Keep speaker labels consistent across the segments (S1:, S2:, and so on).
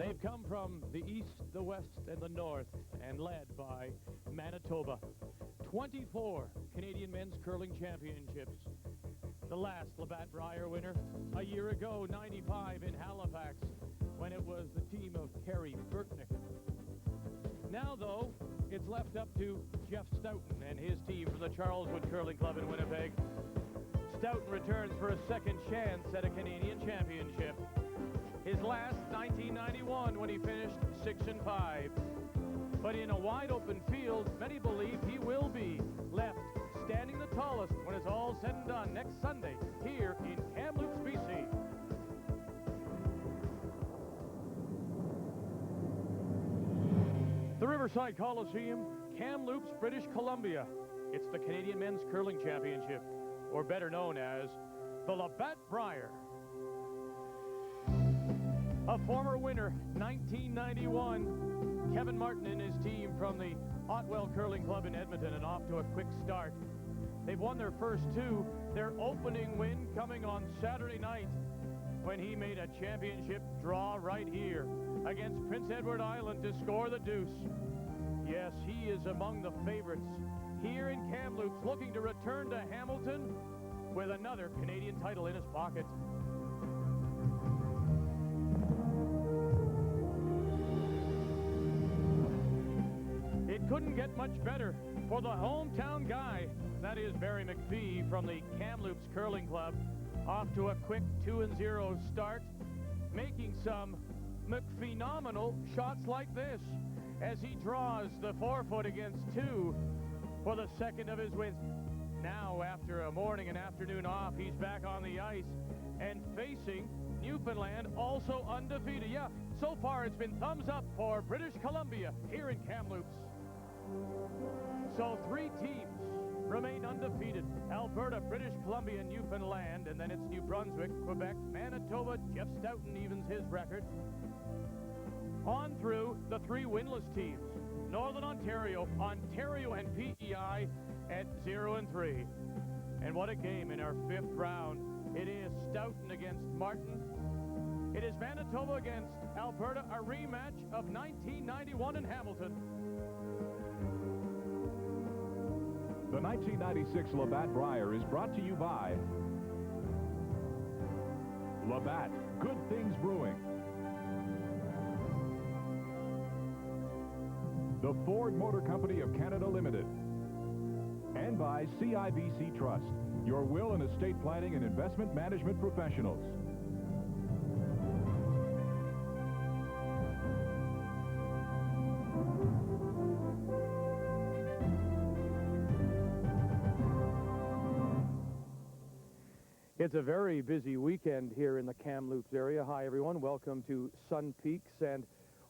S1: They've come from the east, the west, and the north, and led by Manitoba. 24 Canadian men's curling championships. The last Labatt Brier winner a year ago, 95 in Halifax, when it was the team of Kerry Burtnick. Now, though, it's left up to Jeff Stoughton and his team from the Charleswood Curling Club in Winnipeg. Stoughton returns for a second chance at a Canadian championship. His last, 1991, when he finished 6-5. But in a wide-open field, many believe he will be left standing the tallest when it's all said and done next Sunday here in Kamloops, BC. The Riverside Coliseum, Kamloops, British Columbia. It's the Canadian Men's Curling Championship, or better known as the Labatt Brier. A former winner, 1991, Kevin Martin and his team from the Otwell Curling Club in Edmonton, and off to a quick start. They've won their first two, their opening win coming on Saturday night when he made a championship draw right here against Prince Edward Island to score the deuce. Yes, he is among the favorites here in Kamloops, looking to return to Hamilton with another Canadian title in his pocket. It couldn't get much better for the hometown guy. That is Barry McPhee from the Kamloops Curling Club. Off to a quick 2-0 start, making some McPhenomenal shots like this as he draws the 4-foot against 2 for the second of his wins. Now, after a morning and afternoon off, he's back on the ice and facing Newfoundland, also undefeated. Yeah, so far it's been thumbs up for British Columbia here in Kamloops. So 3 teams remain undefeated: Alberta, British Columbia, Newfoundland, and then it's New Brunswick, Quebec, Manitoba. Jeff Stoughton evens his record. On through the 3 winless teams: Northern Ontario, Ontario, and PEI at 0-3. And what a game in our 5th round. It is Stoughton against Martin. It is Manitoba against Alberta, a rematch of 1991 in Hamilton.
S2: The 1996 Labatt Brier is brought to you by Labatt, good things brewing. The Ford Motor Company of Canada Limited. And by CIBC Trust, your will and estate planning and investment management professionals.
S1: It's a very busy weekend here in the Kamloops area. Hi, everyone. Welcome to Sun Peaks, and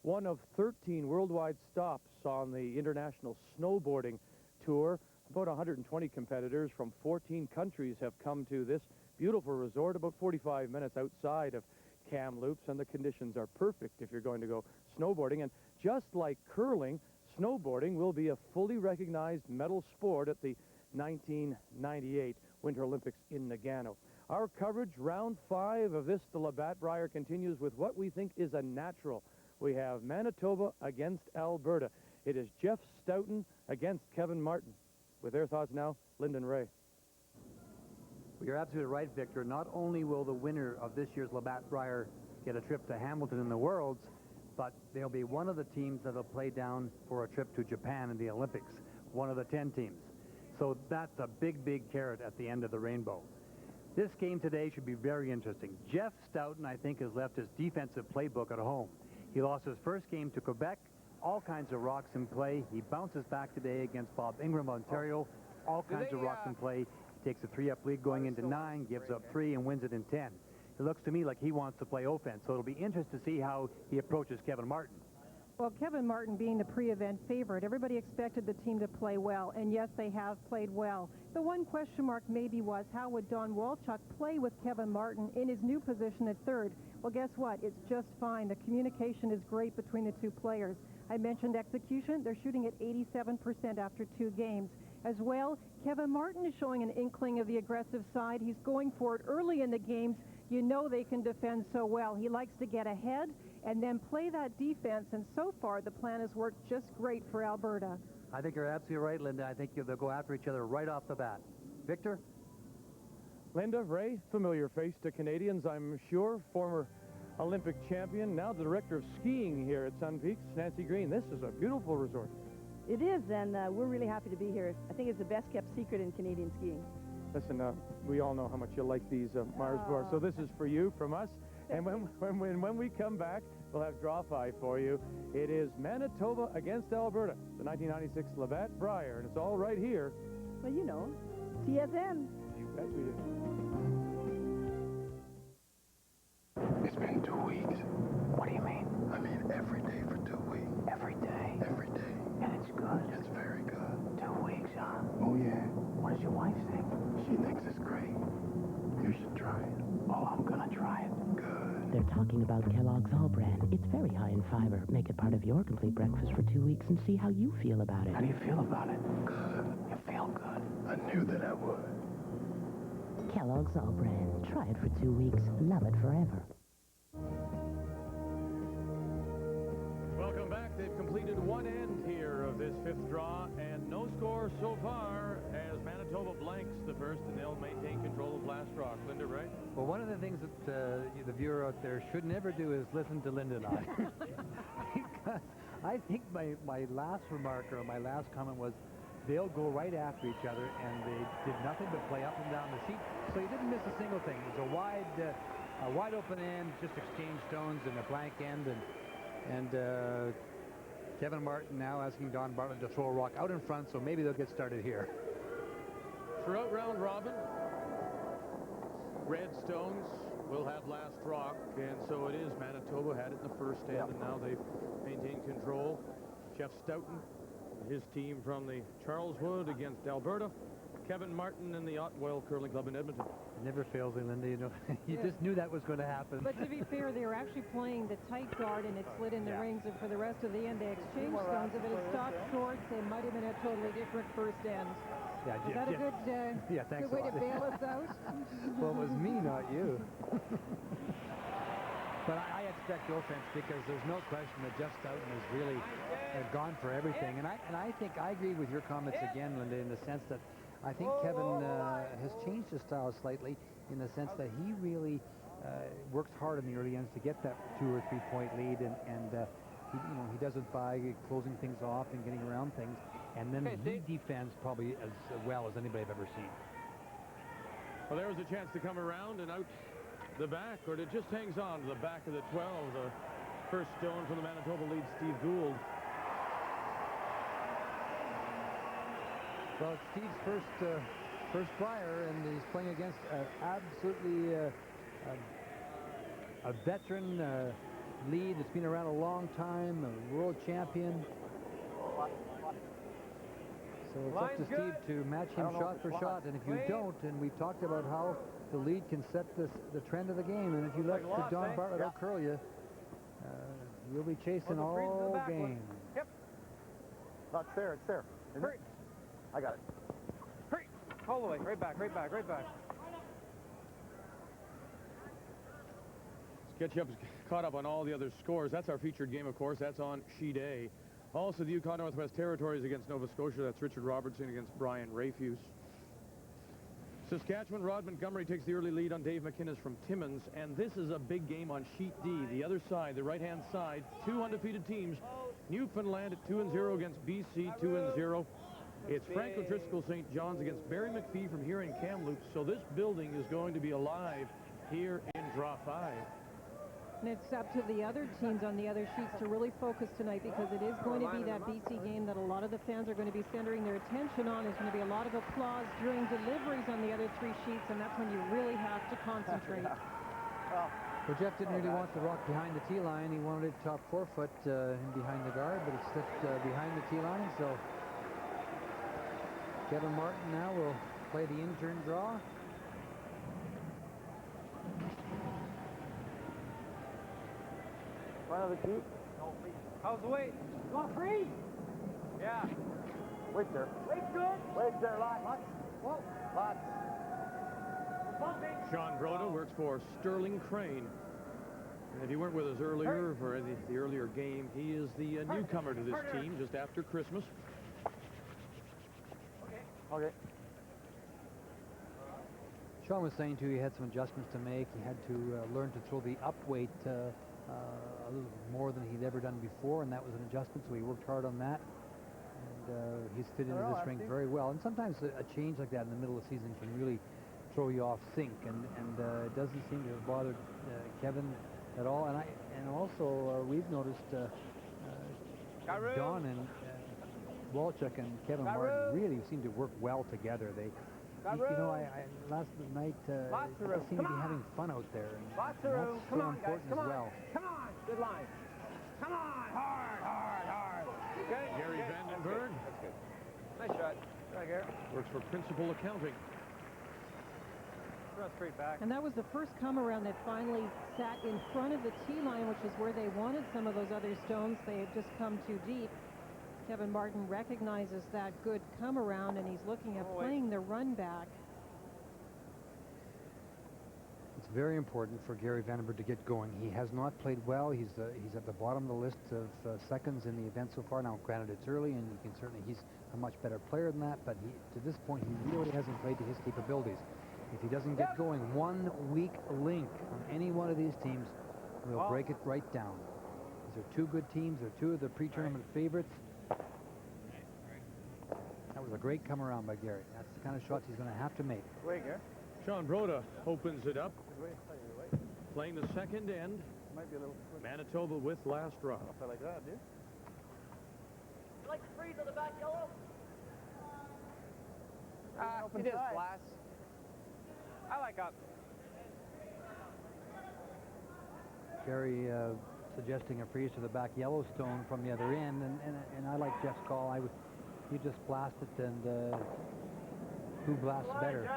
S1: one of 13 worldwide stops on the International Snowboarding Tour. About 120 competitors from 14 countries have come to this beautiful resort, about 45 minutes outside of Kamloops, and the conditions are perfect if you're going to go snowboarding. And just like curling, snowboarding will be a fully recognized medal sport at the 1998 Winter Olympics in Nagano. Our coverage, round 5 of this, the Labatt Brier, continues with what we think is a natural. We have Manitoba against Alberta. It is Jeff Stoughton against Kevin Martin. With their thoughts now, Lyndon Ray.
S3: Well, you're absolutely right, Victor. Not only will the winner of this year's Labatt Brier get a trip to Hamilton in the Worlds, but they'll be one of the teams that'll play down for a trip to Japan in the Olympics, one of the 10 teams. So that's a big, big carrot at the end of the rainbow. This game today should be very interesting. Jeff Stoughton, I think, has left his defensive playbook at home. He lost his first game to Quebec, all kinds of rocks in play. He bounces back today against Bob Ingram of Ontario, all kinds of rocks in play. He takes a 3-up lead going into 9, gives up 3, and wins it in 10. It looks to me like he wants to play offense, so it'll be interesting to see how he approaches Kevin Martin.
S4: Well, Kevin Martin being the pre-event favorite, everybody expected the team to play well, and yes, they have played well. The one question mark maybe was, how would Don Walchuk play with Kevin Martin in his new position at 3rd? Well, guess what? It's just fine. The communication is great between the 2 players. I mentioned execution. They're shooting at 87% after 2 games. As well, Kevin Martin is showing an inkling of the aggressive side. He's going for it early in the games, You know they can defend so well. He likes to get ahead and then play that defense, and so far the plan has worked just great for Alberta.
S3: I think you're absolutely right, Linda. I think they'll go after each other right off the bat. Victor?
S1: Linda, Ray, familiar face to Canadians, I'm sure. Former Olympic champion, now the director of skiing here at Sun Peaks, Nancy Green. This is a beautiful resort.
S5: It is, and we're really happy to be here. I think it's the best-kept secret in Canadian skiing.
S1: Listen, we all know how much you like these Mars bars, so this is for you from us. And when we come back, we'll have draw five for you. It is Manitoba against Alberta, the 1996 Labatt Brier, and it's all right here.
S5: Well, you know, TSN.
S1: You bet we do.
S6: It's been 2 weeks.
S7: What do you mean?
S6: I mean every day for 2 weeks.
S7: Every day?
S6: Every day.
S7: And it's good?
S6: It's very good.
S7: 2 weeks, huh?
S6: Oh, yeah.
S7: What does your wife think?
S6: She thinks it's great. You should try it.
S7: Oh, I'm gonna try it.
S6: Good.
S8: They're talking about Kellogg's All Bran. It's very high in fiber. Make it part of your complete breakfast for 2 weeks and see how you feel about it.
S7: How do you feel about it?
S6: Good.
S7: You feel good.
S6: I knew that I would.
S8: Kellogg's All Bran. Try it for 2 weeks. Love it forever.
S1: Welcome back. They've completed one end here of this fifth draw, and no score so far as Manitoba blanks the first, and they'll maintain control of last rock. Linda, right?
S3: Well, one of the things that the viewer out there should never do is listen to Linda and I. Because I think my last remark or my last comment was they'll go right after each other, and they did nothing but play up and down the sheet. So you didn't miss a single thing. It was a wide open end, just exchange stones and a blank end, and Kevin Martin now asking Don Bartlett to throw a rock out in front, so maybe they'll get started here.
S1: Throughout round robin, Red Stones will have last rock, and so it is. Manitoba had it in the first end, and now they've maintained control. Jeff Stoughton, his team from the Charleswood against Alberta. Kevin Martin and the Otwell Curling Club in Edmonton.
S3: It never fails, Linda. You know, you just knew that was going to happen.
S4: But to be fair, they were actually playing the tight guard, and it slid in the rings, and for the rest of the end, they exchanged stones. If it had stopped short, it might have been a totally different first end.
S3: Yeah,
S4: Is that a good,
S3: thanks
S4: good way
S3: a lot.
S4: to bail us out?
S3: Well, it was me, not you. But I expect offense because there's no question that Jeff Stoughton has really gone for everything. And I think I agree with your comments again, Linda, in the sense that I think Kevin has changed his style slightly in the sense that he really works hard in the early ends to get that 2 or 3 point lead, and he does it by closing things off and getting around things, and then he defends probably as well as anybody I've ever seen.
S1: Well, there was a chance to come around and out the back, or it just hangs on to the back of the 12. The first stone from the Manitoba lead, Steve Gould.
S3: Well, it's Steve's first Brier, and he's playing against absolutely a veteran lead that's been around a long time, a world champion. So it's up to Steve to match him shot for shot, and if you don't, and we've talked about how the lead can set the trend of the game, and if you let the Don Bartlett outcurl you, you'll be chasing all game.
S9: Yep. Not fair. It's fair. Hurry. I got it. Hurry. All the way. Right back.
S1: SketchUp is caught up on all the other scores. That's our featured game, of course. That's on Sheet A. Also, the Yukon Northwest Territories against Nova Scotia. That's Richard Robertson against Brian Rayfuse. Saskatchewan, Rod Montgomery takes the early lead on Dave McInnes from Timmins, and this is a big game on Sheet D. The other side, the right-hand side, 2 undefeated teams. Newfoundland at 2-0 against BC, 2-0. It's Frank O'Driscoll St. John's against Barry McPhee from here in Kamloops, so this building is going to be alive here in Draw 5.
S4: And it's up to the other teams on the other sheets to really focus tonight, because it is going to be that BC game that a lot of the fans are going to be centering their attention on. There's going to be a lot of applause during deliveries on the other 3 sheets, and that's when you really have to concentrate.
S3: Well, Jeff didn't really want the rock behind the tee line. He wanted it top 4 foot and behind the guard, but it slipped behind the tee line. So Kevin Martin now will play the in-turn draw.
S9: Front of the tee. How's the weight? You want free? Yeah. Wait there. Weight's good. Wait there, lots. Whoa. Lots.
S1: Sean Broda works for Sterling Crane. And if you weren't with us earlier for the earlier game, he is the newcomer to this team just after Christmas.
S9: Okay.
S3: Sean was saying, too, he had some adjustments to make. He had to learn to throw the up weight a little more than he'd ever done before, and that was an adjustment, so he worked hard on that. And he's fit into this ring very well. And sometimes a change like that in the middle of the season can really throw you off sync, and it doesn't seem to have bothered Kevin at all. And also we've noticed Don and Walchuk and Kevin Martin really seem to work well together. They, you know, last night they seem to be having fun out there, and that's so important as well.
S9: Come on. Good line. Come on. Hard. Good.
S1: Gary Vandenberg.
S9: That's good. Nice shot. Right here.
S1: Works for Principal Accounting.
S9: Run straight back.
S4: And that was the first come-around that finally sat in front of the tee line, which is where they wanted some of those other stones. They had just come too deep. Kevin Martin recognizes that good come-around, and he's looking at playing the run back.
S3: It's very important for Gary Vandenberg to get going. He has not played well. He's at the bottom of the list of seconds in the event so far. Now, granted, it's early, and you can certainly, he's a much better player than that, but to this point, he really hasn't played to his capabilities. If he doesn't get going, one weak link on any one of these teams will break it right down. These are two good teams. They're two of the pre-tournament favorites. That was a great come around by Gary. That's the kind of shots he's going to have to make.
S1: Sean Broda opens it up, playing the second end.
S9: Might be a little.
S1: Manitoba with last draw.
S9: I like that, dude.
S10: You like the freeze on the back yellow?
S9: It is glass. I like up.
S3: Gary suggesting a freeze to the back Yellowstone from the other end, and I like Jeff's call. You just blast it, and who blasts better?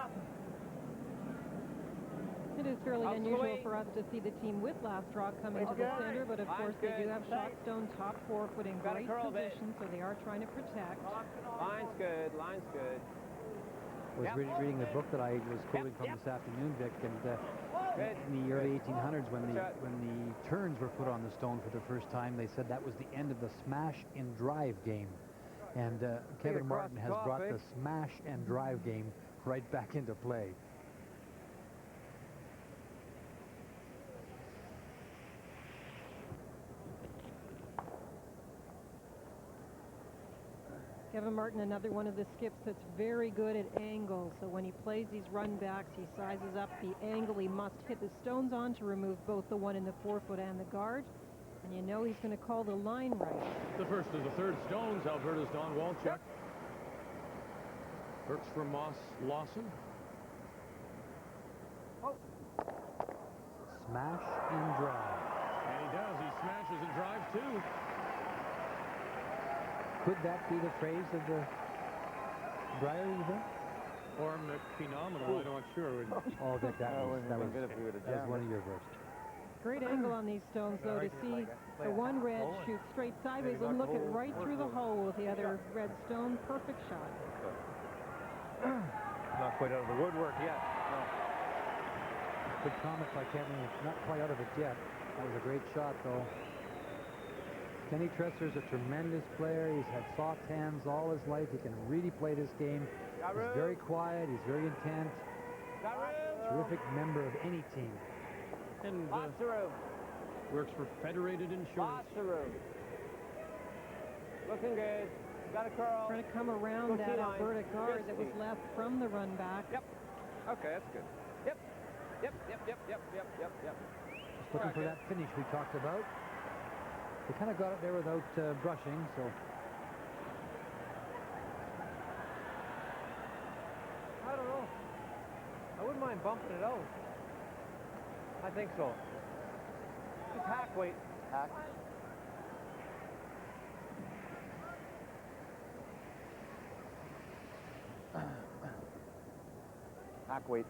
S4: It is fairly unusual for us to see the team with last draw coming to the center, but of course they do have shot stone top 4 foot in great position, so they are trying to protect.
S9: Line's good.
S3: I was reading the book that I was quoting from this afternoon, Vic, and in the early 1800s, when the turns were put on the stone for the first time, they said that was the end of the smash and drive game. And Kevin Martin has brought the smash and drive game right back into play.
S4: Kevin Martin, another one of the skips that's very good at angles. So when he plays these run backs, he sizes up the angle he must hit the stones on to remove both the one in the 4 foot and the guard. And you know he's going to call the line right.
S1: The first of the third stones, Alberta's Don Walchuk. Works for Moss Lawson.
S3: Smash and drive.
S1: And he does. He smashes and drives too.
S3: Could that be the phrase of the Brier, you think?
S1: Or phenomenal, I'm not sure.
S3: Oh, that was one of your worst.
S4: Great angle on these stones, though, to see the one red shoot straight sideways and look it right through the hole with the other red stone. Perfect shot.
S9: Not quite out of the woodwork yet. No.
S3: Good comment by Kevin. It's not quite out of it yet. That was a great shot, though. Kenny Tresser's a tremendous player. He's had soft hands all his life. He can really play this game. He's very quiet. He's very intent. Terrific member of any team.
S1: And works for Federated Insurance.
S9: Looking good. Got a curl.
S4: Trying to come around that Alberta guard that was left from the run back.
S9: Yep. Okay, that's good. Yep.
S3: Just looking for that finish we talked about. They kind of got it there without brushing, so.
S9: I don't know. I wouldn't mind bumping it out. I think so. Just hack weight. Hack. Hack weight.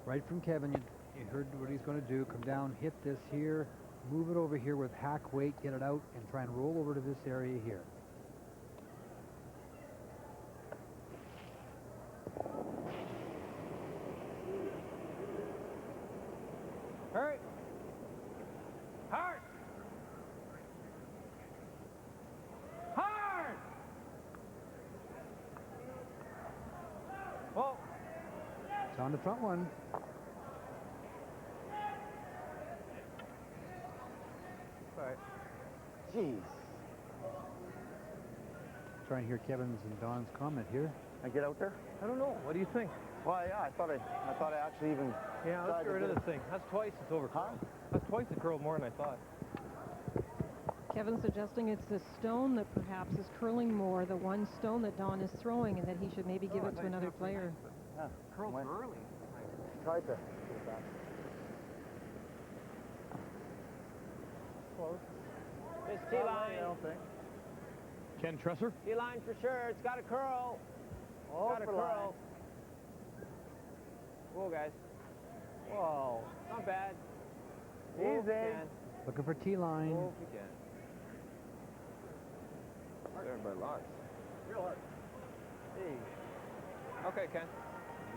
S3: Right from Kevin, you heard what he's going to do. Come down, hit this here, move it over here with hack weight, get it out, and try and roll over to this area here.
S9: Hurry. Hard. Hard. Whoa.
S3: It's on the front one.
S9: All right.
S11: Jeez.
S3: Try and hear Kevin's and Don's comment here.
S11: I get out there?
S9: I don't know. What do you think?
S11: Well, yeah, I thought I actually even.
S9: Yeah, let's
S11: tried
S9: get
S11: to
S9: rid of
S11: get
S9: this thing. That's twice it's over.
S11: Huh?
S9: That's twice it curled more than I thought.
S4: Kevin suggesting it's the stone that perhaps is curling more, the one stone that Don is throwing, and that he should maybe give it to another player.
S11: Yeah.
S9: Curled
S11: Went-
S9: early.
S11: Tried to get it back.
S9: Close. It's T-line.
S1: Ken Tresser.
S9: T-line for sure. It's got a curl.
S11: Oh,
S9: Got a
S11: for
S9: curl. Whoa, guys. Whoa. Not bad. Whoa, if you
S11: Easy.
S9: can.
S3: Looking for T-line.
S9: Whoa, if you can. There by lots. Real hard. Hey. Okay, Ken.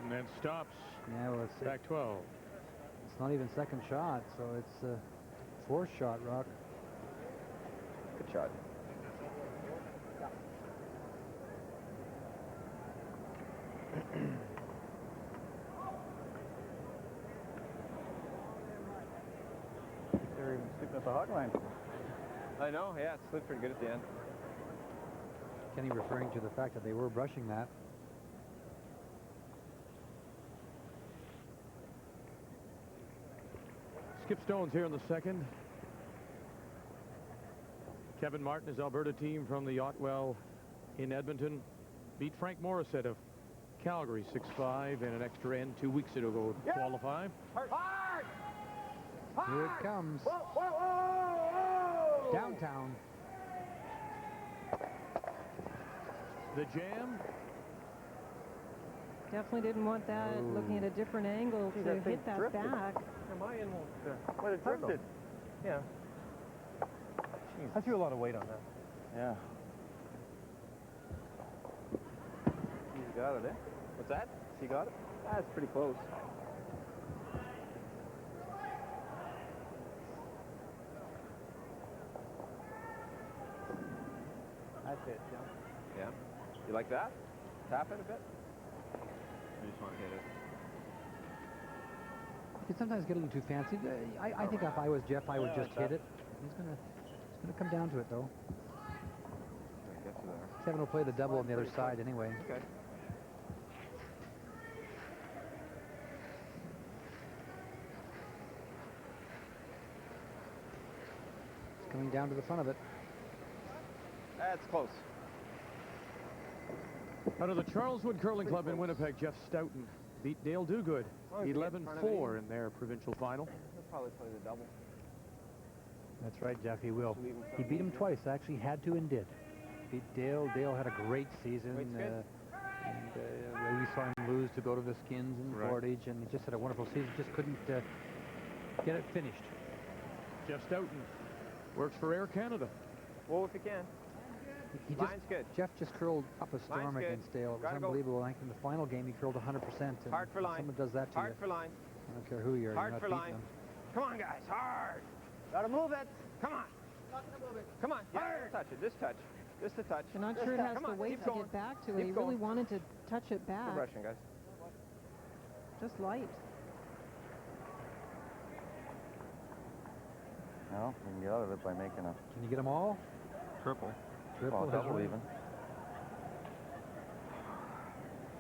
S1: And then stops.
S3: Yeah, well, it's
S1: Back 12.
S3: not even second shot, so it's fourth shot, Rock.
S9: Good shot.
S11: They're even sleeping at the hog line.
S9: I know, yeah, it slipped pretty good at the end.
S3: Kenny referring to the fact that they were brushing that.
S1: Skip Stone's here in the second. Kevin Martin, his Alberta team from the Otwell in Edmonton, beat Frank Morissette of Calgary 6-5 in an extra end 2 weeks ago to qualify.
S11: Hard! Hard!
S3: Here it comes.
S11: Whoa, whoa, whoa, whoa!
S3: Downtown.
S1: The jam.
S4: Definitely didn't want that, looking at a different angle
S11: Gee,
S4: to
S11: that thing
S4: hit that
S11: drifted.
S4: back.
S9: Yeah, my end won't.
S11: Well, it drifted.
S9: Yeah. I threw a lot of weight on that.
S11: Yeah.
S9: He's got it, eh? What's that? He got it? That's pretty close. That's it, yeah. Yeah? You like that? Tap it a bit? I just want to hit it.
S3: You can sometimes get a little too fancy. I think if I was Jeff, I would just hit it. It's gonna come down to it, though.
S9: Get to there.
S3: Kevin will play the double on the other side anyway.
S9: Okay.
S3: It's coming down to the front of it.
S9: That's close.
S1: Out of the Charleswood Curling Club in Winnipeg, Jeff Stoughton beat Dale Dogood
S9: Oh, he's getting in front of
S1: 11-4 in their provincial final.
S9: He'll probably play the double.
S3: That's right, Jeff, he will.
S9: Leave him
S3: He beat him
S9: some
S3: twice, actually had to and did. Beat Dale. Dale had a great season.
S9: Weight's good.
S3: And we saw him lose to go to the Skins in
S1: Right.
S3: Portage, and he just had a wonderful season. Just couldn't get it finished.
S1: Jeff Stoughton works for Air Canada.
S9: Whoa, if you can.
S3: He just,
S9: Line's good.
S3: Jeff just curled up a storm
S9: Line's good.
S3: against Dale. It was
S9: Gotta go.
S3: unbelievable. I think in the final game he curled 100%. And
S9: Hard for
S3: when
S9: line.
S3: someone does that to
S9: Hard
S3: you,
S9: for line.
S3: I don't care who you are.
S9: Hard
S3: you're
S9: for
S3: not
S9: line.
S3: beating them.
S9: Come on, guys. Hard.
S11: Gotta move it.
S9: Come on. Come on. Yeah,
S11: Hard.
S9: touch it. Just touch. Just a touch.
S4: I'm not
S9: Just
S4: sure it
S9: touch.
S4: has
S9: Come
S4: the
S9: on,
S4: weight
S9: keep
S4: to
S9: going.
S4: get back to it.
S9: Keep
S4: He really
S9: going.
S4: wanted to touch it
S9: Keep
S4: back.
S9: brushing, guys.
S4: Just light.
S11: No, you can get out of it by making a
S3: Can you get them all?
S11: triple.
S3: Triple,
S11: Well,
S3: that's
S11: double
S3: right.
S11: even.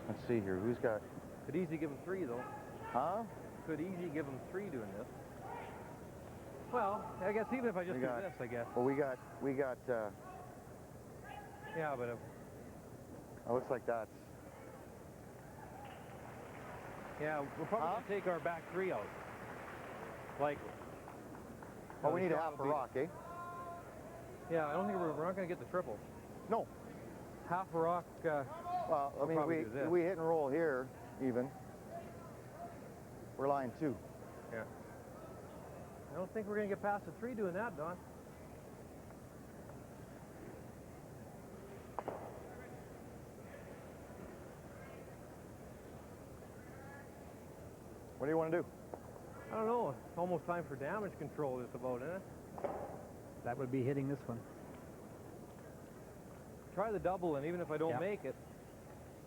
S11: Let's see here. Who's got?
S9: Could easily give him 3, though.
S11: Huh?
S9: Could easily give him 3 doing this. Well, I guess even if I just
S11: We
S9: do
S11: got-
S9: this, I guess.
S11: Well, we got.
S9: Yeah, but
S11: It looks like that's.
S9: yeah, we're probably
S11: Huh?
S9: going to take our back 3 out. Likely.
S11: Oh, we
S9: the
S11: need a
S9: shot
S11: half
S9: will
S11: a
S9: be-
S11: rock, eh?
S9: Yeah, I don't think we're not going to get the triple.
S11: No.
S9: Half a rock.
S11: Well, I
S9: We'll
S11: mean,
S9: probably do this.
S11: we hit and roll here, even. We're line 2.
S9: Yeah. I don't think we're going to get past the 3 doing that, Don.
S11: What do you want to do?
S9: I don't know. It's almost time for damage control just about, isn't it?
S3: That would be hitting this one.
S9: Try the double, and even if I don't make it,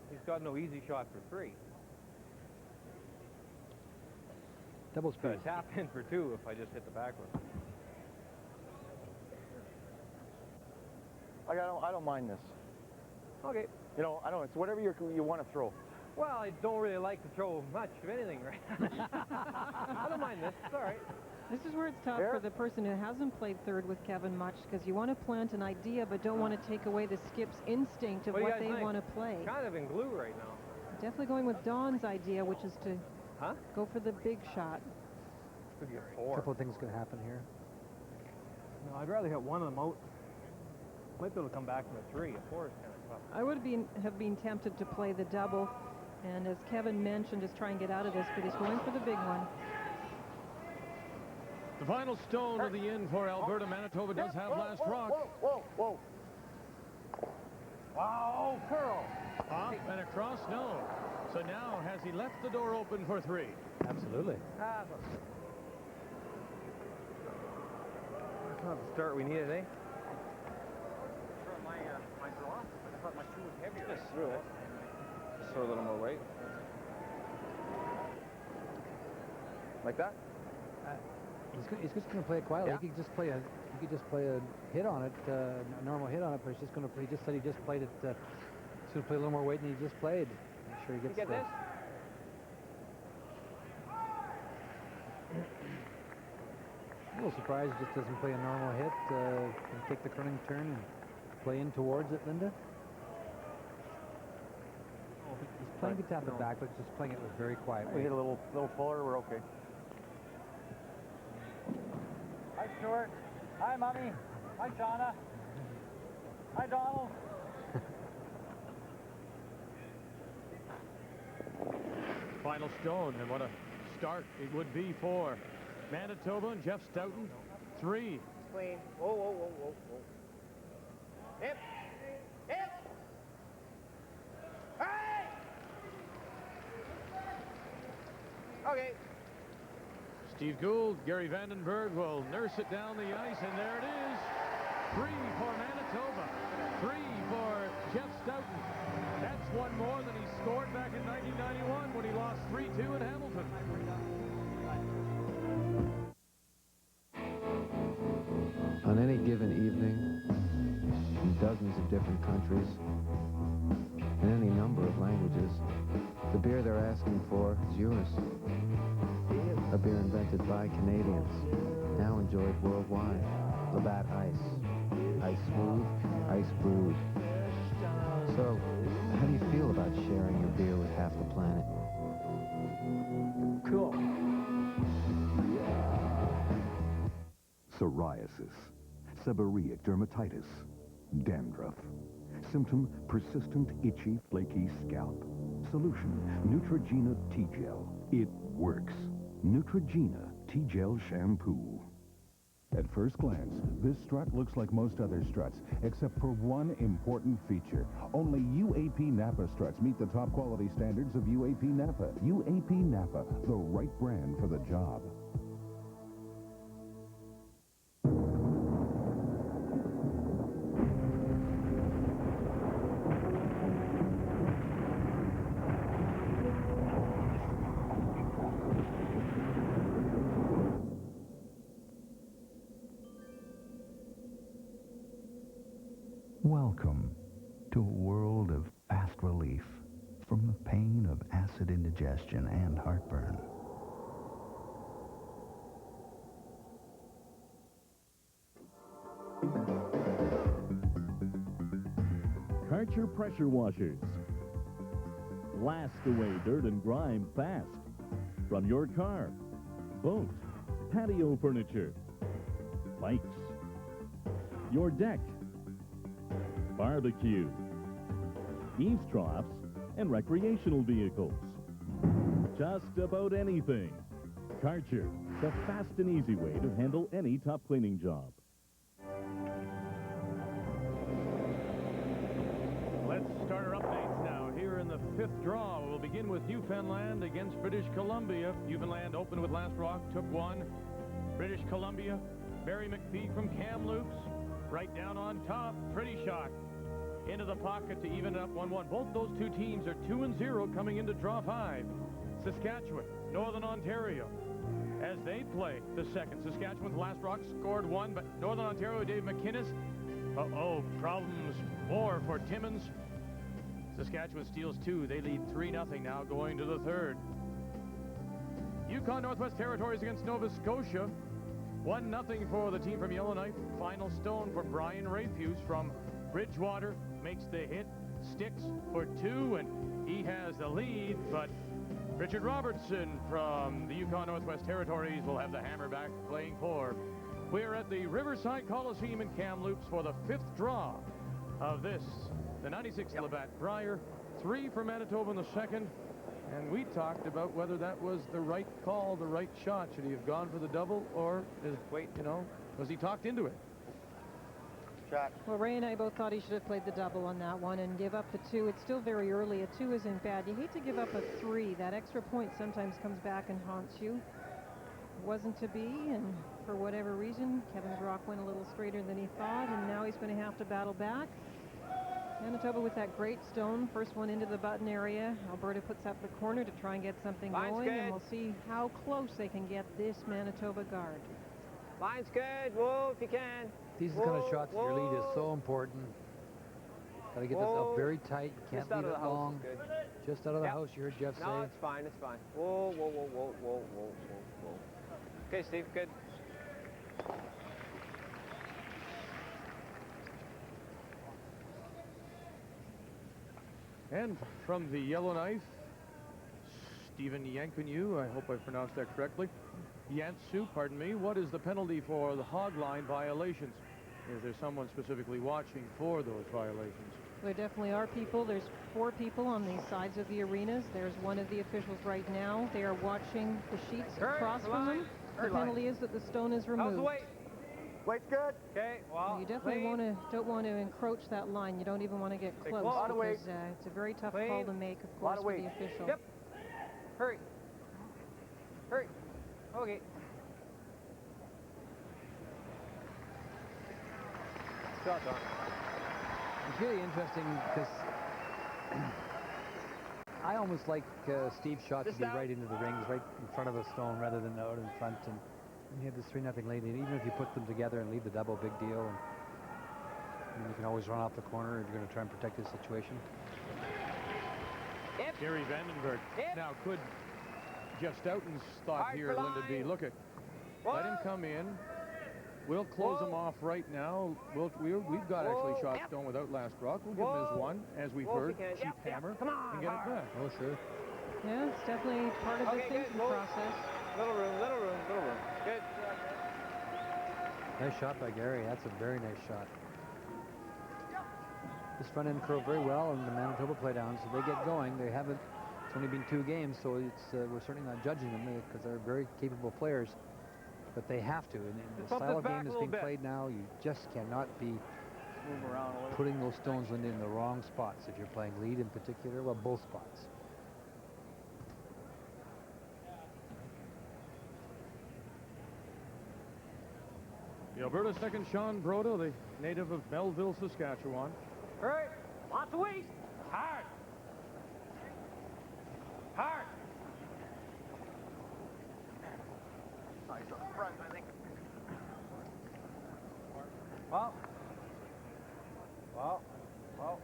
S9: he's got no easy shot for 3.
S3: Double speed.
S9: Got to tap in for 2 if I just hit the back one.
S11: I don't mind this.
S9: Okay.
S11: You know, I don't know. It's whatever you want to throw.
S9: Well, I don't really like to throw much of anything, right? I don't mind this. It's all right.
S4: This is where it's tough for the person who hasn't played third with Kevin much, because you want to plant an idea but don't want to take away the skip's instinct of what they want to play.
S9: Kind of in glue right now.
S4: Definitely going with Don's idea, which is to go for the big shot.
S9: Could get
S3: A
S9: 4.
S3: couple of things could happen here.
S9: No, I'd rather hit one of them out. Might be able to come back from a 3. A 4 is kind of tough.
S4: I would have been tempted to play the double, and as Kevin mentioned, just try and get out of this, but he's going for the big one.
S1: The final stone of the inn for Alberta. Manitoba does have last rock.
S11: Whoa.
S1: Wow, curl. Off and across, no. So now, has he left the door open for 3?
S3: Absolutely.
S9: That's not the start we needed, eh? My drop. I thought my shoe was heavier. Just threw it. Just throw a little more weight.
S11: Like that?
S3: He's just going to play it quietly.
S11: Yeah.
S3: He could just play a hit on it, a normal hit on it. But he just said he just played it. He's going to play a little more weight than he just played. I'm sure he gets.
S9: You get this?
S3: A little surprised he just doesn't play a normal hit and take the curling turn and play in towards it, Linda. He's playing to tap it back, but just playing it with very quiet
S11: We
S3: weight.
S11: hit a little fuller. We're okay.
S10: Hi, Stuart. Hi, Mommy. Hi, Shauna. Hi, Donald.
S1: Final stone, and what a start it would be for Manitoba and Jeff Stoughton. 3.
S10: Clean. Whoa. Hip. Hey! Okay.
S1: Steve Gould, Gary Vandenberg will nurse it down the ice, and there it is. 3 for Manitoba. 3 for Jeff Stoughton. That's one more than he scored back in 1991 when he lost 3-2 in Hamilton.
S12: On any given evening, in dozens of different countries, in any number of languages, the beer they're asking for is yours. A beer invented by Canadians, now enjoyed worldwide. Labatt Ice. Ice smooth, ice brewed. So, how do you feel about sharing your beer with half the planet?
S10: Cool.
S2: Psoriasis, seborrheic dermatitis, dandruff. Symptom, persistent, itchy, flaky scalp. Solution, Neutrogena T-Gel. It works. Neutrogena T-Gel Shampoo. At first glance, this strut looks like most other struts, except for one important feature. Only UAP Napa struts meet the top quality standards of UAP Napa. UAP Napa, the right brand for the job.
S13: Welcome to a world of fast relief from the pain of acid indigestion and heartburn.
S14: Karcher pressure washers. Blast away dirt and grime fast from your car, boat, patio furniture, bikes, your deck, barbecue, eaves troughs, and recreational vehicles. Just about anything. Karcher, the fast and easy way to handle any top cleaning job.
S1: Let's start our updates now here in the fifth draw. We'll begin with Newfoundland against British Columbia. Newfoundland opened with Last Rock, took one. British Columbia, Barry McPhee from Kamloops, right down on top. Pretty shot into the pocket to even it up 1-1. Both those two teams are 2-0 coming into draw 5. Saskatchewan, Northern Ontario, as they play the second. Saskatchewan's Last Rock scored 1, but Northern Ontario, Dave McInnes, problems more for Timmins. Saskatchewan steals 2. They lead 3-0 now going to the third. Yukon Northwest Territories against Nova Scotia. 1-0 for the team from Yellowknife. Final stone for Brian Rafuse from Bridgewater. Makes the hit, sticks for 2, and he has the lead, but Richard Robertson from the Yukon Northwest Territories will have the hammer back playing 4. We're at the Riverside Coliseum in Kamloops for the 5th draw of this, the 96 Labatt Brier. 3 for Manitoba in the second, and we talked about whether that was the right call, the right shot. Should he have gone for the double, or was he talked into it?
S11: Shot.
S4: Well, Ray and I both thought he should have played the double on that one and give up the 2. It's still very early. A 2 isn't bad. You hate to give up a 3. That extra point sometimes comes back and haunts you. Wasn't to be, and for whatever reason, Kevin Brock went a little straighter than he thought, and now he's going to have to battle back. Manitoba with that great stone, first one into the button area. Alberta puts up the corner to try and get something going, and we'll see how close they can get this Manitoba guard.
S9: Line's good. Whoa, if you can.
S3: These are the kind of shots that your lead is so important. Got to get this up very tight. You can't leave it long. Just out of the house, you heard Jeff say.
S9: No, it's fine, it's fine. Whoa, whoa, whoa, whoa, whoa, whoa, whoa, whoa. Okay, Steve, good.
S1: And from the Yellowknife, Stephen Yankunyou, I hope I pronounced that correctly. Yantsu, pardon me. What is the penalty for the hog line violations? Is there someone specifically watching for those violations?
S4: There definitely are people. There's 4 people on the sides of the arenas. There's one of the officials right now. They are watching the sheets across from them. The penalty is that the stone is removed.
S9: How's the weight?
S11: Weight's good.
S9: Okay, well,
S4: you definitely don't want to encroach that line. You don't even want to get close because it's a very tough call to make, of course, for the official.
S9: Yep. Hurry. Hurry. Okay. Shot on.
S3: It's really interesting because I almost like Steve's shot to be right into the rings, right in front of the stone rather than out in front. And you have this 3-0 lead, and even if you put them together and leave the double, big deal. And you can always run off the corner if you're going to try and protect this situation.
S1: Gary Vandenberg. Now, could Jeff Stoughton's thought here, Linda B. Look at, let him come in. We'll close him off right now. We've got actually shot stone without Last Rock. We'll give him his 1, as we've heard, cheap hammer, and get it back.
S3: Oh, sure.
S4: Yeah, it's definitely part of the thinking process.
S9: Little room, little room, little room. Good.
S3: Nice shot by Gary. That's a very nice shot. This front end curled very well in the Manitoba playdown, so they get going. They haven't. It's only been 2 games, so it's we're certainly not judging them because they're very capable players. But they have to. And the style of game that's being played now, you just cannot be putting those stones in the wrong spots. If you're playing lead in particular, well, both spots.
S1: The Alberta second, Sean Broda, the native of Melville, Saskatchewan.
S10: All right, lots of weight. Hard. Hard.
S11: Nice on the front, I think.
S9: Well.
S10: That'll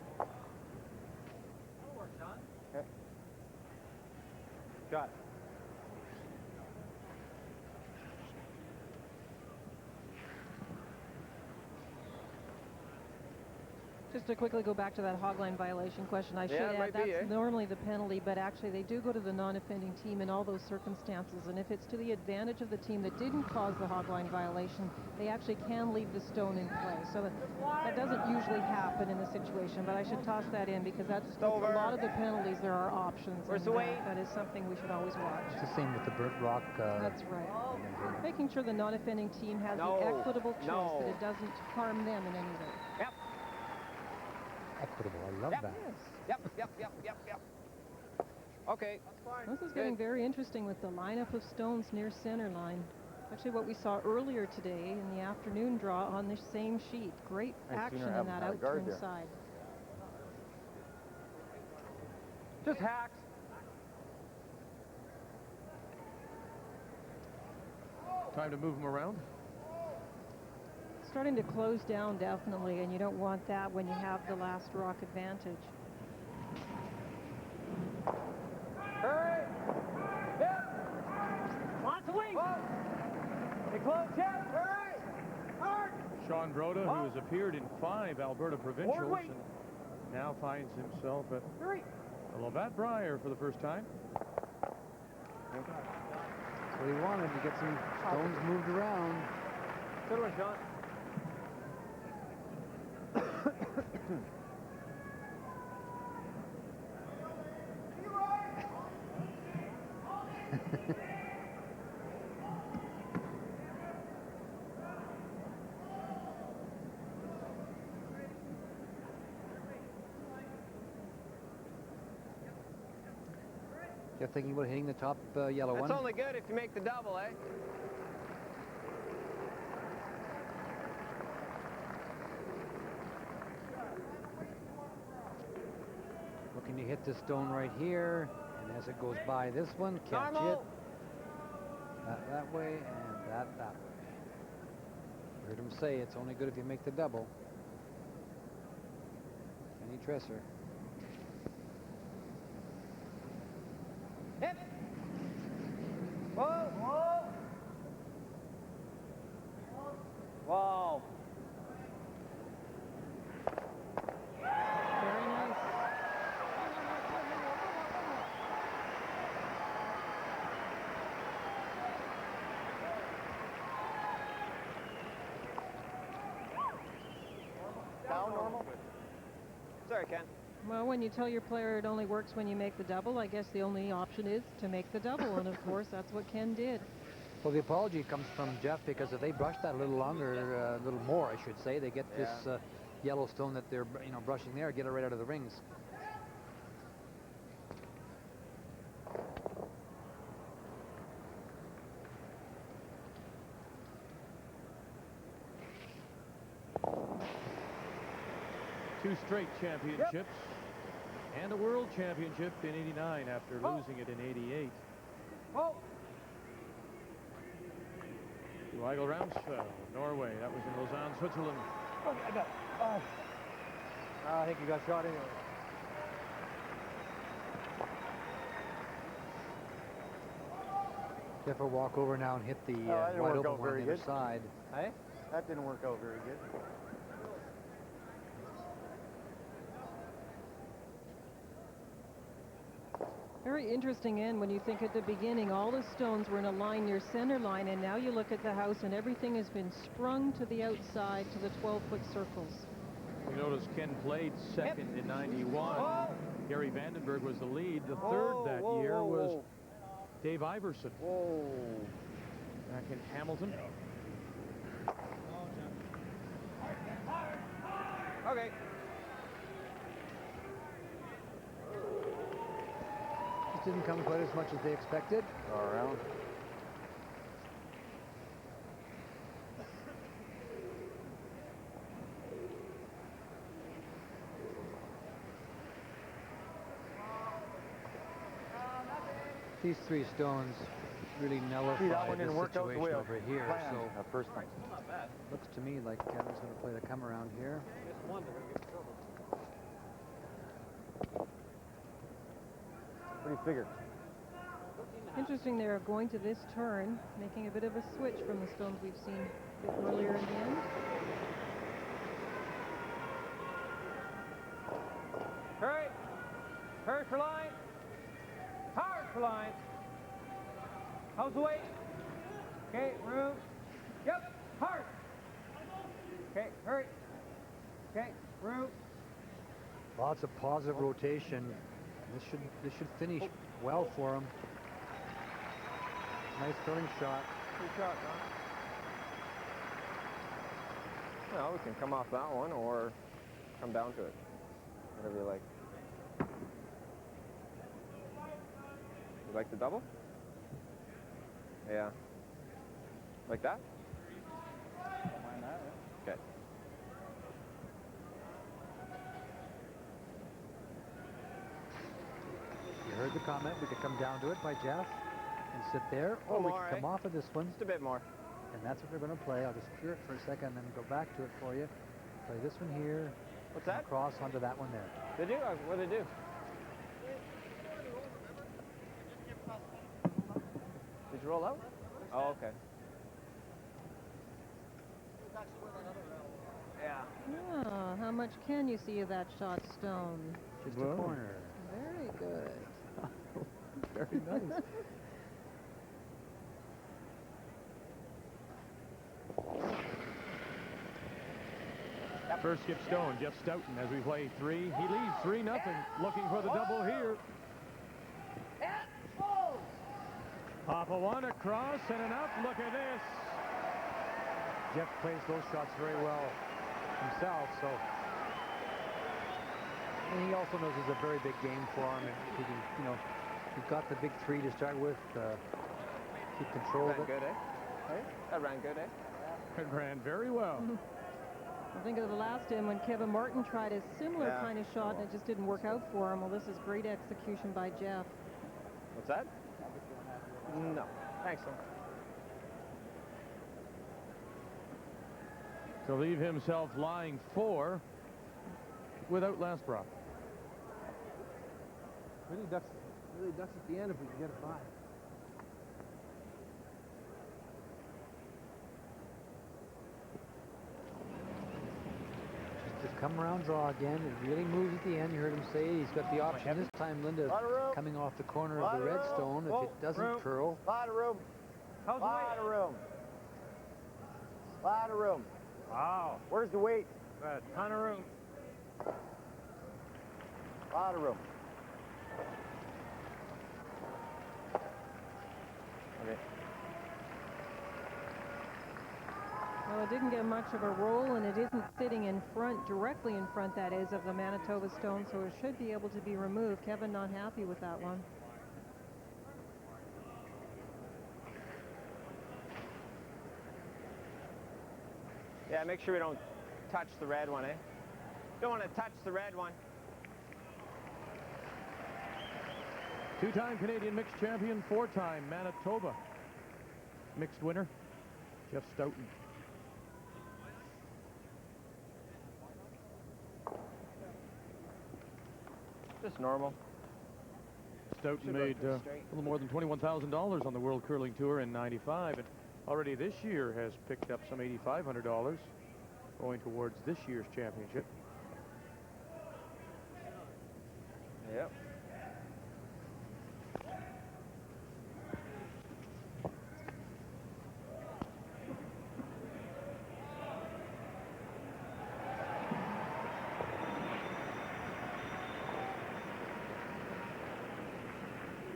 S10: work, John.
S9: Okay. Shot.
S4: Just to quickly go back to that hogline violation question, I should add that's normally the penalty, but actually they do go to the non-offending team in all those circumstances, and if it's to the advantage of the team that didn't cause the hogline violation, they actually can leave the stone in play. So that doesn't usually happen in the situation, but I should toss that in because that's a lot of the penalties. There are options, and that is something we should always watch.
S3: It's the same with the Burt Rock.
S4: That's right. Making sure the non-offending team has the equitable choice that it doesn't harm them in any way.
S9: Yep.
S3: Equitable, I love that.
S9: Yep. Okay. That's fine.
S4: This is getting very interesting with the lineup of stones near center line. Actually, what we saw earlier today in the afternoon draw on the same sheet. Great action in that out-turn side.
S9: Just hacks.
S1: Time to move them around.
S4: Starting to close down, definitely, and you don't want that when you have the last rock advantage.
S9: Hurry! Yep! Lots of wings! They close, Jeff! Hurry! Hard!
S1: Sean Broda, who has appeared in 5 Alberta provincials, and now finds himself at the Labatt Brier for the first time.
S3: That's what he wanted, to get some stones moved around.
S9: Good one, Sean.
S3: You're thinking about hitting the top yellow one?
S9: That's only good if you make the double, eh?
S3: Looking to hit this stone right here, and as it goes by this one, catch it. That way, and that way. Heard him say it's only good if you make the double. Kenny Tresser.
S9: Hit! Whoa! Whoa! Wow!
S4: Very nice.
S11: Down normal?
S9: Sorry, Ken.
S4: Well, when you tell your player it only works when you make the double, I guess the only option is to make the double, and of course that's what Ken did.
S3: Well, the apology comes from Jeff, because if they brush that a little longer, a little more, I should say, they get this yellow stone that they're brushing there, get it right out of the rings.
S1: Two straight championships and a world championship in '89 after losing it in '88.
S9: Oh!
S1: Weigel Ramsfeld, Norway. That was in Lausanne, Switzerland.
S9: Oh, I got I think you got shot anyway.
S3: Jeff will walk over now and hit the wide open one on the other side.
S11: Hey? That didn't work out very good.
S4: Very interesting end when you think at the beginning all the stones were in a line near center line, and now you look at the house and everything has been sprung to the outside to the 12-foot circles.
S1: You notice Ken played second in '91. Gary Vandenberg was the lead. The third that year was Dave Iverson. Back in Hamilton.
S9: Okay.
S3: This didn't come quite as much as they expected.
S11: All around.
S3: These 3 stones really nullify this situation over here. So
S11: first one.
S9: Not bad.
S3: looks to me like Kevin's going to play the come around here.
S9: Just one, they're going to get in trouble.
S11: What do you figure?
S4: Interesting, they're going to this turn, making a bit of a switch from the stones we've seen a bit earlier in the end.
S9: Hurry! Hurry for line! Hard for line! How's the weight? Okay, room. Yep, hard! Okay, hurry! Okay, room.
S3: Lots of positive rotation. This should finish well for him. Nice curling shot.
S9: Good shot, Don. Well, we can come off that one or come down to it. Whatever you like. You like the double? Yeah. Like that?
S11: Mind that,
S9: Okay.
S3: You heard the comment. We could come down to it by Jeff and sit there. Or we could come off of this one.
S9: Just a bit more.
S3: And that's what they're going to play. I'll just clear it for a second and then go back to it for you. Play this one here.
S9: What's that?
S3: Cross onto that one there.
S9: Did you? What did they do? Did you roll out? Oh, okay. Yeah.
S4: Oh, how much can you see of that shot, Stone?
S3: Just a corner.
S4: Very good.
S3: Very nice.
S1: First skip Stone, Jeff Stoughton, as we play 3. He leads 3-0, looking for the double here. Off a one, across, and enough. Look at this.
S3: Jeff plays those shots very well himself, so. And he also knows it's a very big game for him. And he can, you know, you've got the big 3 to start with. Keep control of it.
S9: Ran good, eh? That ran good, eh?
S1: It ran very well.
S4: I think of the last time when Kevin Martin tried a similar kind of shot and it just didn't work out for him. Well, this is great execution by Jeff.
S9: What's that? No. Thanks, sir.
S1: To leave himself lying 4 without last prop.
S9: Really ducks at the end if we can get it by.
S3: Just come around, draw again. It really moves at the end. You heard him say he's got the option this time, Linda, coming off the corner of the red stone. If it doesn't curl.
S11: Lot of room.
S9: How's the
S11: Lot of room. Lot of room.
S9: Wow.
S11: Where's the weight?
S9: A ton of room.
S11: Lot of room.
S9: Okay.
S4: Well, it didn't get much of a roll, and it isn't sitting in front, directly in front, that is, of the Manitoba stone, so it should be able to be removed. Kevin not happy with that one.
S9: Yeah, make sure we don't touch the red one, eh? Don't want to touch the red one.
S1: 2-time Canadian mixed champion, 4-time Manitoba mixed winner, Jeff Stoughton.
S9: Just normal.
S1: Stoughton made a little more than $21,000 on the World Curling Tour in '95, and already this year has picked up some $8,500 going towards this year's championship.
S9: Yep.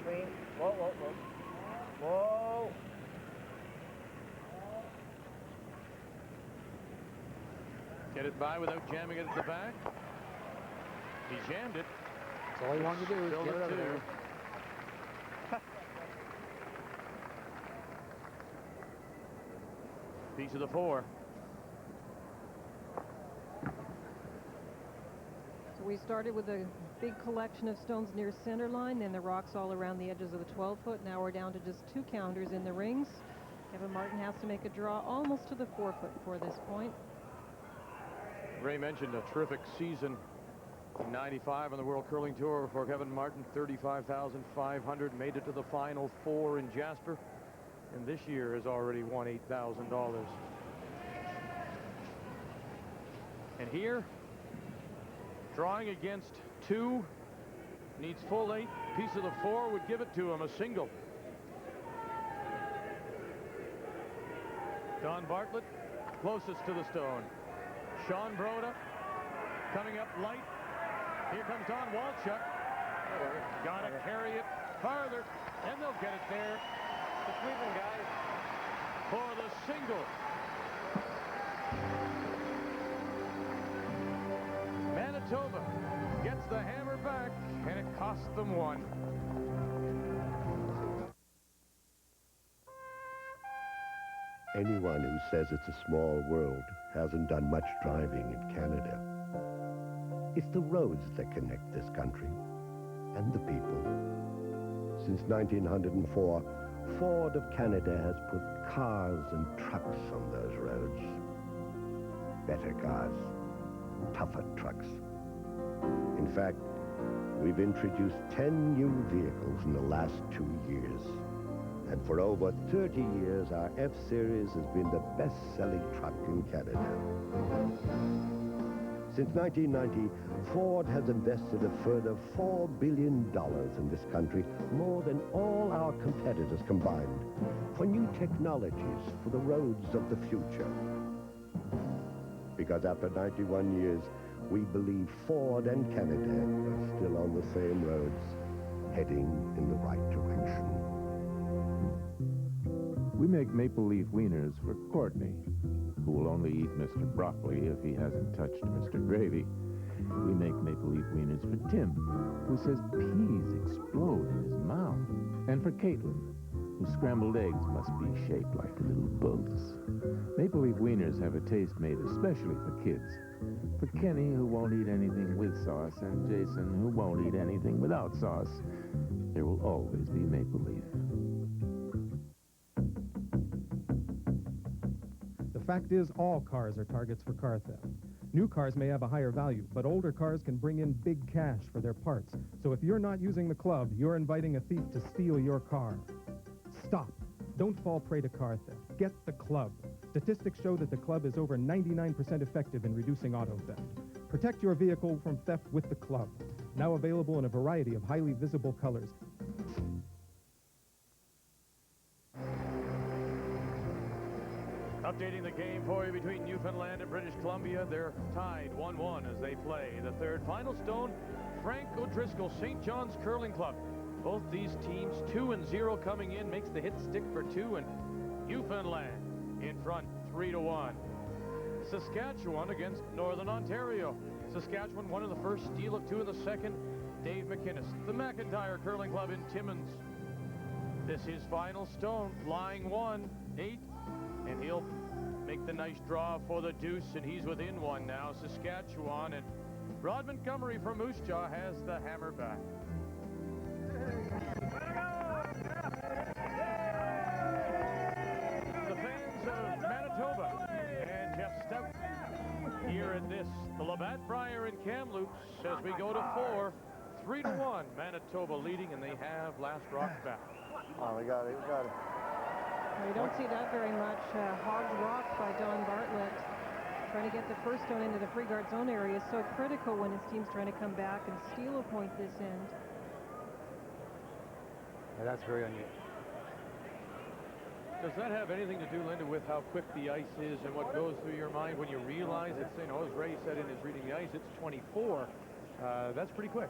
S9: Clean. Whoa, whoa, whoa. Whoa.
S1: Get it by without jamming it at the back. He jammed it.
S3: That's all he wanted to do is
S1: Filled
S3: get it out of
S1: too.
S3: there.
S1: Piece of the 4.
S4: So we started with a big collection of stones near center line, then the rocks all around the edges of the 12-foot. Now we're down to just 2 counters in the rings. Kevin Martin has to make a draw almost to the 4-foot for this point.
S1: Ray mentioned a terrific season in '95 on the World Curling Tour for Kevin Martin, $35,500, made it to the final 4 in Jasper, and this year has already won $8,000. And here, drawing against 2, needs full 8. Piece of the 4 would give it to him, a single. Don Bartlett, closest to the stone. Sean Broda coming up light. Here comes Don Walchuk. Gotta carry it farther, and they'll get it there.
S9: The sweeping guys.
S1: For the single. Manitoba gets the hammer back, and it costs them 1.
S15: Anyone who says it's a small world hasn't done much driving in Canada. It's the roads that connect this country and the people. Since 1904, Ford of Canada has put cars and trucks on those roads. Better cars, tougher trucks. In fact, we've introduced 10 new vehicles in the last 2 years. And for over 30 years, our F-Series has been the best-selling truck in Canada. Since 1990, Ford has invested a further $4 billion in this country, more than all our competitors combined, for new technologies for the roads of the future. Because after 91 years, we believe Ford and Canada are still on the same roads, heading in the right direction.
S16: We make maple leaf wieners for Courtney, who will only eat Mr. Broccoli if he hasn't touched Mr. Gravy. We make maple leaf wieners for Tim, who says peas explode in his mouth. And for Caitlin, whose scrambled eggs must be shaped like little boats. Maple leaf wieners have a taste made especially for kids. For Kenny, who won't eat anything with sauce, and Jason, who won't eat anything without sauce, there will always be maple leaf.
S17: The fact is, all cars are targets for car theft. New cars may have a higher value, but older cars can bring in big cash for their parts. So if you're not using the club, you're inviting a thief to steal your car. Stop. Don't fall prey to car theft. Get the club. Statistics show that the club is over 99% effective in reducing auto theft. Protect your vehicle from theft with the club. Now available in a variety of highly visible colors.
S1: Updating the game for you between Newfoundland and British Columbia. They're tied 1-1 as they play the third final stone. Frank O'Driscoll, St. John's Curling Club. Both these teams 2-0 coming in, makes the hit stick for 2, and Newfoundland in front 3-1. Saskatchewan against Northern Ontario. Saskatchewan won in the first, steal of 2 in the second. Dave McInnes, the McIntyre Curling Club in Timmins. This is final stone, flying 1, 8, and he'll make the nice draw for the deuce, and he's within 1 now. Saskatchewan, and Rod Montgomery from Moose Jaw has the hammer back. The fans of Manitoba and Jeff Stoughton here at this, the Labatt Brier in Kamloops, as we go to 4, 3-1. Manitoba leading, and they have last rock back.
S11: Oh, we got it.
S4: Well, you don't see that very much. Hogs Rock by Don Bartlett. Trying to get the first stone into the free guard zone area is so critical when his team's trying to come back and steal a point this end.
S3: Yeah, that's very unusual.
S1: Does that have anything to do, Linda, with how quick the ice is and what goes through your mind when you realize it's, you know, as Ray said in his reading the ice, it's 24. That's pretty quick.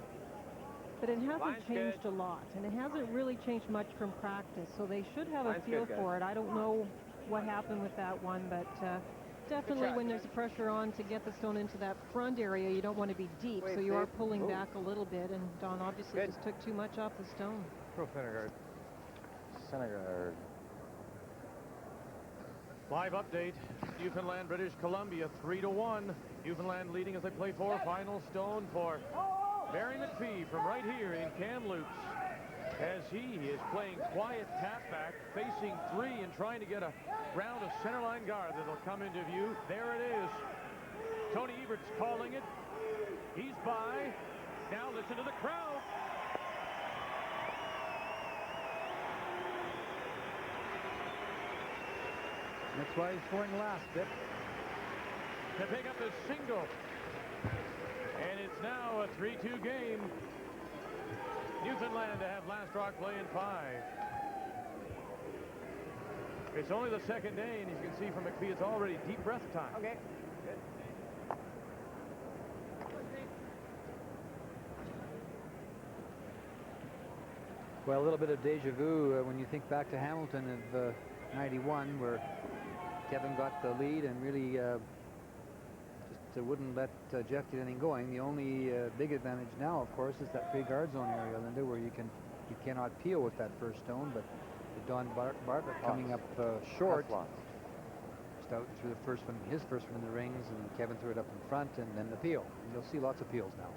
S4: But it hasn't changed a lot, and it hasn't really changed much from practice, so they should have a feel for it. I don't know what happened with that one, but definitely when there's pressure on to get the stone into that front area, you don't want to be deep, so you are pulling back a little bit, and Don obviously just took too much off the stone.
S9: Pro Syndergaard.
S11: Syndergaard.
S1: Live update, Newfoundland, British Columbia, 3-1. Newfoundland leading as they play 4, final stone for Barry McPhee from right here in Kamloops, as he is playing quiet tap back, facing 3 and trying to get a round of centerline guard that'll come into view. There it is. Tony Ebert's calling it. He's by. Now listen to the crowd.
S3: That's why he's scoring last, Dick.
S1: To pick up the single. And it's now a 3-2 game. Newfoundland to have last rock play in 5. It's only the second day, and as you can see from McPhee, it's already deep breath time.
S9: Okay. Good.
S3: Well, a little bit of deja vu when you think back to Hamilton of 91, where Kevin got the lead and really just wouldn't let Jeff get anything going. The only big advantage now, of course, is that free guard zone area, Linda, where you cannot peel with that first stone, but Don Bartlett coming up short. Stoughton threw his first one in the rings, and Kevin threw it up in front, and then the peel. And you'll see lots of peels now.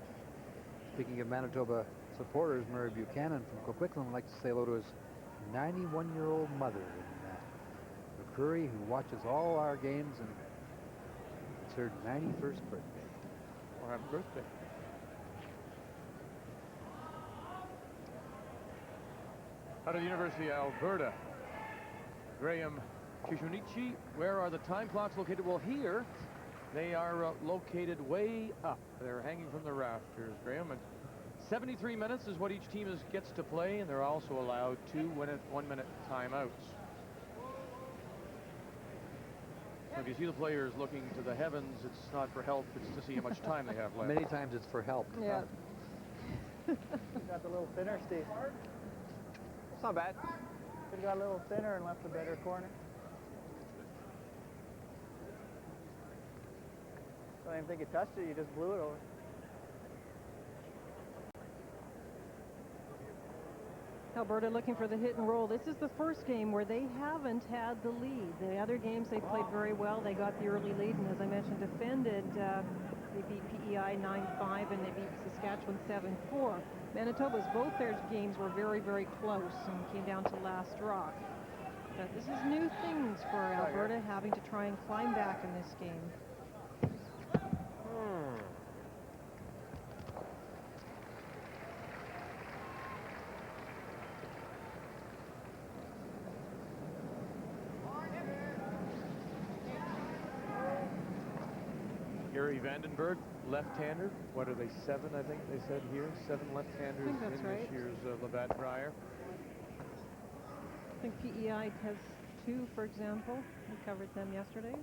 S3: Speaking of Manitoba supporters, Murray Buchanan from Coquitlam would like to say hello to his 91-year-old mother in McCurry, who watches all our games, and it's her 91st birthday.
S1: Or happy birthday. Out of the University of Alberta, Graham Kishunichi, where are the time clocks located? Well, here they are located way up. They're hanging from the rafters, Graham. And 73 minutes is what each team gets to play, and they're also allowed 2 one-minute timeouts. So if you see the players looking to the heavens, it's not for help, it's to see how much time they have left.
S3: Many times it's for help.
S4: Yeah.
S10: You got the little thinner, Steve.
S9: It's not bad.
S10: Could have got a little thinner and left a better corner. I didn't think it touched it, you just blew it over.
S4: Alberta looking for the hit and roll. This is the first game where they haven't had the lead. The other games they played very well. They got the early lead, and as I mentioned, defended. They beat PEI 9-5, and they beat Saskatchewan 7-4. Manitoba's both their games were very, very close and came down to last rock. But this is new things for Alberta, having to try and climb back in this game.
S1: Gary Vandenberg, left-hander. What are they, 7, I think they said here? 7 left-handers in this year's Labatt Brier.
S4: I think PEI has 2, for example. We covered them yesterday.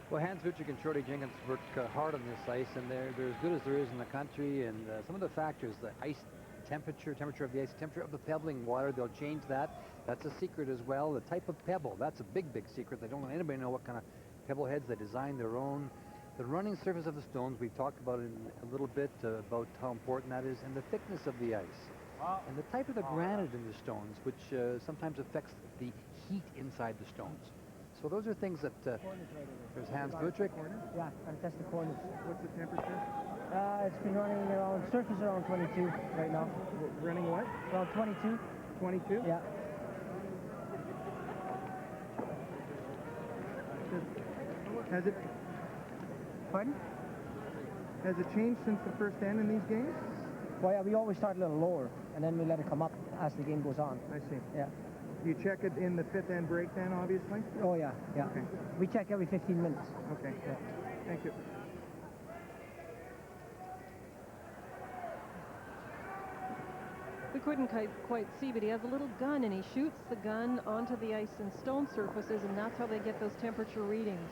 S3: Well, Hans Vucic and Shorty Jenkins work hard on this ice, and they're as good as there is in the country. And some of the factors, the ice temperature of the ice, temperature of the pebbling water, they'll change that. That's a secret as well. The type of pebble, that's a big, big secret. They don't let anybody know what kind of pebble heads. They design their own. The running surface of the stones, we've talked about it a little bit, about how important that is, and the thickness of the ice. And the type of the granite in the stones, which sometimes affects the heat inside the stones. So those are things that, there's Hans Vucic.
S18: Yeah, and test the corners.
S19: What's the temperature?
S18: It's been running around, surface around 22 right now.
S19: Running what?
S18: Around 22.
S19: 22?
S18: Yeah.
S19: Has it?
S18: Pardon?
S19: Has it changed since the first end in these games?
S18: Well, yeah, we always start a little lower, and then we let it come up as the game goes on.
S19: I see.
S18: Yeah.
S19: You check it in the 5th end break then, obviously?
S18: Oh, yeah, yeah.
S19: Okay.
S18: We check every 15 minutes.
S19: Okay.
S18: Yeah.
S19: Thank you.
S4: We couldn't quite see, but he has a little gun, and he shoots the gun onto the ice and stone surfaces, and that's how they get those temperature readings.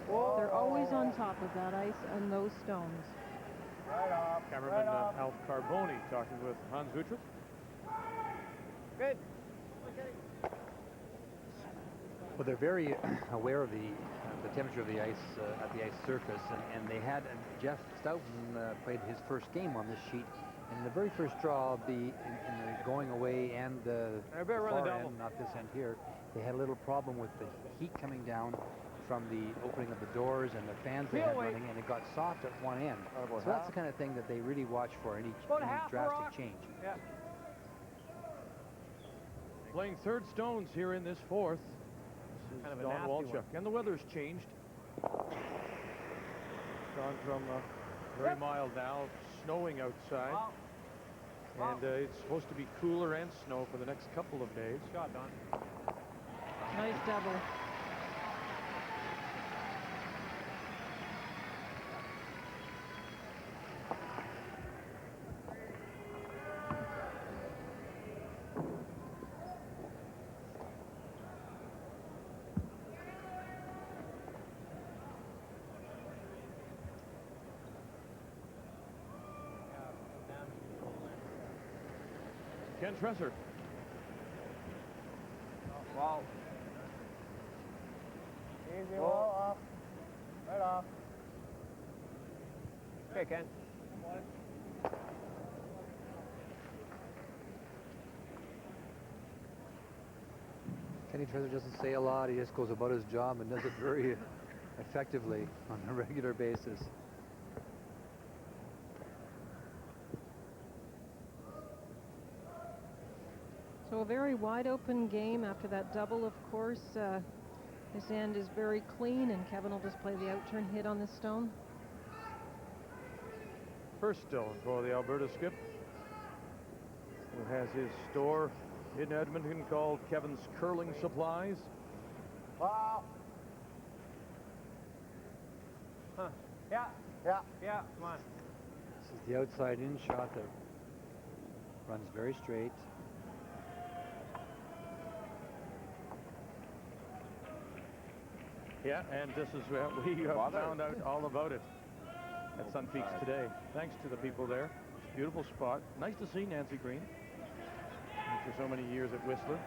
S4: So they're always on top of that ice and those stones.
S1: Cameraman Alf Carboni talking with Hans Vucic.
S10: Good.
S3: Well, they're very aware of the temperature of the ice at the ice surface, and they had Jeff Stoughton played his first game on this sheet. In the very first draw, in the going away and the far end, not this end here, they had a little problem with the heat coming down from the opening of the doors and the fans they had running, and it got soft at one end. So that's the kind of thing that they really watch for, any drastic change.
S10: Yeah.
S1: Playing third stones here in this 4th. This is
S10: Kind of a
S1: Don
S10: nasty
S1: Walchuk.
S10: one.
S1: And the weather's changed. Gone from very mild now, snowing outside. And it's supposed to be cooler and snow for the next couple of days.
S10: Shot, Don.
S4: Nice double.
S1: Ken Tresser.
S10: Wow. Easy wall off. Right off. Okay, Ken.
S3: Kenny Treasure doesn't say a lot. He just goes about his job and does it very effectively on a regular basis.
S4: So a very wide open game after that double, of course. This end is very clean, and Kevin will just play the outturn hit on this stone.
S1: First stone for the Alberta skip, who has his store in Edmonton called Kevin's Curling Supplies.
S9: Wow. Huh. Yeah.
S3: Yeah.
S9: Yeah, come on.
S3: This is the outside in shot that runs very straight.
S1: Yeah, and this is where we found out all about it at Sun Peaks today. Thanks to the people there. Beautiful spot. Nice to see Nancy Green after so many years at Whistler.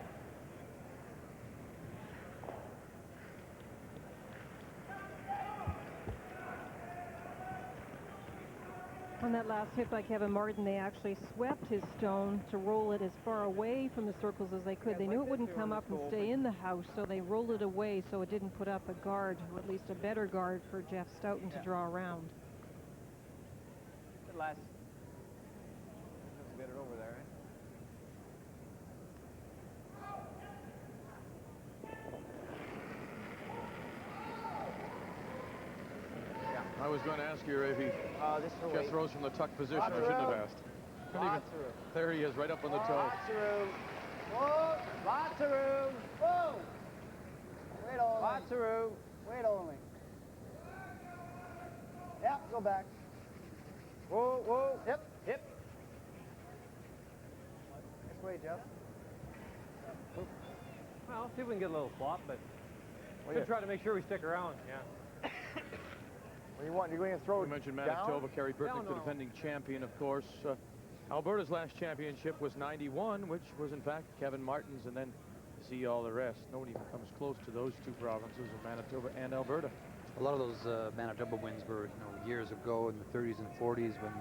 S4: On that last hit by Kevin Martin, they actually swept his stone to roll it as far away from the circles as they could. They knew it wouldn't come up and stay in the house, so they rolled it away so it didn't put up a guard, or at least a better guard for Jeff Stoughton to draw around.
S9: Good last. Let's get it over there, eh?
S1: I was going to ask you if he just throws from the tuck position. I shouldn't have asked. There he is, right up on the toe.
S18: Lots of room. Whoa! Lots of room. Whoa! Wait only. Lots of room. Wait only. Yep, go back. Whoa, whoa. Hip, hip. This way, Jeff.
S9: Well, see if we can get a little flop, but we'll try to make sure we stick around. Yeah.
S11: What do you want? You're going to throw
S1: We mentioned Manitoba, Kerry Burtnick, the defending champion, of course. Alberta's last championship was '91, which was, in fact, Kevin Martin's, and then see all the rest. Nobody even comes close to those two provinces of Manitoba and Alberta.
S3: A lot of those Manitoba wins were, years ago in the 30s and 40s when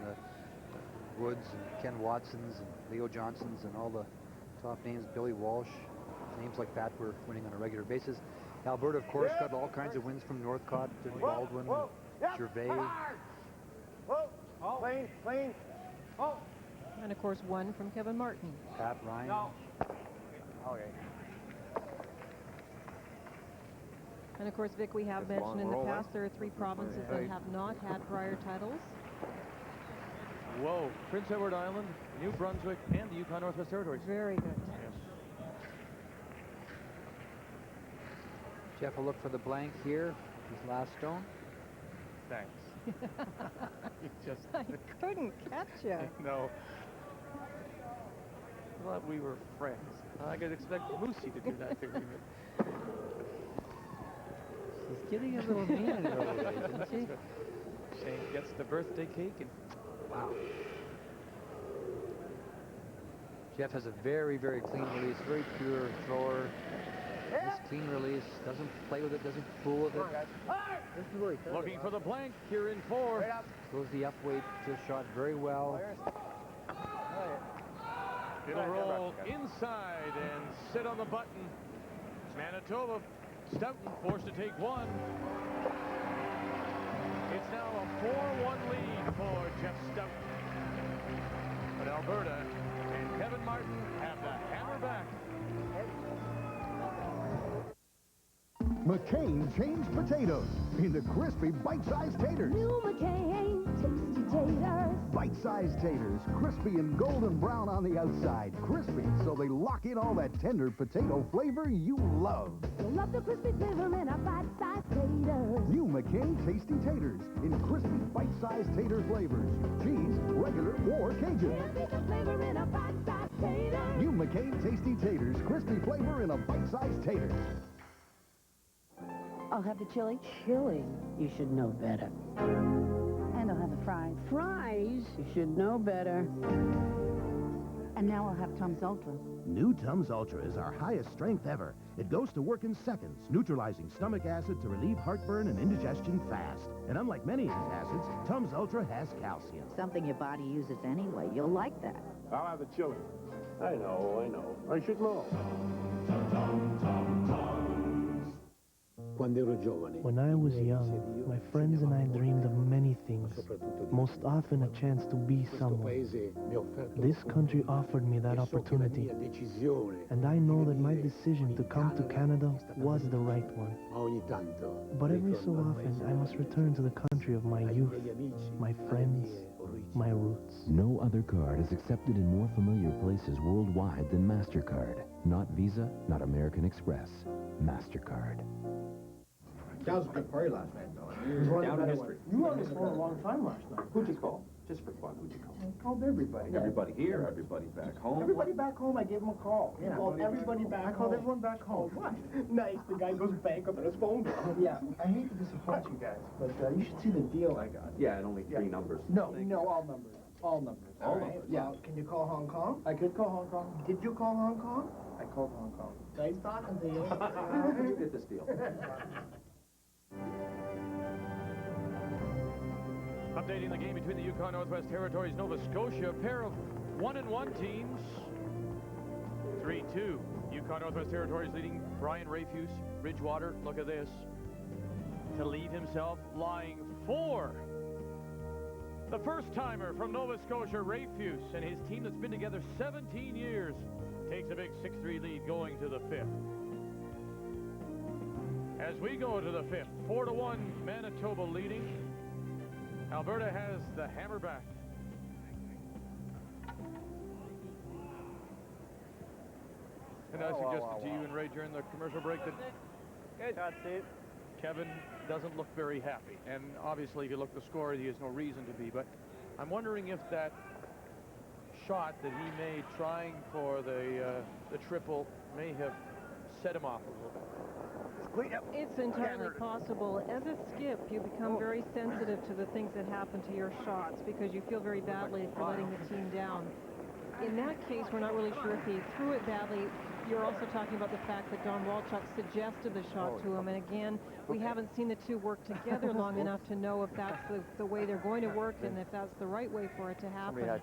S3: Woods and Ken Watsons and Leo Johnsons and all the top names, Billy Walsh, names like that were winning on a regular basis. Alberta, of course, got all kinds of wins from Northcott and Baldwin, Gervais.
S18: Whoa! Oh. Clean, clean.
S9: Oh!
S4: And, of course, one from Kevin Martin.
S3: Pat Ryan.
S9: No.
S18: Okay.
S4: And, of course, Vic, we have mentioned in the past there are 3 provinces that have not had Brier titles.
S1: Whoa, Prince Edward Island, New Brunswick, and the Yukon Northwest Territories.
S4: Very good.
S1: Yes.
S3: Jeff will look for the blank here, his last stone.
S1: Thanks.
S4: I couldn't catch you.
S1: No. I thought we were friends. I could expect Lucy to do that to me.
S3: She's getting a little mean in her old age, isn't she?
S1: Shane gets the birthday cake and wow.
S3: Jeff has a very, very clean release, very pure thrower. This clean release, doesn't play with it, doesn't fool with it.
S1: Looking for the blank here in 4.
S3: Throws the upweight shot very well.
S1: It'll roll inside and sit on the button. Manitoba, Stoughton forced to take 1. It's now a 4-1 lead for Jeff Stoughton. But Alberta and Kevin Martin have the hammer back.
S2: McCain changed potatoes into crispy bite-sized taters.
S20: New McCain tasty taters.
S2: Bite-sized taters, crispy and golden brown on the outside. Crispy, so they lock in all that tender potato flavor you love.
S20: You'll love the crispy flavor in our bite-sized taters.
S2: New McCain Tasty Taters in crispy bite-sized tater flavors. Cheese, regular, or Cajun.
S20: Crispy the flavor in a bite-sized tater.
S2: New McCain Tasty Taters, crispy flavor in a bite-sized tater.
S8: I'll have the chili. Chili? You should know better.
S21: And I'll have the fries.
S8: Fries? You should know better.
S21: And now I'll have Tums Ultra.
S22: New Tums Ultra is our highest strength ever. It goes to work in seconds, neutralizing stomach acid to relieve heartburn and indigestion fast. And unlike many antacids, Tums Ultra has calcium.
S21: Something your body uses anyway. You'll like that.
S23: I'll have the chili. I know. I should know.
S5: When I was young, my friends and I dreamed of many things, most often a chance to be someone. This country offered me that opportunity, and I know that my decision to come to Canada was the right one. But every so often, I must return to the country of my youth, my friends, my roots.
S2: No other card is accepted in more familiar places worldwide than MasterCard. Not Visa, not American Express. MasterCard.
S7: That was a good party last night, though. It was down in history.
S5: You were on this for a long time last night.
S7: Who'd you call? Just for fun, who'd you call?
S5: I called everybody.
S7: Everybody here, everybody back home.
S5: Everybody back home, I gave them a call.
S7: Yeah,
S5: I called everybody back home. I called everyone back home.
S7: What?
S5: Nice, the guy goes bankrupt and his phone goes. Yeah, I hate to disappoint you guys, but you should see the deal I got.
S7: Yeah, and only three numbers.
S5: No, all numbers. All numbers.
S7: All numbers.
S5: Yeah, can you call Hong Kong? I could call Hong Kong. Did you call Hong Kong? I called Hong Kong. Nice talking to you.
S7: How did you get this deal?
S1: Updating the game between the Yukon Northwest Territories, Nova Scotia, a pair of 1-1 teams. 3-2. Yukon Northwest Territories leading Brian Rafuse. Bridgewater, look at this. To leave himself lying 4. The first-timer from Nova Scotia, Rafuse, and his team that's been together 17 years, takes a big 6-3 lead going to the 5th. As we go to the 5th, 4-1 Manitoba leading. Alberta has the hammer back. And I suggested to you and Ray during the commercial break that Kevin doesn't look very happy. And obviously, if you look at the score, he has no reason to be. But I'm wondering if that shot that he made trying for the triple may have set him off a little bit.
S4: It's entirely possible. As a skip, you become very sensitive to the things that happen to your shots because you feel very badly for letting the team down. In that case, we're not really sure if he threw it badly. You're also talking about the fact that Don Walchuk suggested the shot to him. And again, we haven't seen the two work together long enough to know if that's the way they're going to work and if that's the right way for it to happen.
S11: Somebody had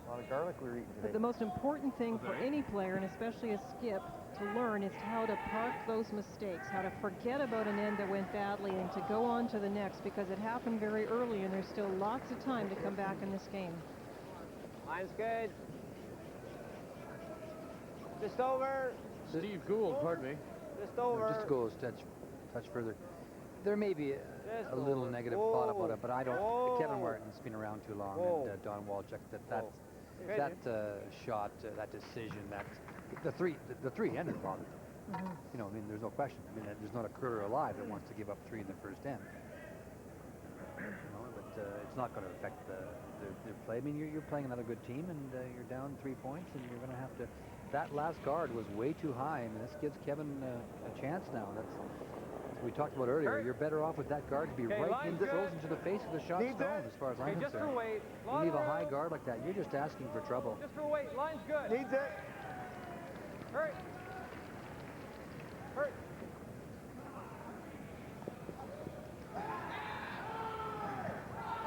S11: a lot of garlic we were eating today.
S4: But the most important thing for any player, and especially a skip, to learn is how to park those mistakes, how to forget about an end that went badly and to go on to the next, because it happened very early and there's still lots of time to come back in this game.
S18: Line's good. Just over.
S1: Steve Gould, pardon me.
S18: Just over.
S3: Just to go a touch further. There may be a little negative thought about it, but I don't. Kevin Martin's been around too long, and Don Walchuk. That shot, that decision, the three ended bothered them. You know, I mean, there's no question. I mean, there's not a critter alive that wants to give up 3 in the first end. You know, but it's not going to affect their play. I mean, you're playing another good team, and you're down 3 points, and you're going to have to. That last guard was way too high. I mean, this gives Kevin a chance now. That's we talked about earlier. You're better off with that guard to be right in frozen to the face of the shot stone, as far as I'm concerned.
S18: Just for weight.
S3: You leave a high guard like that, you're just asking for trouble.
S18: Just for weight. Line's good.
S7: Needs it.
S18: Hurry. Hurry.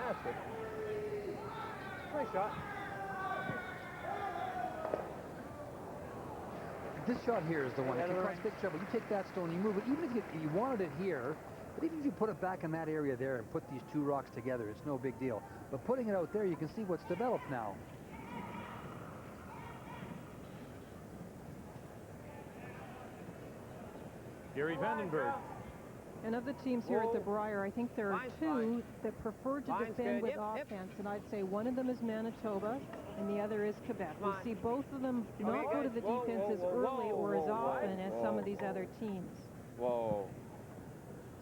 S18: That's good. Nice shot.
S3: This shot here is the one. If you cause big trouble, you take that stone, you move it. Even if you wanted it here, but even if you put it back in that area there and put these 2 rocks together, it's no big deal. But putting it out there, you can see what's developed now.
S1: Gary Vandenberg.
S4: And of the teams here at the Brier, I think there are 2 that prefer to defend with offense, and I'd say one of them is Manitoba, and the other is Quebec. We see both of them not go to the defense as early or as often as some of these other teams.
S18: Whoa.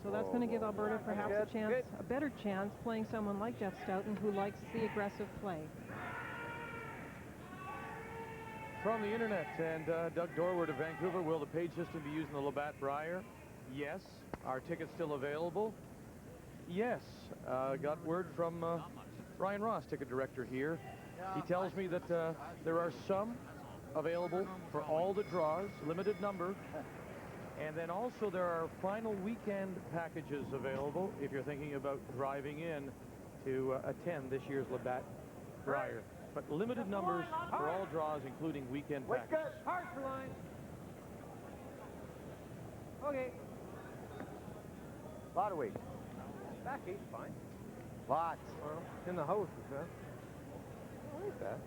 S4: So that's going to give Alberta perhaps a better chance playing someone like Jeff Stoughton, who likes the aggressive play.
S1: From the internet, and Doug Dorward of Vancouver, will the page system be used in the Labatt Brier? Yes. Are tickets still available? Yes. Got word from Ryan Ross, ticket director here. He tells me that there are some available for all the draws, limited number. And then also there are final weekend packages available if you're thinking about driving in to attend this year's Labatt Brier. But limited numbers for all draws, including weekend packages.
S18: Hard for line. Okay. Lot of weight.
S9: Back 8's fine.
S18: Lots.
S9: Well, in the house, is that? I like that.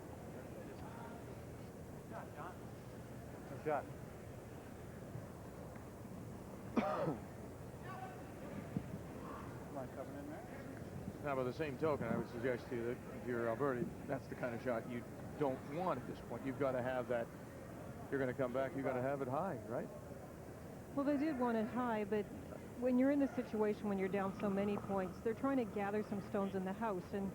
S9: Good shot.
S1: Now, by the same token, I would suggest to you that if you're Alberta, that's the kind of shot you don't want at this point. You've got to have that. You're going to come back, you've got to have it high, right?
S4: Well, they did want it high, but when you're in a situation when you're down so many points, they're trying to gather some stones in the house. And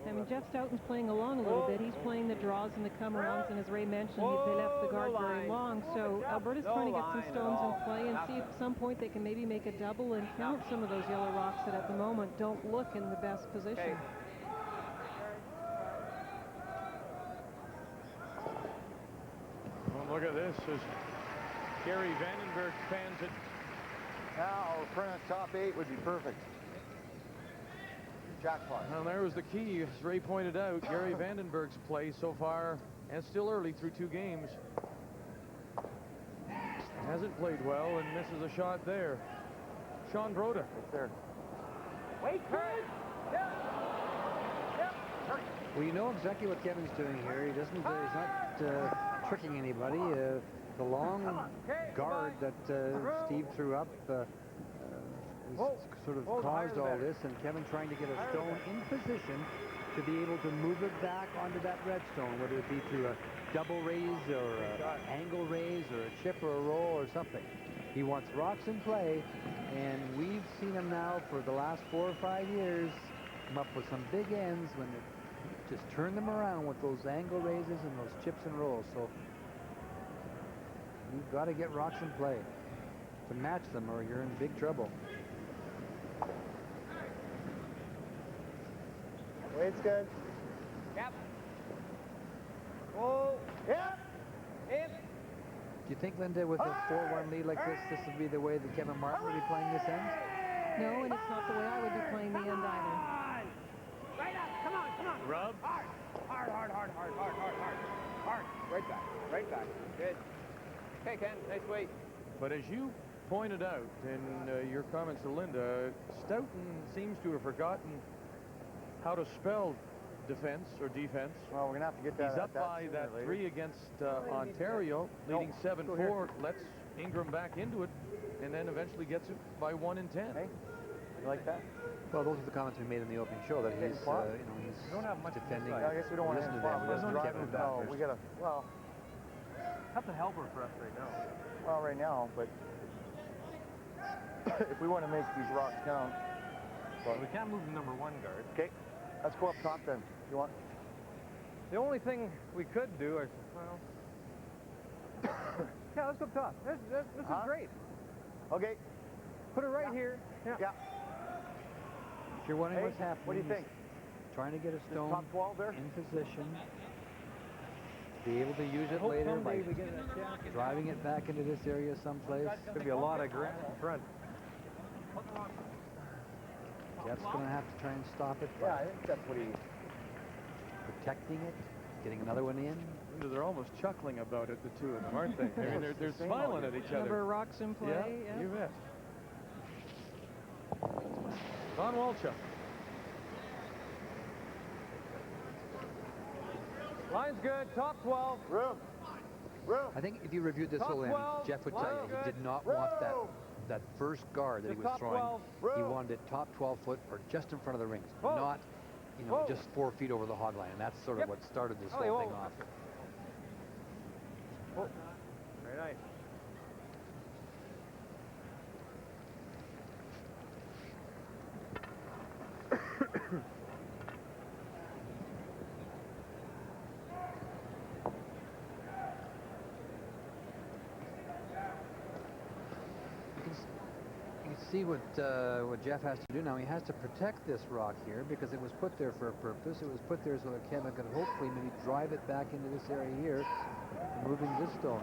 S4: I mean, Jeff Stoughton's playing along a little bit. He's playing the draws and the come-arounds, and as Ray mentioned, they left the guard very long. So Alberta's trying to get some stones in play and see if at some point they can maybe make a double and count some of those yellow rocks that at the moment don't look in the best position.
S1: Well, look at this as Gary Vandenberg fans it.
S11: Now, print a top 8 would be perfect. Jackpot.
S1: Well, there was the key, as Ray pointed out. Gary Vandenberg's play so far, and still early through 2 games. Hasn't played well and misses a shot there. Sean Broda.
S11: Right there.
S18: Wait, Kurt!
S3: Well, you know exactly what Kevin's doing here. He doesn't, he's not tricking anybody. The long guard that Steve threw up sort of caused all this, and Kevin trying to get a stone in position to be able to move it back onto that red stone, whether it be through a double raise or an angle raise or a chip or a roll or something. He wants rocks in play, and we've seen him now for the last 4 or 5 years come up with some big ends when they just turn them around with those angle raises and those chips and rolls. So you've got to get rocks in play to match them, or you're in big trouble.
S11: Weight's good.
S18: Yep. Whoa. Yep. In.
S3: Do you think, Linda, with a 4-1 lead like this would be the way that Kevin Martin would be playing this end?
S4: No, and it's not the way I would be playing the end either.
S18: Right up. Come on, come on.
S1: Rub.
S18: Hard. Right back. Right back. Good. Okay, Ken. Nice weight.
S1: But as you pointed out in your comments to Linda, Stoughton seems to have forgotten how to spell defense or defense.
S11: Well, we're going to have to get that.
S1: He's up by that 3 against Ontario, leading 7-4, lets Ingram back into it, and then eventually gets it by 1 in 10.
S11: Hey, you like that?
S3: Well, those are the comments we made in the opening show, that he's, he's
S18: don't have much
S3: defending.
S11: I guess we don't want to
S3: listen
S11: have
S3: to them. He doesn't get it back.
S11: No, we got to, well,
S18: Have to help her for us right now.
S11: well, right now, but if we want to make these rocks count.
S9: Well, we can't move the number 1 guard.
S11: Okay, let's go up top then. You want?
S9: The only thing we could do is, well... yeah, let's go up top. This is great.
S11: Okay.
S9: Put it right here.
S11: Yeah.
S3: If you're wondering what's happening,
S11: What do you think?
S3: Trying to get a stone
S11: top 12 there?
S3: in position. Be able to use it later by driving it back into this area someplace.
S9: Could be a lot of ground in front.
S3: Jeff's going to have to try and stop it
S11: Yeah,
S3: by
S11: I think that's what he...
S3: protecting it, getting another one in.
S1: They're almost chuckling about it, the two of them, aren't they? I mean, they're smiling at each other.
S4: Number rocks in play.
S1: Yeah, you bet. Don Walchuk.
S9: Line's good. Top 12.
S11: Room.
S3: I think if you reviewed this whole end, Jeff would tell you he did not want that first guard that he was throwing. He wanted it top 12 foot or just in front of the rings, not, just 4 feet over the hog line. And that's sort of what started this whole thing off.
S9: Very nice.
S3: See what Jeff has to do now. He has to protect this rock here because it was put there for a purpose. It was put there so that Kevin could hopefully maybe drive it back into this area here, moving this stone.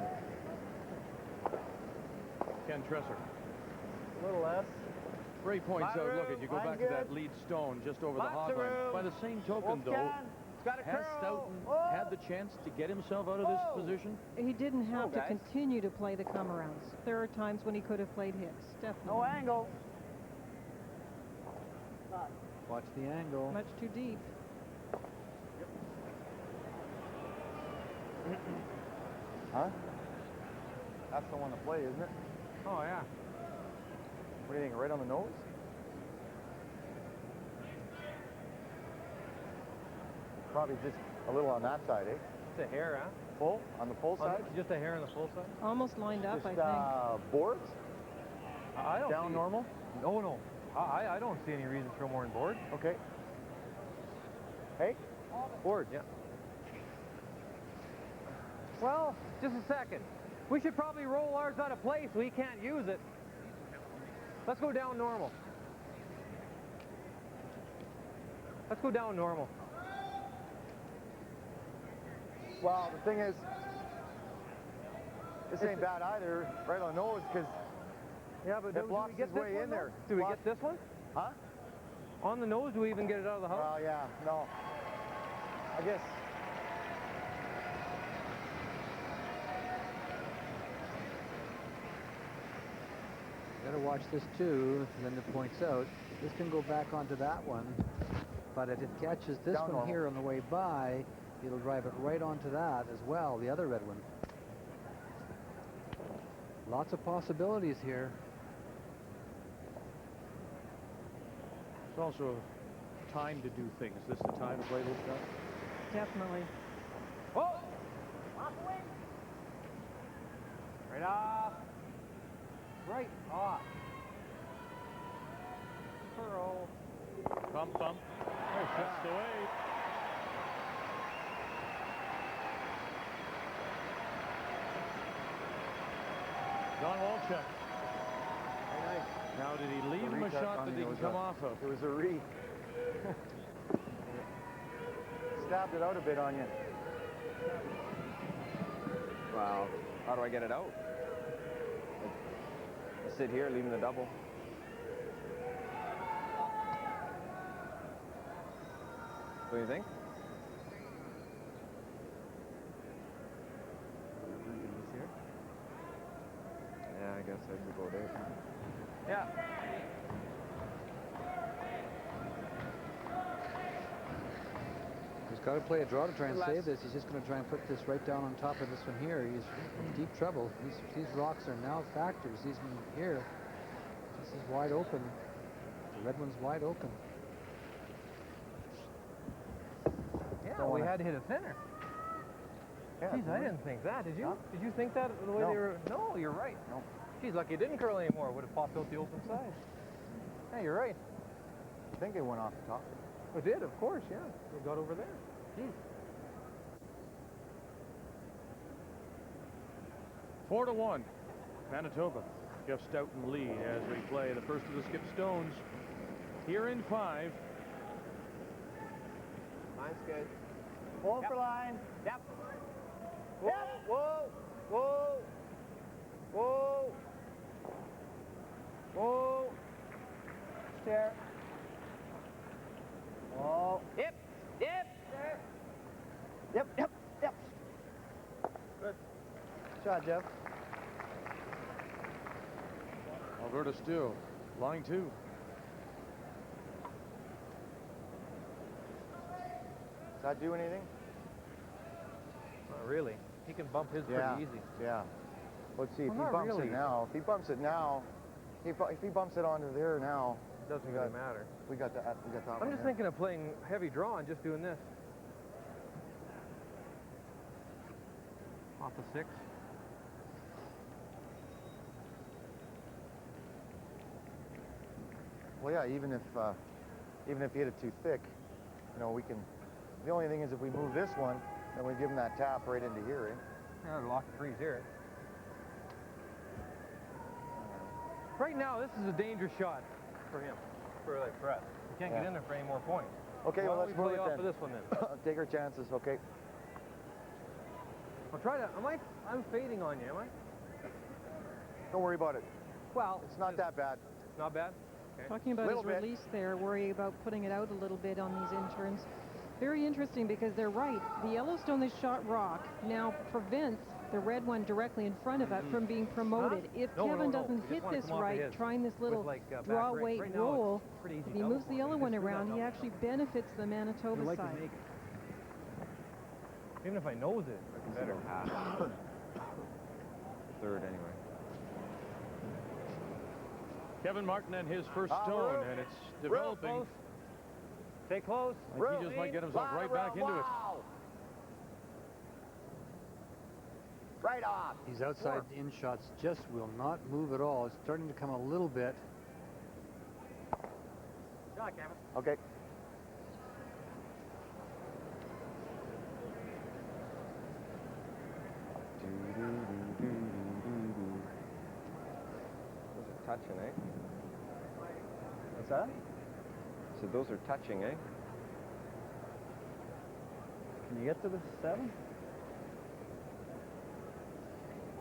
S1: Ken Tresser.
S18: A little less.
S1: Ray points out, look, you go back to that lead stone just over the hog line. By the same token, though, has Stoughton had the chance to get himself out of this position?
S4: He didn't have to continue to play the come-arounds. There are times when he could have played hits, definitely.
S18: No angle.
S3: Watch the angle.
S4: Much too deep.
S11: Huh? That's the one to play, isn't it?
S9: Oh, yeah.
S11: What do you think, right on the nose? Probably just a little on that side, eh?
S9: It's a hair, huh?
S11: Full? On the full side?
S9: Just a hair on the full side?
S4: Almost lined up,
S11: Just,
S4: I think.
S11: boards?
S9: I don't
S11: Down
S9: see,
S11: normal?
S9: No. I don't see any reason to throw more on board.
S11: Okay. Hey?
S9: Board, yeah. Well, just a second. We should probably roll ours out of place. We can't use it. Let's go down normal. Let's go down normal.
S11: Well, the thing is, this ain't bad either, right on the nose, because
S9: yeah, but
S11: it blocks his way in there.
S9: Do we get this one?
S11: Huh?
S9: On the nose, do we even get it out of the house?
S11: Well, yeah, no. I guess.
S3: Gotta watch this too, Linda points out. This can go back onto that one, but if it catches this
S11: Down
S3: one
S11: normal.
S3: here on the way by, it'll drive it right onto that as well, the other red one. Lots of possibilities here.
S1: It's also time to do things. This is the time to play this stuff.
S4: Definitely.
S9: Oh! Right off. Right off. Curl.
S1: Bump. That's the way. Don Walchuk.
S11: Very nice.
S1: Now, did he leave him a shot that he can come off of?
S11: It was a re. Stabbed it out a bit on you.
S6: Wow. How do I get it out? I sit here, leaving the double. What do you think? Yeah, I guess I could go there.
S9: Yeah.
S3: He's got to play a draw to try and save this. He's just going to try and put this right down on top of this one here. He's in deep trouble. These rocks are now factors. These one here, this is wide open. The red one's wide open.
S9: Yeah, we had to hit a thinner.
S11: Yeah,
S9: Jeez, I didn't think that. Did you?
S11: No.
S9: Did you think that the way
S11: No.
S9: they were? No, you're right.
S11: No.
S9: Geez, lucky it didn't curl anymore. Would have popped out the open side. Yeah, you're right.
S11: I think it went off the top.
S9: It did, of course, yeah. It got over there. Jeez.
S1: 4-1. Manitoba gives Stoughton lead as we play the first of the skip stones. Here in 5.
S18: Line's good. Pull for line.
S9: Yep.
S18: Whoa, whoa, whoa, whoa, whoa. Stare. Whoa.
S9: Yep.
S18: Yep.
S11: Good shot, Jeff.
S1: Alberta still. Line 2.
S11: Does that do anything?
S9: Not really. He can bump his pretty easy.
S11: Yeah. Let's see if
S9: Well,
S11: he
S9: not
S11: bumps
S9: really.
S11: it now. If he bumps it now, if he bumps it onto there now,
S9: It doesn't really matter.
S11: we got that. We got that.
S9: I'm
S11: one
S9: just
S11: there.
S9: thinking of playing heavy draw and just doing this. Off the 6.
S11: Well, yeah. Even if you hit it too thick, you know, we can. The only thing is if we move this one, then we give him that tap right into here, eh?
S9: Yeah, lock the trees here. Right now, this is a dangerous shot for him, for us. We can't get in there for any more points.
S11: Okay,
S9: Why
S11: well,
S9: don't
S11: let's
S9: we
S11: move
S9: play
S11: it
S9: off
S11: then.
S9: of this one then?
S11: Take our chances, okay?
S9: I'll try to. I'm fading on you, am I?
S11: Don't worry about it.
S9: Well,
S11: it's not that bad.
S9: Not bad? Okay.
S4: Talking about his release there, worry about putting it out a little bit on these in-turns. Very interesting because they're right. The Yellowstone they shot rock now prevents the red one directly in front of it from being promoted. If Kevin doesn't hit this right, trying this little draw weight roll, if he moves the yellow one around, he actually benefits the Manitoba side.
S9: Even if I nose it, it's better.
S6: Third anyway.
S1: Kevin Martin and his first stone, and it's developing.
S9: Stay close.
S1: Like he just might get himself right back into it.
S18: Right off.
S3: These outside in shots just will not move at all. It's starting to come a little bit.
S18: Shot, Kevin.
S11: Okay.
S6: Those are touching, eh?
S18: What's that?
S6: So those are touching, eh?
S18: Can you get to the 7?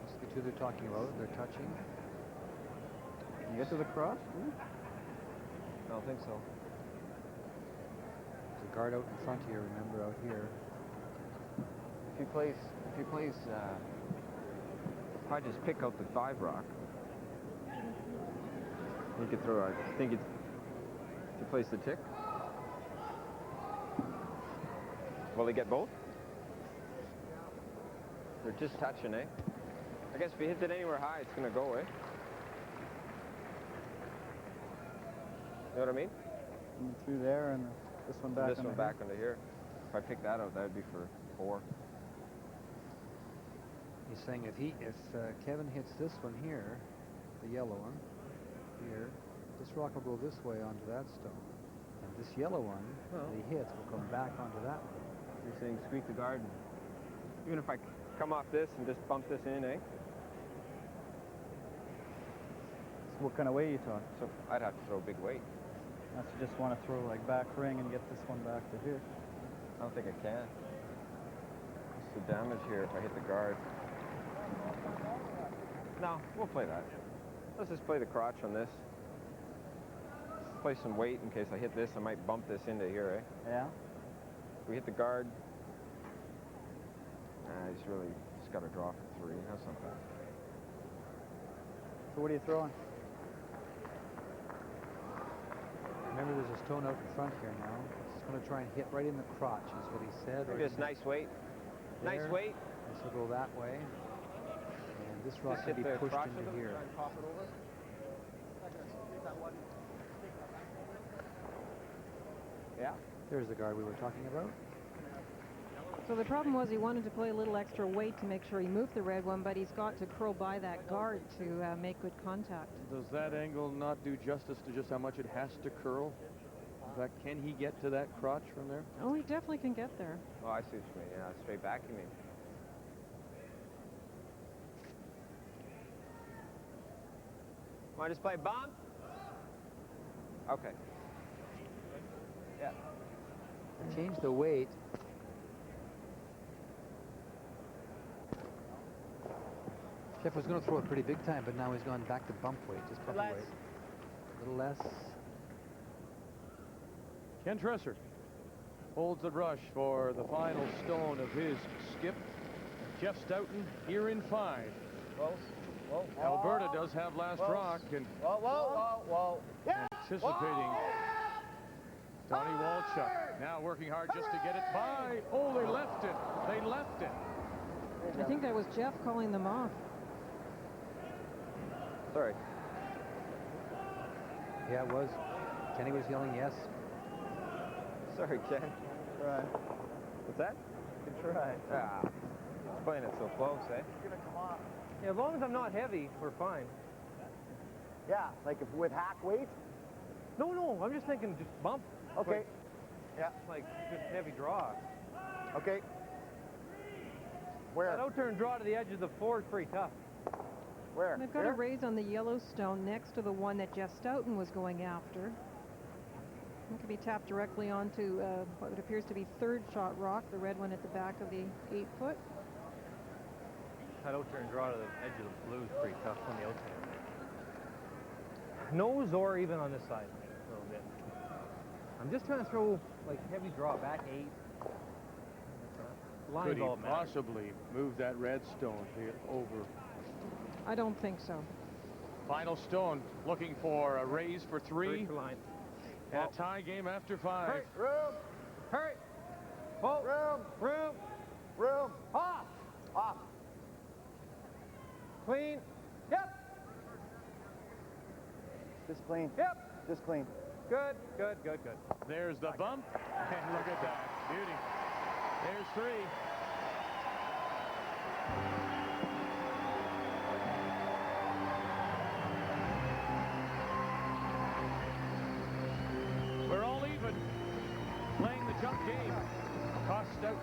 S3: That's the two they're talking about. They're touching.
S18: Can you get to the cross?
S6: I don't think so.
S3: There's a guard out in front here, remember, out here.
S6: If you place, if I just pick out the 5 rock, you could throw, I think it's, to place the tick. Will he get both? They're just touching, eh? I guess if he hits it anywhere high, it's gonna go, eh? You know what I mean?
S18: Through there and this one back.
S6: This one back under here. If I pick that out, that would be for 4.
S3: He's saying if Kevin hits this one here, the yellow one, here, this rock will go this way onto that stone. And this yellow one that he hits will come back onto that one.
S6: You're saying squeak the garden. Even if I come off this and just bump this in, eh?
S18: So what kind of weight are you talking?
S6: So I'd have to throw a big weight.
S18: Unless you just want to throw like back ring and get this one back to here.
S6: I don't think I can. What's the damage here if I hit the guard? No, we'll play that. Let's just play the crotch on this. Play some weight in case I hit this. I might bump this into here, eh?
S18: Yeah.
S6: If we hit the guard, he's really just got to draw for 3. That's not bad.
S18: So what are you throwing?
S3: Remember, there's a stone out in front here now. It's going to try and hit right in the crotch, is what he said.
S6: Maybe it's nice weight.
S3: There.
S6: Nice weight.
S3: This will go that way. And this rock
S6: Just
S3: can
S6: hit
S3: be
S6: the
S3: pushed
S6: crotch
S3: into
S6: of them,
S3: here.
S6: try and pop it over. Yeah.
S3: There's the guard we were talking about.
S4: So the problem was he wanted to play a little extra weight to make sure he moved the red one, but he's got to curl by that guard to make good contact.
S1: Does that angle not do justice to just how much it has to curl? In fact, can he get to that crotch from there?
S4: Oh, he definitely can get there.
S6: Oh, I see what you mean. Yeah, straight back, you mean. Want to just play bump? Okay. Yeah.
S3: Change the weight. Jeff was going to throw it pretty big time, but now he's gone back to bump weight, just bump weight. A little less.
S1: Ken Tresser holds the brush for the final stone of his skip. Jeff Stoughton here in 5.
S18: Whoa. Whoa.
S1: Alberta does have last rock, and anticipating Donnie Walchuk now working hard just to get it by. Oh, they left it. They left it.
S4: I think that was Jeff calling them off.
S6: Sorry.
S3: Yeah, it was. Kenny was yelling yes.
S6: Sorry, Ken.
S18: Try.
S6: What's that?
S18: Good try.
S6: Ah, he's playing it so close, eh?
S9: Yeah, as long as I'm not heavy, we're fine.
S11: Yeah, like if with hack weight?
S9: No, I'm just thinking just bump.
S11: Okay.
S9: Like,
S11: yeah.
S9: Like just heavy draw.
S11: Okay. Where?
S9: That out-turn draw to the edge of the floor is pretty tough.
S11: Where?
S4: They've got a raise on the yellow stone next to the one that Jeff Stoughton was going after. It can be tapped directly onto what appears to be 3rd shot rock, the red one at the back of the 8-foot.
S9: That out-turn draw to the edge of the blue is pretty tough on the outside. Nose or even on this side a little bit. I'm just trying to throw like heavy draw back 8. line
S1: Could he
S9: ball matter.
S1: possibly move that red stone here over?
S4: I don't think so.
S1: Final stone looking for a raise for 3.
S9: Line.
S1: And a tie game after 5.
S18: Hurry, room.
S9: Hurry. Oh.
S18: Room.
S9: Off.
S18: Off.
S9: Clean. Yep.
S11: Just clean.
S9: Yep.
S11: Just clean.
S9: Good.
S1: There's the bump. And look at that. Beauty. There's 3. We're all even. Playing the jump game. Cost Stoughton.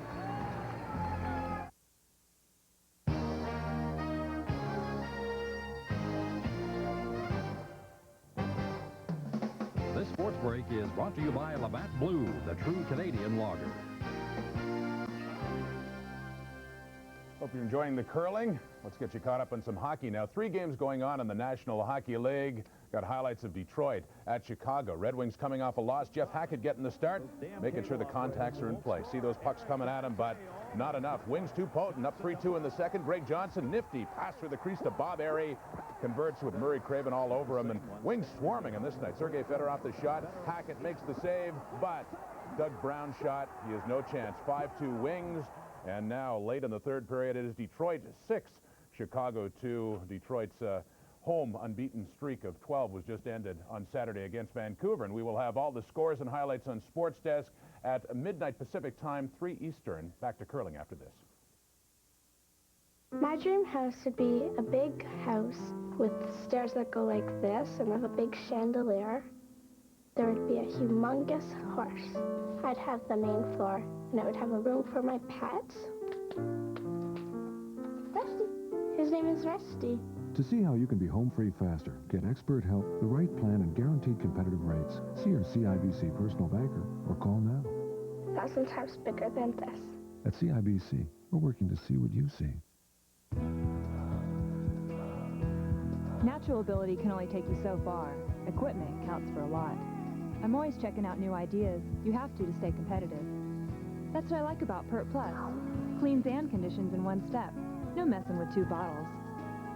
S12: This sports break is brought to you by Labatt Blue, the true Canadian lager.
S13: Hope you're enjoying the curling. Let's get you caught up on some hockey now. 3 games going on in the National Hockey League. Got highlights of Detroit at Chicago. Red Wings coming off a loss. Jeff Hackett getting the start, making sure the contacts are in place. See those pucks coming at him, but not enough. Wings too potent, up 3-2 in the second. Greg Johnson, nifty pass through the crease to Bob Airy. Converts with Murray Craven all over him, and Wings swarming on this night. Sergei Fedorov the shot. Hackett makes the save, but Doug Brown shot. He has no chance. 5-2 Wings, and now late in the third period, it is Detroit 6, Chicago 2. Detroit's home unbeaten streak of 12 was just ended on Saturday against Vancouver, and we will have all the scores and highlights on Sports Desk at midnight Pacific time, 3 Eastern. Back to curling after this.
S23: My dream house would be a big house with stairs that go like this and with a big chandelier. There would be a humongous horse. I'd have the main floor, and I would have a room for my pets. Rusty. His name is Rusty.
S2: To see how you can be home free faster, get expert help, the right plan, and guaranteed competitive rates, see your CIBC personal banker or call now.
S23: 1,000 times bigger than this.
S2: At CIBC, we're working to see what you see.
S24: Natural ability can only take you so far. Equipment counts for a lot. I'm always checking out new ideas. You have to stay competitive. That's what I like about Pert Plus. Cleans and conditions in one step. No messing with 2 bottles.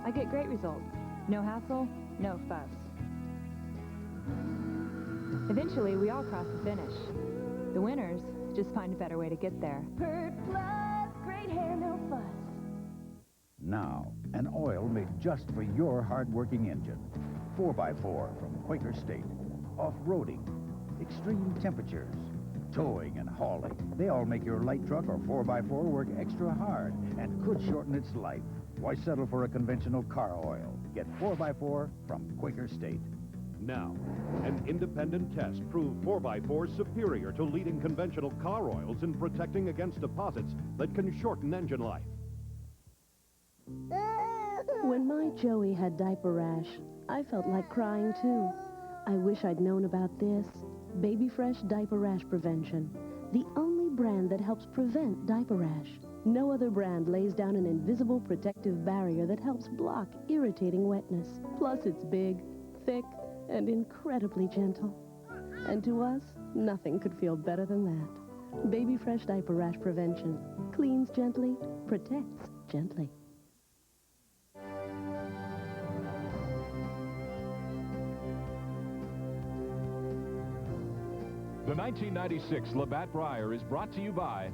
S24: I get great results. No hassle, no fuss. Eventually, we all cross the finish. The winners just find a better way to get there.
S20: Pert Plus, great hair, no fuss.
S25: Now, an oil made just for your hard-working engine. 4x4 from Quaker State. Off-roading, extreme temperatures, towing and hauling. They all make your light truck or 4x4 work extra hard and could shorten its life. Why settle for a conventional car oil? Get 4x4 from Quaker State.
S26: Now, an independent test proved 4x4 superior to leading conventional car oils in protecting against deposits that can shorten engine life.
S27: When my Joey had diaper rash, I felt like crying too. I wish I'd known about this. Baby Fresh Diaper Rash Prevention. The only brand that helps prevent diaper rash. No other brand lays down an invisible protective barrier that helps block irritating wetness. Plus it's big, thick, and incredibly gentle. And to us, nothing could feel better than that. Baby Fresh Diaper Rash Prevention. Cleans gently, protects gently.
S12: The 1996 Labatt Brier is brought to you by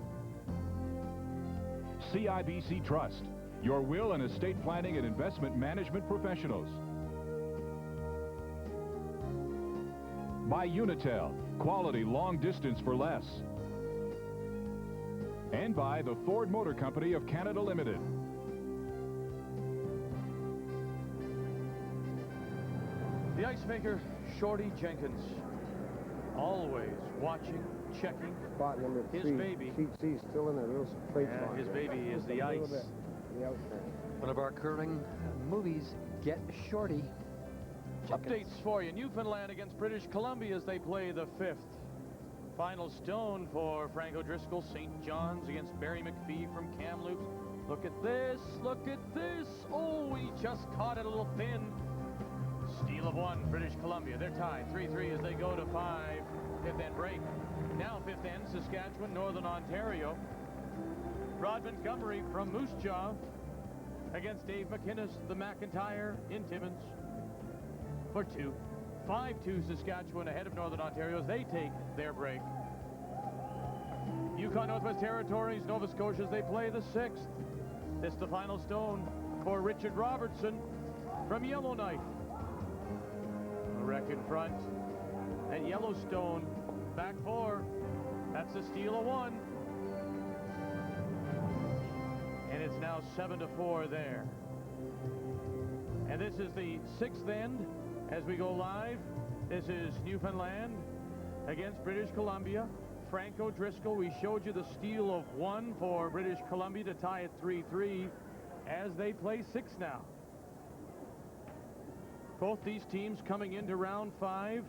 S12: CIBC Trust, your will and estate planning and investment management professionals. By Unitel, quality long distance for less. And by the Ford Motor Company of Canada Limited.
S1: The ice maker, Shorty Jenkins. Always watching, checking.
S28: Spot number 3.
S1: His baby.
S28: Sheet C still in there. Little straight spot.
S1: His baby is the ice.
S3: One of our curling movies, Get Shorty.
S1: Updates for you. Newfoundland against British Columbia as they play the 5th. Final stone for Frank O'Driscoll. St. John's against Barry McPhee from Kamloops. Look at this. Look at this. Oh, he just caught it a little thin. Steal of 1, British Columbia. They're tied 3-3 as they go to 5. 5th end break. Now 5th end, Saskatchewan, Northern Ontario. Rod Montgomery from Moose Jaw against Dave McInnes, the McIntyre in Timmins for 2. 5-2 Saskatchewan ahead of Northern Ontario as they take their break. Yukon Northwest Territories, Nova Scotia as they play the 6th. This the final stone for Richard Robertson from Yellowknife. A wreck in front at Yellowstone. Back 4. That's a steal of 1. And it's now 7-4 there. And this is the 6th end as we go live. This is Newfoundland against British Columbia. Franco Driscoll, we showed you the steal of 1 for British Columbia to tie it 3-3 as they play 6 now. Both these teams coming into round 5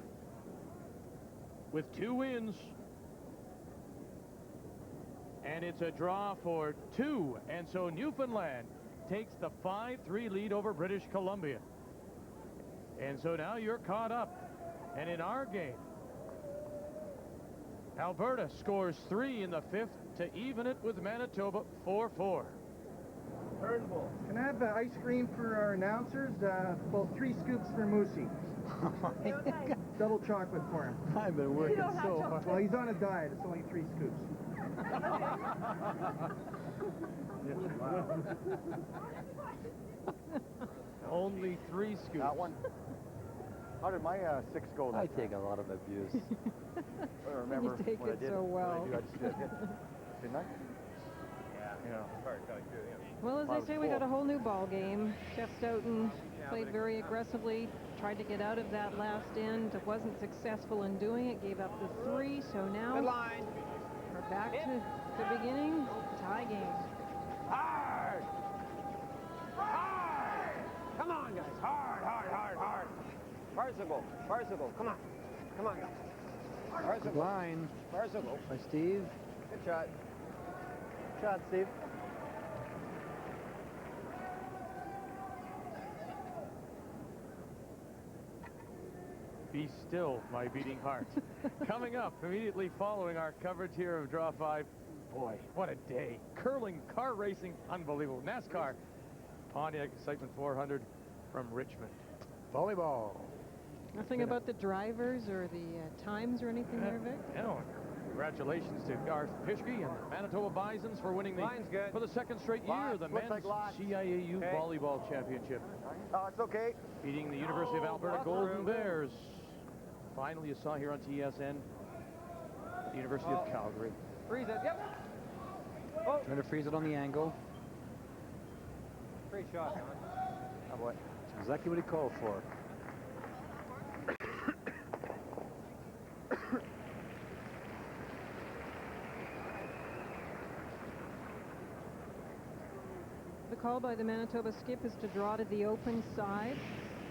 S1: with 2 wins. And it's a draw for 2. And so Newfoundland takes the 5-3 lead over British Columbia. And so now you're caught up. And in our game, Alberta scores 3 in the 5th to even it with Manitoba 4-4.
S8: Can I have ice cream for our announcers? About 3 scoops for Moosey. Double chocolate for him.
S3: I've been working so hard.
S8: Well, he's on a diet. It's only 3 scoops.
S1: Only 3 scoops.
S11: That one. How did my 6 go?
S3: I take a lot of abuse.
S11: I remember
S4: You take
S11: when
S4: it
S11: I did,
S4: so well.
S11: I just did it. Didn't I?
S6: Yeah.
S4: Well, as
S11: I
S4: I
S11: was
S4: say, we
S11: full.
S4: got a whole new ball game. Jeff Stoughton played very aggressively, tried to get out of that last end, wasn't successful in doing it, gave up the 3, so now we're back to the beginning, tie game.
S9: Hard! Hard! Come on, guys. Hard, hard, hard, hard. Parsicle, Parsicle, come on. Come on, guys. Parsicle.
S3: Line
S9: Parsicle.
S3: by Steve.
S9: Good shot.
S3: Good shot, Steve.
S1: Be still, my beating heart. Coming up immediately following our coverage here of Draw 5. Boy, what a day. Curling, car racing, unbelievable. NASCAR, Pontiac Excitement 400 from Richmond.
S3: Volleyball.
S4: Nothing about the drivers or the times or anything there, Vic?
S1: No. Congratulations to Garth Pischke and the Manitoba Bisons for winning for the 2nd straight year the men's CIAU volleyball championship.
S11: Oh, it's okay.
S1: Beating the University of Alberta Golden Bears. Finally, you saw here on TSN, the University of Calgary.
S9: Freeze it. Yep.
S3: Trying to freeze it on the angle.
S9: Great shot, John.
S3: Oh, boy. That's exactly what he called for.
S4: The call by the Manitoba skip is to draw to the open side.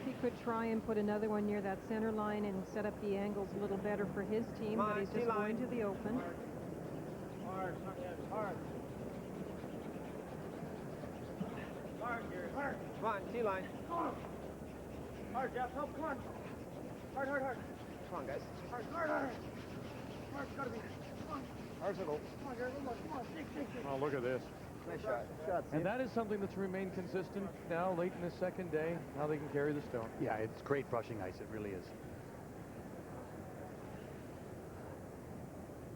S4: He could try and put another one near that center line and set up the angles a little better for his team, but he's just going to the open.
S9: Hard, hard. Hard, Gary. Hard. Come on, T-line. Hard, Jeff. Help, come on. Hard, hard, hard. Come on, guys. Hard, hard, hard. Hard's got to be. Come on. Hard's a goal. Come on, Gary. Come on. Dig.
S1: Oh, look at this.
S9: Nice shot.
S1: And that is something that's remained consistent now late in the 2nd day, how they can carry the stone.
S3: Yeah, it's great brushing ice. It really is.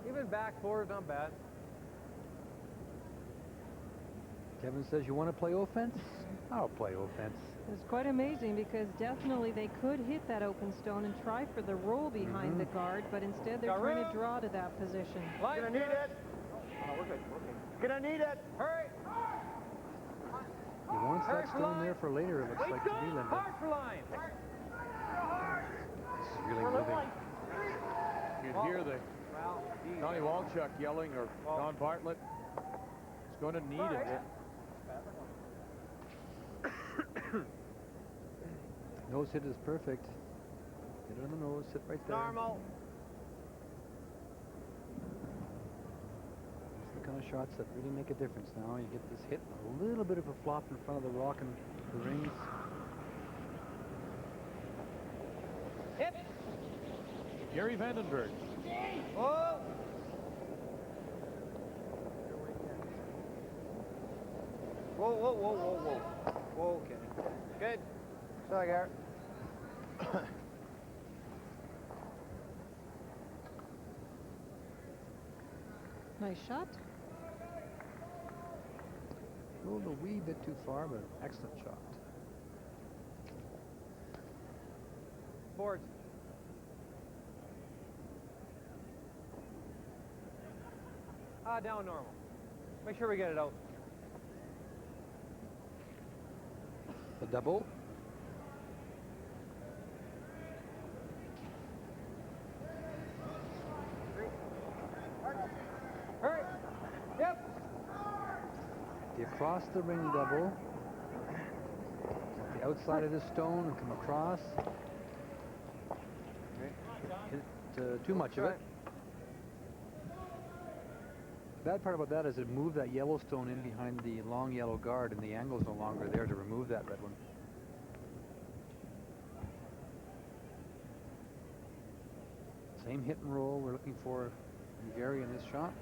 S9: Even back 4 is not bad.
S3: Kevin says, you want to play offense? I'll play offense.
S4: It's quite amazing because definitely they could hit that open stone and try for the roll behind the guard, but instead they're trying to draw to that position.
S9: Gonna need it.
S11: Oh, we're good. Gonna need it.
S9: Hurry.
S3: He wants that stone there for later, it looks like, to be Linda.
S9: Hard for line.
S3: This is really moving.
S1: You can hear the Donnie Walchuk yelling, or Don Bartlett. He's going to need it.
S3: Nose hit is perfect. Hit it on the nose, sit right there.
S9: Normal.
S3: These are the kind of shots that really make a difference now. You get this hit, a little bit of a flop in front of the rock and the rings.
S9: Hit.
S1: Gary Vandenberg.
S9: Oh.
S18: Whoa, whoa, whoa, whoa, whoa. Whoa, okay. Good. Sorry, Garrett.
S4: Nice shot.
S3: Rolled a wee bit too far, but excellent shot.
S18: Boards. Down normal. Make sure we get it out.
S3: A double.
S18: Hurry. Yep.
S3: The across the ring double. The outside of the stone and come across. Hit too much of it. The bad part about that is it moved that yellow stone in behind the long yellow guard, and the angle's no longer there to remove that red one. Same hit and roll we're looking for in Gary in this shot.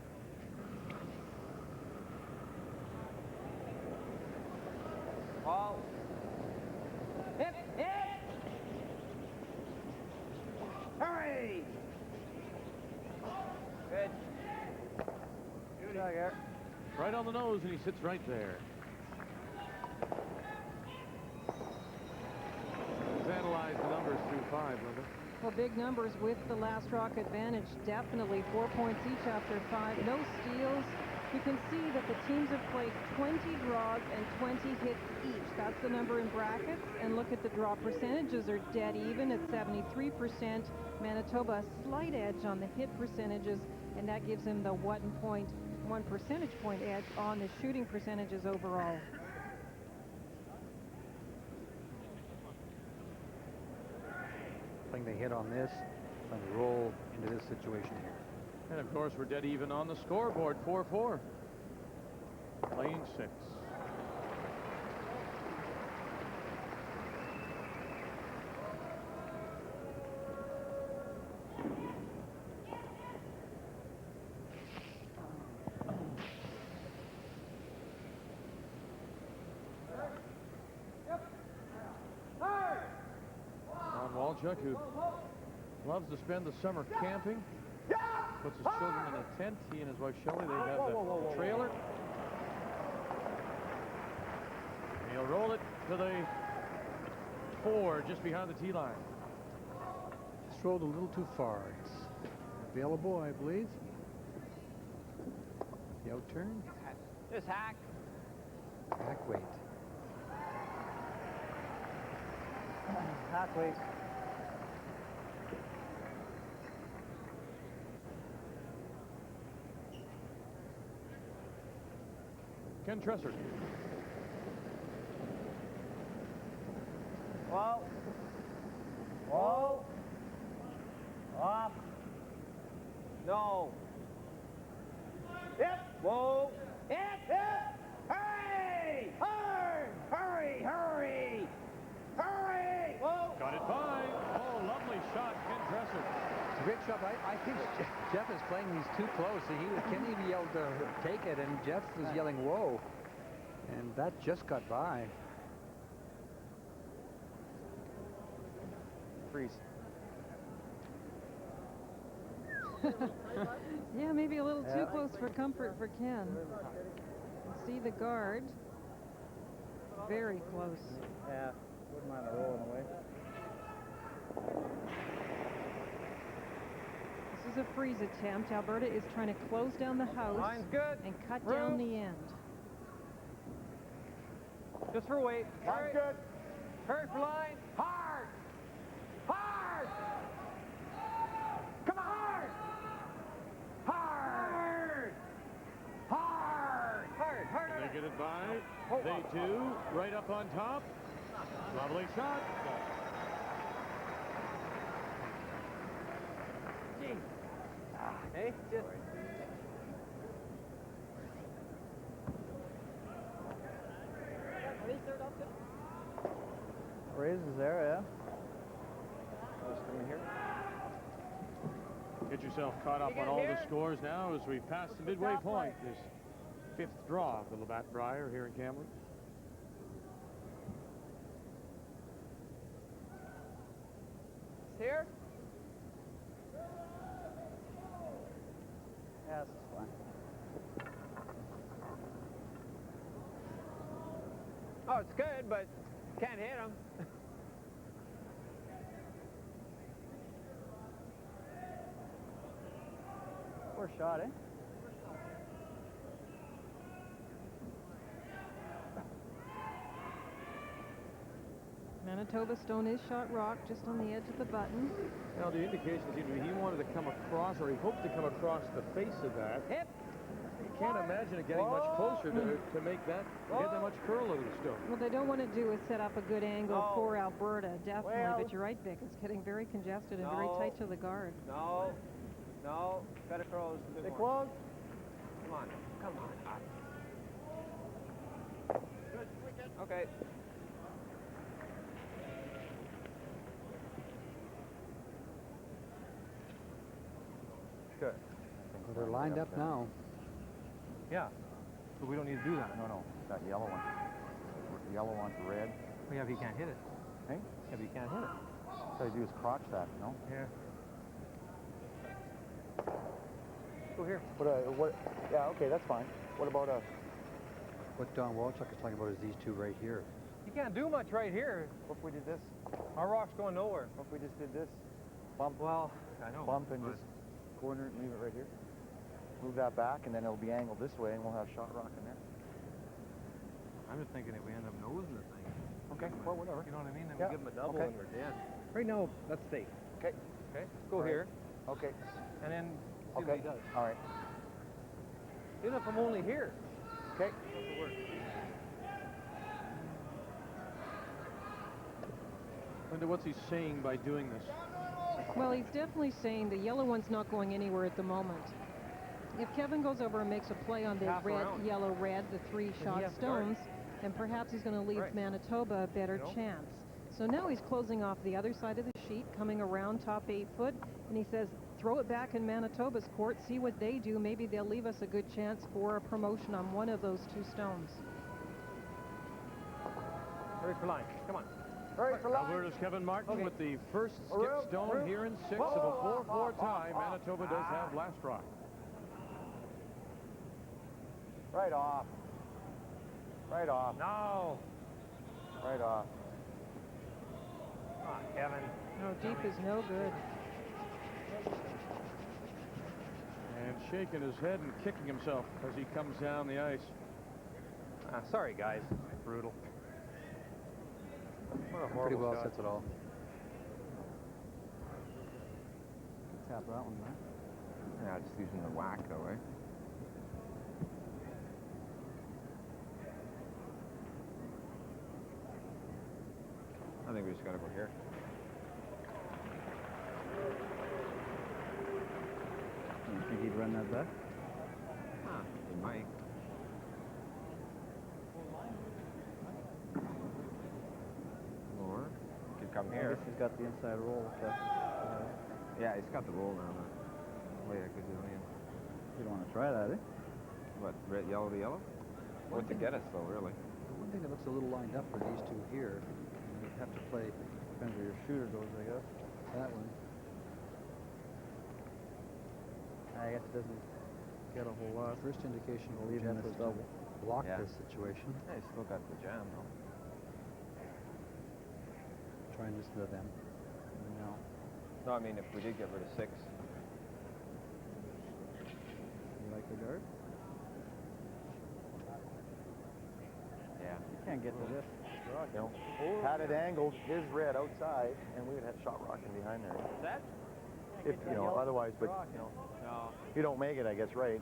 S18: Ball. Hit! Hit! Hurry! Good.
S1: Right on the nose, and he sits right there. Let's analyze the numbers through 5, Linda.
S4: Well, big numbers with the last rock advantage. Definitely 4 points each after 5. No steals. You can see that the teams have played 20 draws and 20 hits each. That's the number in brackets. And look at the draw percentages are dead even at 73%. Manitoba a slight edge on the hit percentages, and that gives him the 1 percentage point edge on the shooting percentages overall.
S3: Playing the hit on this, trying to roll into this situation here.
S1: And of course, we're dead even on the scoreboard, 4-4. Playing 6. Walchuk, who loves to spend the summer camping, puts his children in a tent. He and his wife Shelley, they have the trailer. He'll roll it to the 4 just behind the tee line.
S3: It's rolled a little too far. It's available, I believe. The out turn.
S18: Just hack.
S3: Hack weight.
S18: Hack weight.
S1: Ken Tresser.
S18: Whoa. Whoa. Up. No. Yep. Whoa. Hit. Hit. Hurry. Hurry. Hurry. Hurry. Hurry. Whoa.
S1: Got it by. Oh, lovely shot, Ken Tresser.
S3: It's a great shot. I think Jeff is playing these too close. Kenny yelled to take it, and Jeff was yelling, whoa. And that just got by.
S18: Freeze.
S4: Yeah, maybe a little too close for comfort for Ken. See the guard. Very close.
S18: Yeah, wouldn't mind a rolling away.
S4: This is a freeze attempt. Alberta is trying to close down the house.
S18: Line's good.
S4: And cut down the end.
S18: Just for weight.
S9: Line's good.
S18: Hurry for line.
S9: Hard. Hard. Come on. Hard. Hard. Hard.
S18: Hard. Hard.
S1: They get it by. They do. Right up on top. Lovely shot.
S18: Hey, just. Raise is there, yeah. Just coming here.
S1: Get yourself caught up on all the scores now as we pass the midway point. This 5th draw of the Labatt Brier here in Kamloops.
S18: Oh, it's good, but can't hit him.
S3: Poor shot, eh?
S4: Manitoba stone is shot rock just on the edge of the button.
S1: Now, the indication seemed to be he wanted to come across, or he hoped to come across the face of that.
S18: Hip!
S1: You can't imagine it getting much closer to make that, get that much curl out of the stone.
S4: What they don't want to do is set up a good angle
S18: No.
S4: for Alberta, definitely.
S18: Well.
S4: But you're right, Vic. It's getting very congested and very
S18: No.
S4: tight to the guard.
S18: No. No. Better throws.
S3: Stay close.
S18: Come on. Come on. Good. Okay.
S3: Good. Well, they're lined up now.
S11: Yeah.
S3: But we don't need to do that.
S11: No, that yellow one. The yellow one's red.
S3: Well, yeah, if you can't hit it.
S11: Hey?
S3: Yeah, but you can't hit it.
S11: All you do is crotch that, no?
S3: Yeah. Go here.
S11: What? Yeah, okay, that's fine. What about
S3: What Don Walchuk is talking about is these two right here.
S18: You can't do much right here.
S11: what if we did this?
S18: Our rock's going nowhere.
S11: What if we just did this? Bump,
S18: Well, I know.
S11: bump, and
S18: but-
S11: just corner it and leave it right here. Move that back, and then it'll be angled this way, and we'll have shot rock in there.
S18: I'm just thinking if we end up nosing the thing.
S11: Okay, well, whatever.
S18: You know what I mean? Then
S11: Yeah,
S18: we give them a double
S11: okay.
S18: and we're dead.
S3: Right now, that's safe.
S11: Okay.
S18: Okay, go
S11: All right.
S18: here,
S11: Okay.
S18: and then see what
S11: Okay.
S18: he does.
S11: All right.
S18: Even if I'm only here.
S11: Okay.
S18: That'll work.
S1: Linda, what's he saying by doing this?
S4: Well, he's definitely saying the yellow one's not going anywhere at the moment. If Kevin goes over and makes a play on the
S18: Half
S4: red,
S18: around.
S4: yellow, red, the three
S18: he
S4: shot
S18: has to guard.
S4: stones, then perhaps he's going to leave
S18: Right.
S4: Manitoba a better
S18: You know?
S4: chance. So now he's closing off the other side of the sheet, coming around top 8 foot, and he says, throw it back in Manitoba's court, see what they do. Maybe they'll leave us a good chance for a promotion on one of those two stones.
S18: Hurry for line. Come on.
S1: Alberta's Kevin Martin with the first skip stone here in 6 of a 4-4 tie. Manitoba does have last rock.
S11: Right off. Right off.
S18: No.
S11: Right off.
S18: Come on, Kevin.
S4: No, deep is no good.
S1: And shaking his head and kicking himself as he comes down the ice.
S18: Sorry, guys. Brutal. What a horrible
S3: Pretty well
S18: shot.
S3: sets it all. Tap that one, man.
S6: Yeah, just using the whack though, eh? I think we just gotta go here.
S3: You think he'd run that back?
S6: He might. Or could come
S3: I
S6: here.
S3: guess he's got the inside roll.
S6: Yeah, he's got the roll now. Wait, I could do it.
S3: You don't want to try that, eh?
S6: What, red, yellow to yellow? What to get us though, really?
S3: The one thing that looks a little lined up for these two here, you have to play, depends where your shooter goes, I guess. That one. I guess it doesn't get a whole lot. First indication of Jeff was to block
S6: Yeah.
S3: this situation.
S6: Yeah, he's still got the jam though.
S3: Try and listen to them. No.
S6: No, I mean if we did get rid of 6.
S3: You like the guard?
S6: Yeah.
S3: You can't get to this.
S11: You know, had it angled, his red outside, and we would have shot rocking behind there.
S18: That?
S11: If, you know, otherwise, but, you know,
S18: No.
S11: if you don't make it, I guess, right.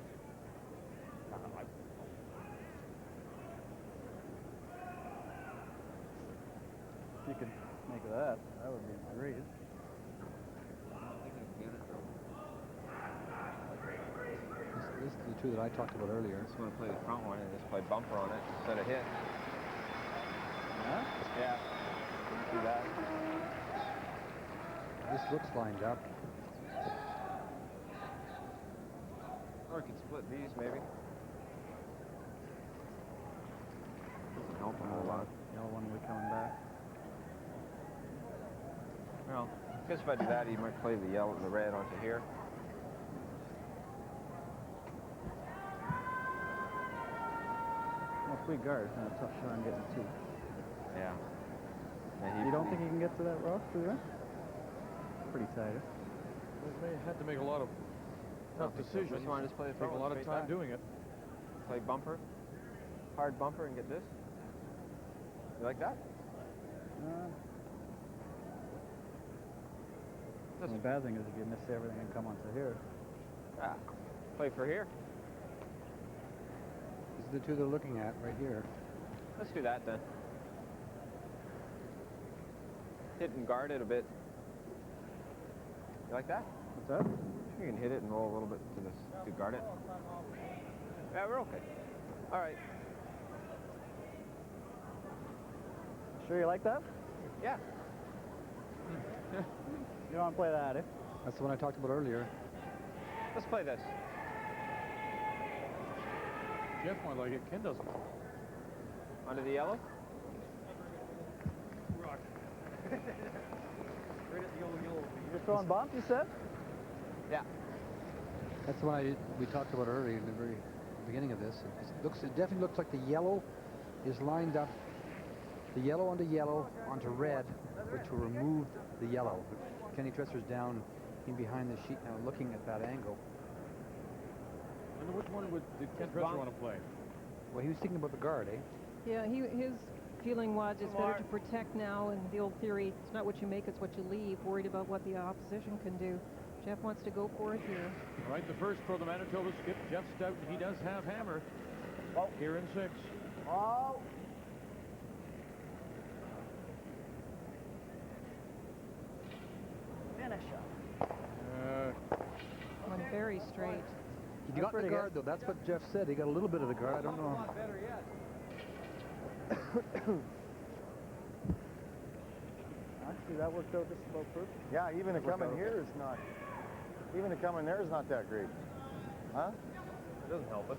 S3: If you could make that, that would be great. This is the two that I talked about earlier.
S6: Just want to play the front one and just play bumper on it instead of hit.
S3: Huh?
S6: Yeah. Do that.
S3: This looks lined up.
S6: Or we could split these maybe. Doesn't help a whole lot.
S3: Yellow one will be coming back.
S6: Well, I guess if I do that, he might play the yellow, the red onto here.
S3: Well, if we guard, it's kind of tough shot on getting two.
S6: Yeah.
S3: You don't think you can get to that rock through there? Pretty tight.
S1: They had to make a lot of tough decisions.
S6: Just want to just play the
S1: Take a lot of time doing it.
S6: Play bumper, hard bumper, and get this. You like that?
S3: The bad thing is if you miss everything and come onto here.
S6: Ah, play for here.
S3: These are the two they're looking at right here.
S6: Let's do that then. Hit and guard it a bit. You like that?
S3: What's that?
S6: You can hit it and roll a little bit to this to guard it. Yeah, we're okay. All right.
S3: Sure you like that?
S6: Yeah.
S3: You don't want to play that, eh? That's the one I talked about earlier.
S6: Let's play this.
S1: Jeff might like it. Ken doesn't.
S6: Under the yellow?
S8: Rock. Right at the yellow.
S3: You're throwing bumps, you said?
S6: Yeah.
S3: That's the one we talked about earlier in the very beginning of this. It definitely looks like the yellow is lined up. The yellow onto red, which will remove the yellow. Kenny Tresser's down in behind the sheet now looking at that angle.
S1: And which one did Ken Tresser want to play?
S3: Well, he was thinking about the guard, eh?
S4: Yeah, his feeling was it's better to protect now, and the old theory, it's not what you make, it's what you leave, worried about what the opposition can do. Jeff wants to go for it here.
S1: All right, the first for the Manitoba skip, Jeff Stoughton. He does have hammer here in 6.
S18: Oh. Finish up.
S4: Went very straight.
S3: He got the guard, though. That's what Jeff said. He got a little bit of the guard. I don't know.
S18: Better yet.
S3: Actually, that worked out just about perfect.
S11: Yeah, even to come in here is not. Even to come in there is not that great. Huh?
S6: It doesn't help us.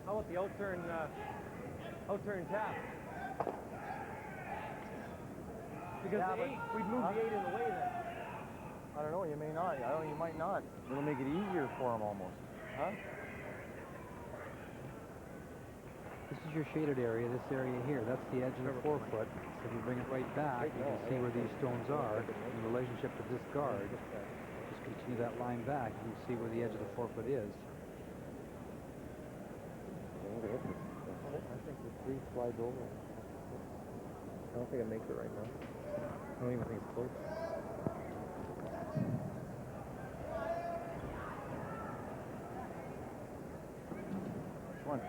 S18: How about the out-turn tap? Because the 8, we'd move the 8 in the way then.
S11: I don't know, you may not. You might not. It'll make it easier for him almost. Huh?
S3: This is your shaded area, this area here. That's the edge of the 4-foot. So if you bring it right back, you can see where these stones are in relationship to this guard. Just continue that line back, you can see where the edge of the 4-foot is.
S28: I think the 3 slides over. I don't think it makes it right now. I don't even think it's close.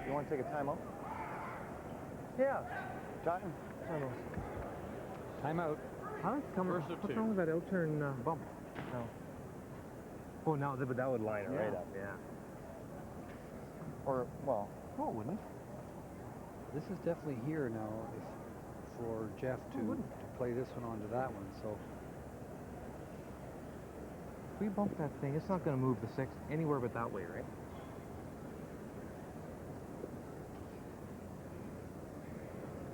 S11: You want to take a timeout?
S28: Yeah.
S11: Stoughton?
S3: Timeout.
S28: What's wrong with that out-turn bump? No. Oh, no, but that would line it right up, yeah.
S11: Or, well,
S3: oh, wouldn't it? This is definitely here now for Jeff to play this one onto that one, so.
S28: If we bump that thing, it's not going to move the 6 anywhere but that way, right?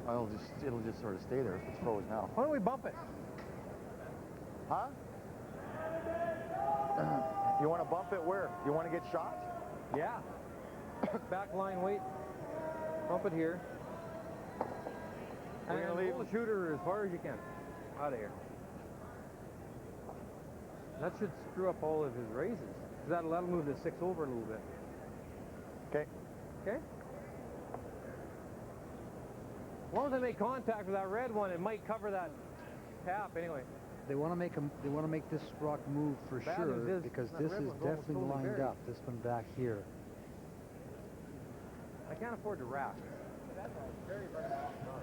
S11: It'll just sort of stay there if it's froze now.
S28: Why don't we bump it?
S11: Huh? You want to bump it where? You want to get shot?
S28: Yeah. Back line weight. Bump it here.
S11: We're
S28: And
S11: gonna leave
S28: pull the shooter as far as you can. Out of here. That should screw up all of his raises. That'll move the 6 over a little bit.
S11: Okay.
S28: Okay? As long as they make contact with that red one, it might cover that tap anyway.
S3: They want to make this rock move for sure because this is definitely lined up. This one back here.
S28: I can't afford to wrap.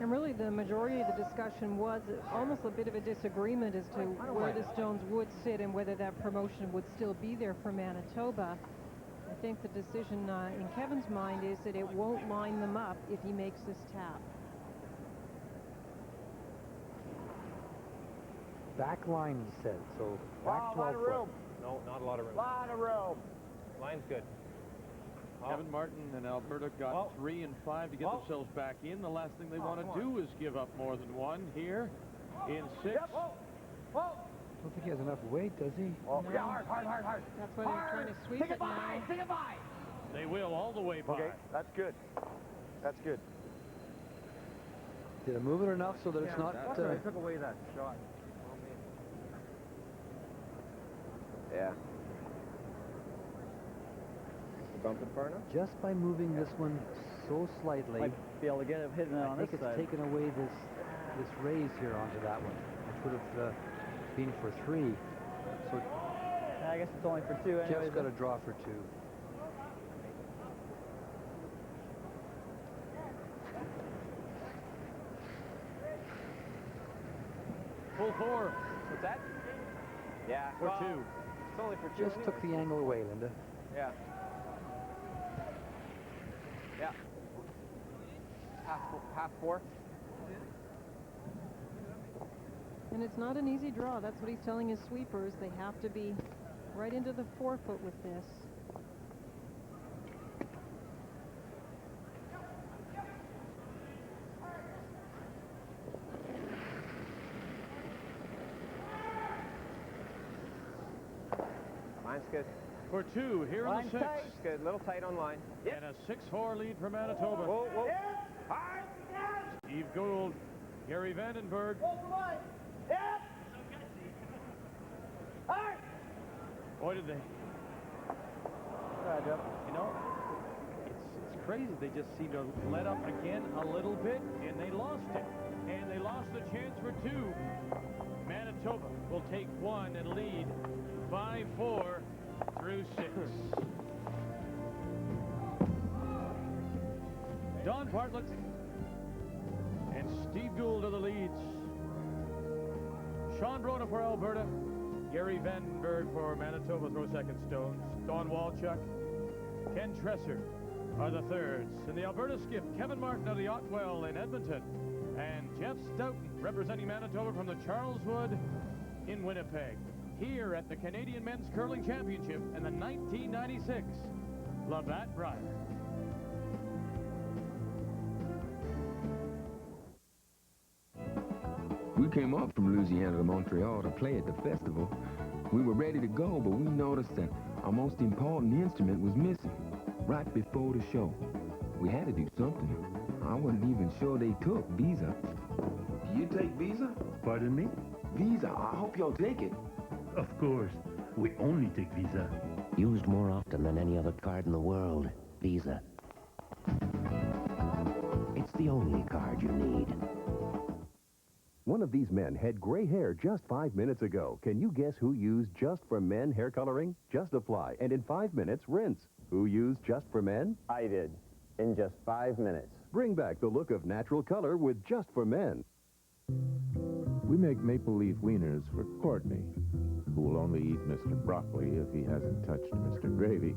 S4: And really the majority of the discussion was almost a bit of a disagreement as to where the stones would sit and whether that promotion would still be there for Manitoba. I think the decision in Kevin's mind is that it won't line them up if he makes this tap.
S3: Back line, he said, so back 12 foot.
S28: No, not a lot of room.
S18: Lot of room.
S28: Line's good.
S1: Kevin Martin and Alberta got 3 and 5 to get themselves back in. The last thing they want to do is give up more than 1 here in 6.
S3: I don't think he has enough weight, does he?
S18: Oh, yeah, hard.
S4: That's why they're trying to sweep it now.
S18: Take it by.
S1: They will all the way by.
S11: Okay, that's good. That's good.
S3: Did it move it enough so that it's not...
S28: I took away that shot.
S6: Yeah. Bump it far enough?
S3: Just by moving this one so slightly,
S18: Might be able to get it hitting it on this side.
S3: I think it's taken away this raise here onto that one, which would have been for 3. So
S18: I guess it's only for 2 anyway.
S3: Jeff's got to draw for 2.
S1: Full 4.
S18: What's that? Yeah.
S1: For 2.
S18: It's only for 2
S3: Just took the angle away, Linda.
S18: Yeah. Yeah. Half 4.
S4: And it's not an easy draw. That's what he's telling his sweepers. They have to be right into the 4-foot with this.
S6: Line's good.
S1: For 2 here in the 6th.
S6: Tight. Good. A little tight on line.
S1: And a 6-4 lead for Manitoba.
S6: Whoa, whoa.
S1: Steve Gould, Gary Vandenberg. Boy, did they... You know, it's crazy. They just seem to let up again a little bit, and they lost it. And they lost the chance for 2. Manitoba will take 1 and lead 5-4 through 6. Don Bartlett and Steve Gould are the leads. Sean Brona for Alberta. Gary Vandenberg for Manitoba throw second stones. Don Walchuk, Ken Tresser are the thirds. In the Alberta skiff, Kevin Martin of the Otwell in Edmonton. And Jeff Stoughton representing Manitoba from the Charleswood in Winnipeg. Here at the Canadian Men's Curling Championship in the 1996 Labatt Brier.
S10: We came up from Louisiana to Montreal to play at the festival. We were ready to go, but we noticed that our most important instrument was missing right before the show. We had to do something. I wasn't even sure they took Visa. Do you take Visa?
S14: Pardon me?
S10: Visa. I hope y'all take it.
S14: Of course. We only take Visa.
S15: Used more often than any other card in the world. Visa. It's the only card you need.
S2: One of these men had gray hair just 5 minutes ago. Can you guess who used Just for Men hair coloring? Just apply, and in 5 minutes, rinse. Who used Just for Men?
S16: I did, in just 5 minutes.
S2: Bring back the look of natural color with Just for Men.
S17: We make maple leaf wieners for Courtney, who will only eat Mr. Broccoli if he hasn't touched Mr. Gravy.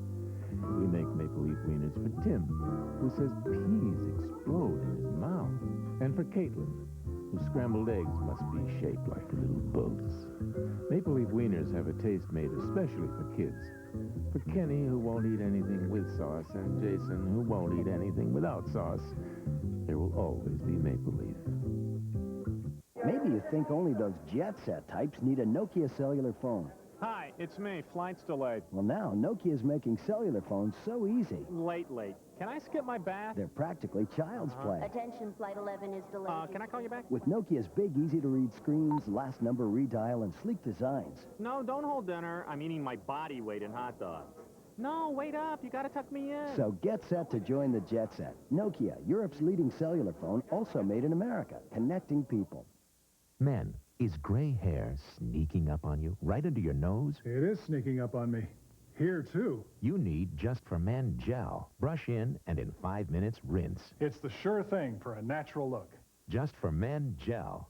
S17: We make maple leaf wieners for Tim, who says peas explode in his mouth. And for Caitlin, whose scrambled eggs must be shaped like little boats. Maple leaf wieners have a taste made especially for kids. For Kenny, who won't eat anything with sauce, and Jason, who won't eat anything without sauce, there will always be maple leaf.
S19: Maybe you think only those jet set types need a Nokia cellular phone.
S21: Hi, it's me. Flight's delayed.
S19: Well, now Nokia's making cellular phones so easy.
S21: Late. Can I skip my bath?
S19: They're practically child's play.
S22: Attention, Flight 11 is delayed.
S21: Can I call you back?
S19: With Nokia's big, easy-to-read screens, last number redial, and sleek designs.
S21: No, don't hold dinner. I'm eating my body weight in hot dogs. No, wait up. You gotta tuck me in.
S19: So get set to join the jet set. Nokia, Europe's leading cellular phone, also made in America, connecting people.
S29: Men, is gray hair sneaking up on you, right under your nose?
S30: It is sneaking up on me. Here, too.
S29: You need Just for Men gel. Brush in, and in 5 minutes, rinse.
S30: It's the sure thing for a natural look.
S29: Just for Men gel.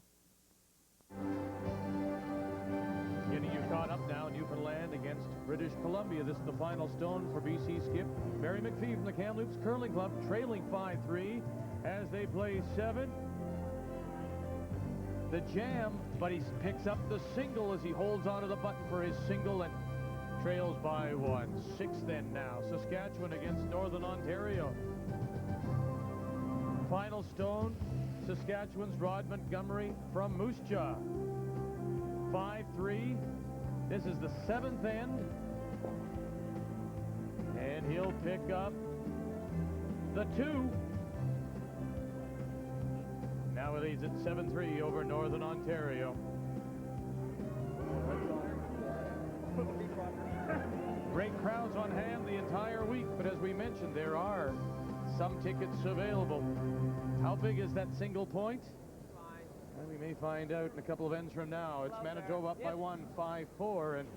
S1: Getting you caught up now, Newfoundland against British Columbia. This is the final stone for BC skip. Barry McPhee from the Kamloops Curling Club trailing 5-3 as they play 7. The jam, but he picks up the single as he holds onto the button for his single and trails by 1. 6 then now. Saskatchewan against Northern Ontario. Final stone, Saskatchewan's Rod Montgomery from Moose Jaw. 5-3. This is the 7th end. And he'll pick up the 2. Now it leads at 7-3 over Northern Ontario. Great crowds on hand the entire week, but as we mentioned, there are some tickets available. How big is that single point? Well, we may find out in a couple of ends from now. It's Manitoba up by 1, 5-4, and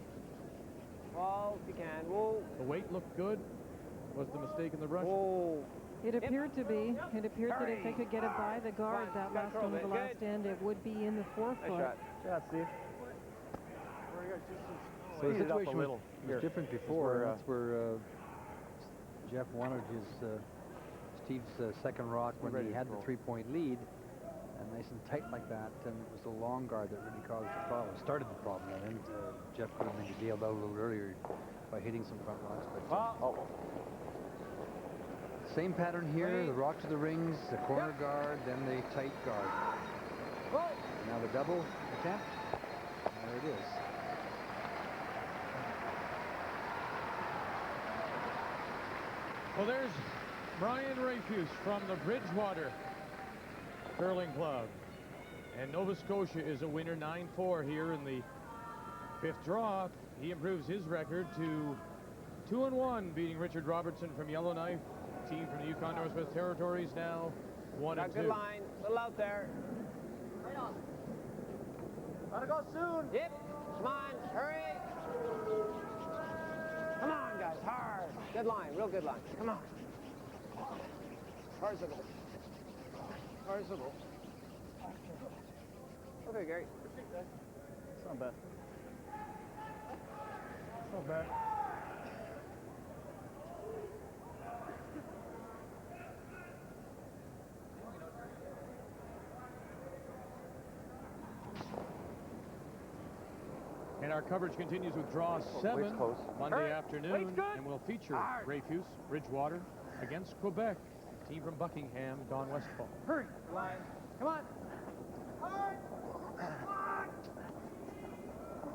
S18: Whoa, if you can. Whoa.
S1: the weight looked good. Was the mistake in the rush?
S18: Whoa.
S4: It appeared to be. It appeared that if they could get it by the guard, that last one of the last end, it would be in the forefoot.
S18: Nice shot, Steve.
S3: So the
S18: Heat it up a
S3: situation
S18: little.
S3: was
S18: Here.
S3: different
S18: This is
S3: before.
S18: where,
S3: That's where Jeff wanted his Steve's second rock when he had the 3-point lead, and nice and tight like that. And it was the long guard that really caused the problem. Started the problem, and then Jeff could have maybe bailed out a little earlier by hitting some front rocks. But same pattern here: the rock to the rings, the corner guard, then the tight guard. Now the double attempt. There it is.
S1: Well, there's Brian Rayfuse from the Bridgewater Curling Club. And Nova Scotia is a winner, 9-4 here in the fifth draw. He improves his record to 2-1, beating Richard Robertson from Yellowknife. Team from the Yukon Northwest Territories now 1-2.
S18: Good line. Little out there. Right on. Gotta go soon. Yep. Come on. Hurry. Come on, guys. Hard. Good line. Real good line. Come on. Hard's the goal. Hard's the goal. Okay, Gary.
S8: It's not bad. It's not bad.
S1: And our coverage continues with draw 7 Monday afternoon, and we'll feature Rayfuse, Bridgewater against Quebec. Team from Buckingham, Don Westfall.
S18: Hurry. Line. Come on. Hard.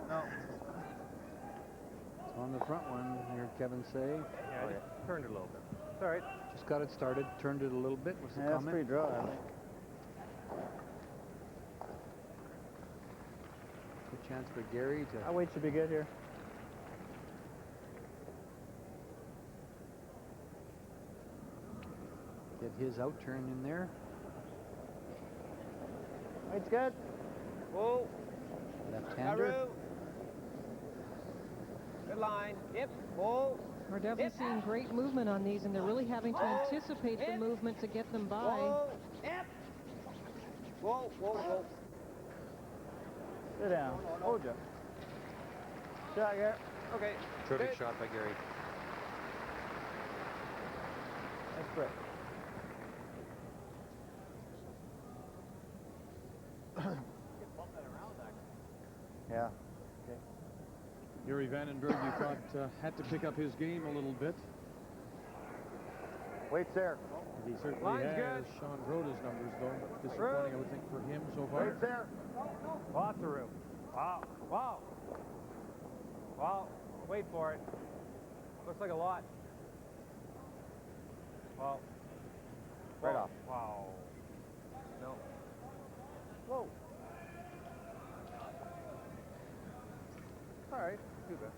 S3: No. It's on the front one, here Kevin say.
S28: Yeah, I just turned it a little bit. It's all right.
S3: Just got it started, turned it a little bit. What's the
S8: That's
S3: comment?
S8: pretty dry, I think.
S3: Good chance for Gary to...
S8: Our weight should be good here.
S3: get his out turn in there.
S8: Weight's good.
S18: Whoa.
S3: Left-hander.
S18: Good line. Yep. Whoa.
S4: We're definitely seeing great movement on these, and they're really having to anticipate the movement to get them by.
S18: Whoa. Yep. Whoa, whoa, whoa.
S8: Sit down. Hold you. Shot, Gary.
S18: Okay.
S3: Terrific shot by Gary.
S8: That's great. Yeah. Okay.
S1: Yuri Vandenberg, you thought, had to pick up his game a little bit.
S8: Weight's there.
S1: He certainly
S18: Line's
S1: has
S18: good.
S1: Sean Broda's numbers, though. Disappointing, I would think, for him so far.
S8: Weight's there.
S28: Lots of room. Wow. Wow. Wow. Wait for it. Looks like a lot. Wow.
S8: Right off.
S28: Wow. No. Whoa. All right. Do that.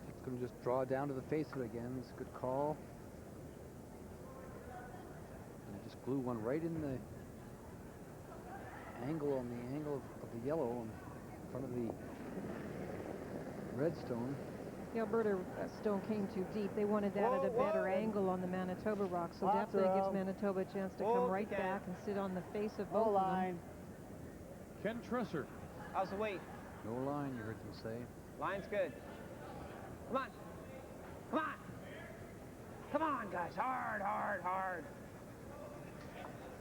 S3: It's going to just draw down to the face of it again. It's a good call. And just glue one right in the angle on the angle of the yellow in front of the redstone.
S4: The Alberta stone came too deep. They wanted that at a better angle on the Manitoba rock, so definitely gives Manitoba a chance to come right back and sit on the face of both of them.
S1: Ken Tresser.
S18: How's the weight?
S3: No line, you heard them say.
S18: Line's good. Come on. Come on. Come on, guys. Hard, hard, hard.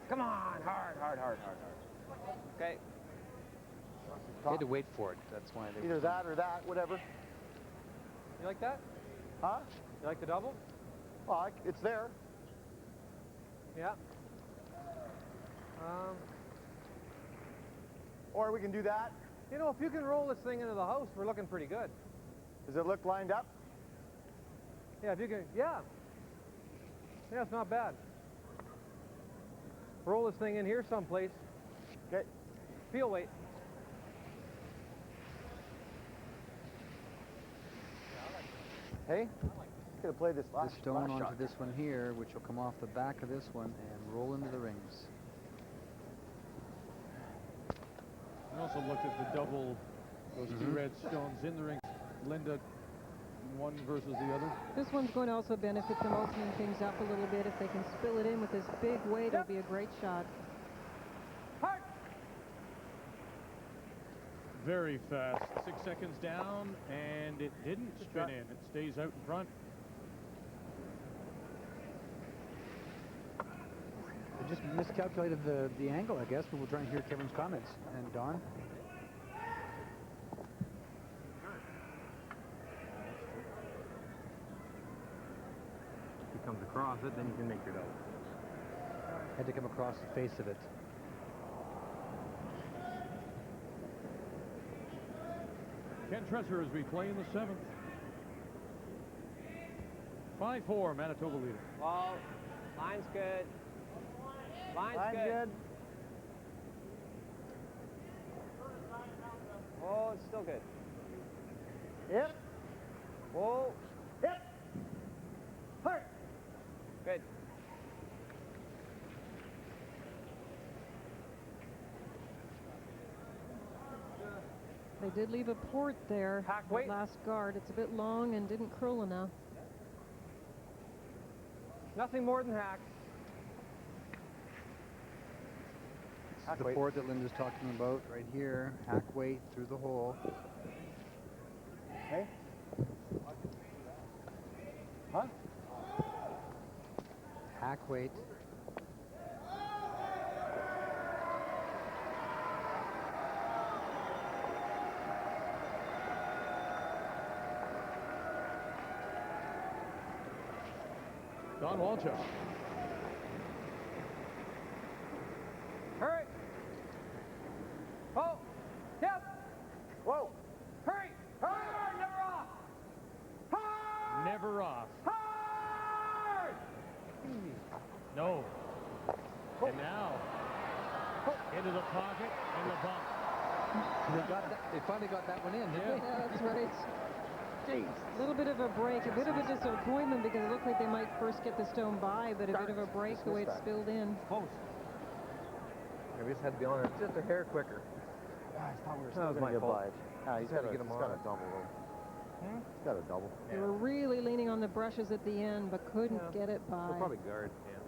S18: Come on. Hard, hard, hard, hard, hard. Okay.
S3: They had to wait for it. That's why they...
S8: Either that or that, whatever.
S28: You like that?
S8: Huh?
S28: You like the double?
S8: Well, it's there.
S28: Yeah.
S8: Or we can do that.
S28: You know, if you can roll this thing into the house, we're looking pretty good.
S11: Does it look lined up?
S28: Yeah, if you can, yeah. Yeah, it's not bad. Roll this thing in here someplace.
S11: Okay.
S28: Feel weight.
S11: Hey, could have played this last
S3: The stone onto
S11: shot.
S3: this one here, which will come off the back of this one and roll into the rings.
S1: I also looked at the double, those two red stones in the ring. Linda, one versus the other.
S4: This one's going to also benefit them opening things up a little bit. If they can spill it in with this big weight, it'll be a great shot.
S1: Very fast. 6 seconds down, and it didn't spin in. It stays out in front.
S3: They just miscalculated the angle, I guess, but we'll try and hear Kevin's comments. And Don?
S28: If he comes across it, then you can make your double.
S3: Had to come across the face of it.
S1: Ken Tresser as we play in the 7th. 5-4, Manitoba leader.
S18: Well, line's good. Line's good. Oh, it's still good.
S11: Yep.
S18: Whoa.
S11: Yep.
S18: Hard. Good.
S4: They did leave a port there. The last guard. It's a bit long and didn't curl enough.
S28: Nothing more than hack.
S3: The port that Linda's talking about right here. Hack weight through the hole.
S11: Hey? Huh?
S3: Hack weight.
S1: Don Walchuk.
S28: Hurry. Oh. Yep.
S11: Whoa.
S28: Hurry. Hard. Never off. Hard.
S1: Never off.
S28: Hard.
S1: No. And now, into the pocket and the bump.
S3: They finally got that one in, didn't they?
S4: Yeah, that's right.
S3: Jeez.
S4: A little bit of a break, a bit of a disappointment because it looked like they might first get the stone by, but a bit of a break the way it spilled in.
S28: Close.
S6: Yeah, we just had to be on it just a hair quicker.
S11: I thought we were
S28: That
S11: still
S28: was
S11: going
S28: my
S11: to get
S28: fault.
S11: by. He's got
S6: get him
S11: a
S6: on.
S11: double, though. He's got a double.
S4: They were really leaning on the brushes at the end, but couldn't get it by.
S6: We'll probably guard. Yeah.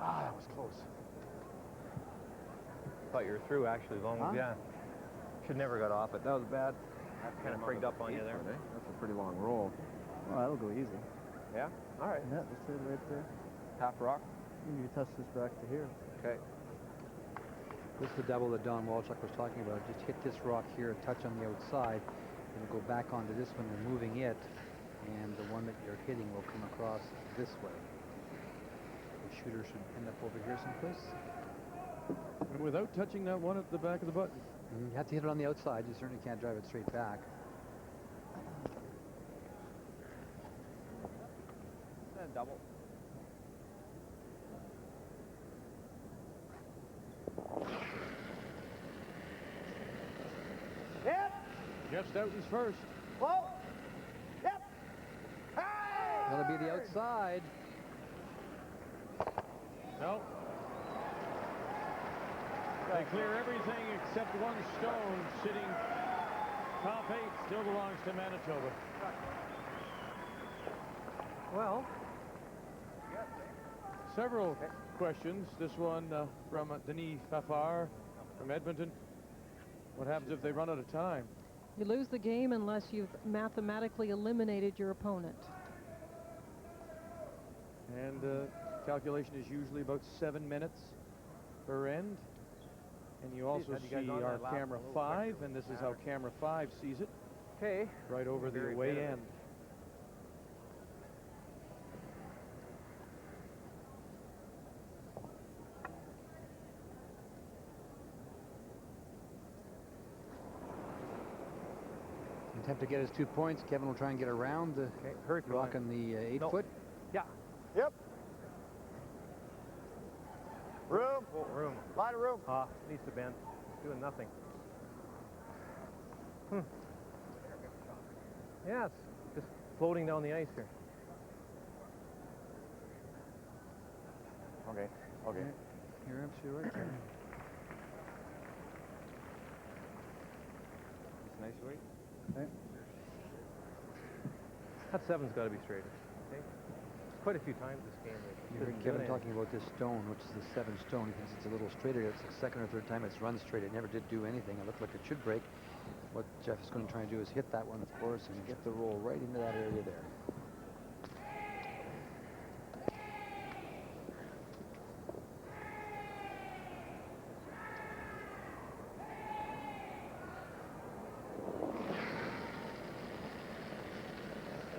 S11: Ah, that was close.
S6: Thought you were through actually, as long as yeah. Should never got off it. That was bad. That kind of frigged up on you there.
S11: That's a pretty long roll.
S5: Oh, that'll go easy.
S6: Yeah? All right.
S5: Yeah, that's it right there.
S6: Half rock.
S5: You can touch this back to here.
S6: Okay.
S3: This is the double that Don Walchuk was talking about. Just hit this rock here, touch on the outside, and go back onto this one, removing it, and the one that you're hitting will come across this way. The shooter should end up over here someplace.
S1: And without touching that one at the back of the button.
S3: You have to hit it on the outside. You certainly can't drive it straight back.
S6: Double.
S11: Yep.
S1: Jeff Stoughton's first.
S11: Whoa. Yep. Hey!
S3: That'll be the outside.
S1: No. They clear everything except one stone sitting top 8. Still belongs to Manitoba.
S28: Well,
S1: several questions. This one from Denis Fafard from Edmonton. What happens if they run out of time?
S4: You lose the game unless you've mathematically eliminated your opponent.
S1: And calculation is usually about 7 minutes per end. And you also see our camera 5, and this is how camera 5 sees it.
S28: Okay.
S1: Right over the away end.
S3: attempt to get his 2 points. Kevin will try and get around the rock on the 8-foot.
S28: Yeah.
S11: Yep. Room.
S28: Oh, room.
S11: Line of room.
S28: Needs to bend. Doing nothing. Yeah, it's just floating down the ice here.
S11: Okay. Okay.
S3: You're absolutely right, Kevin.
S6: It's nice weight.
S3: Okay.
S28: That 7's got to be straighter. Okay. Quite a few times this game.
S3: You heard Kevin talking about this stone, which is the 7 stone. He thinks it's a little straighter. It's the second or third time it's run straight. It never did do anything. It looked like it should break. What Jeff is going to try and do is hit that one, of course, and get the roll right into that area there.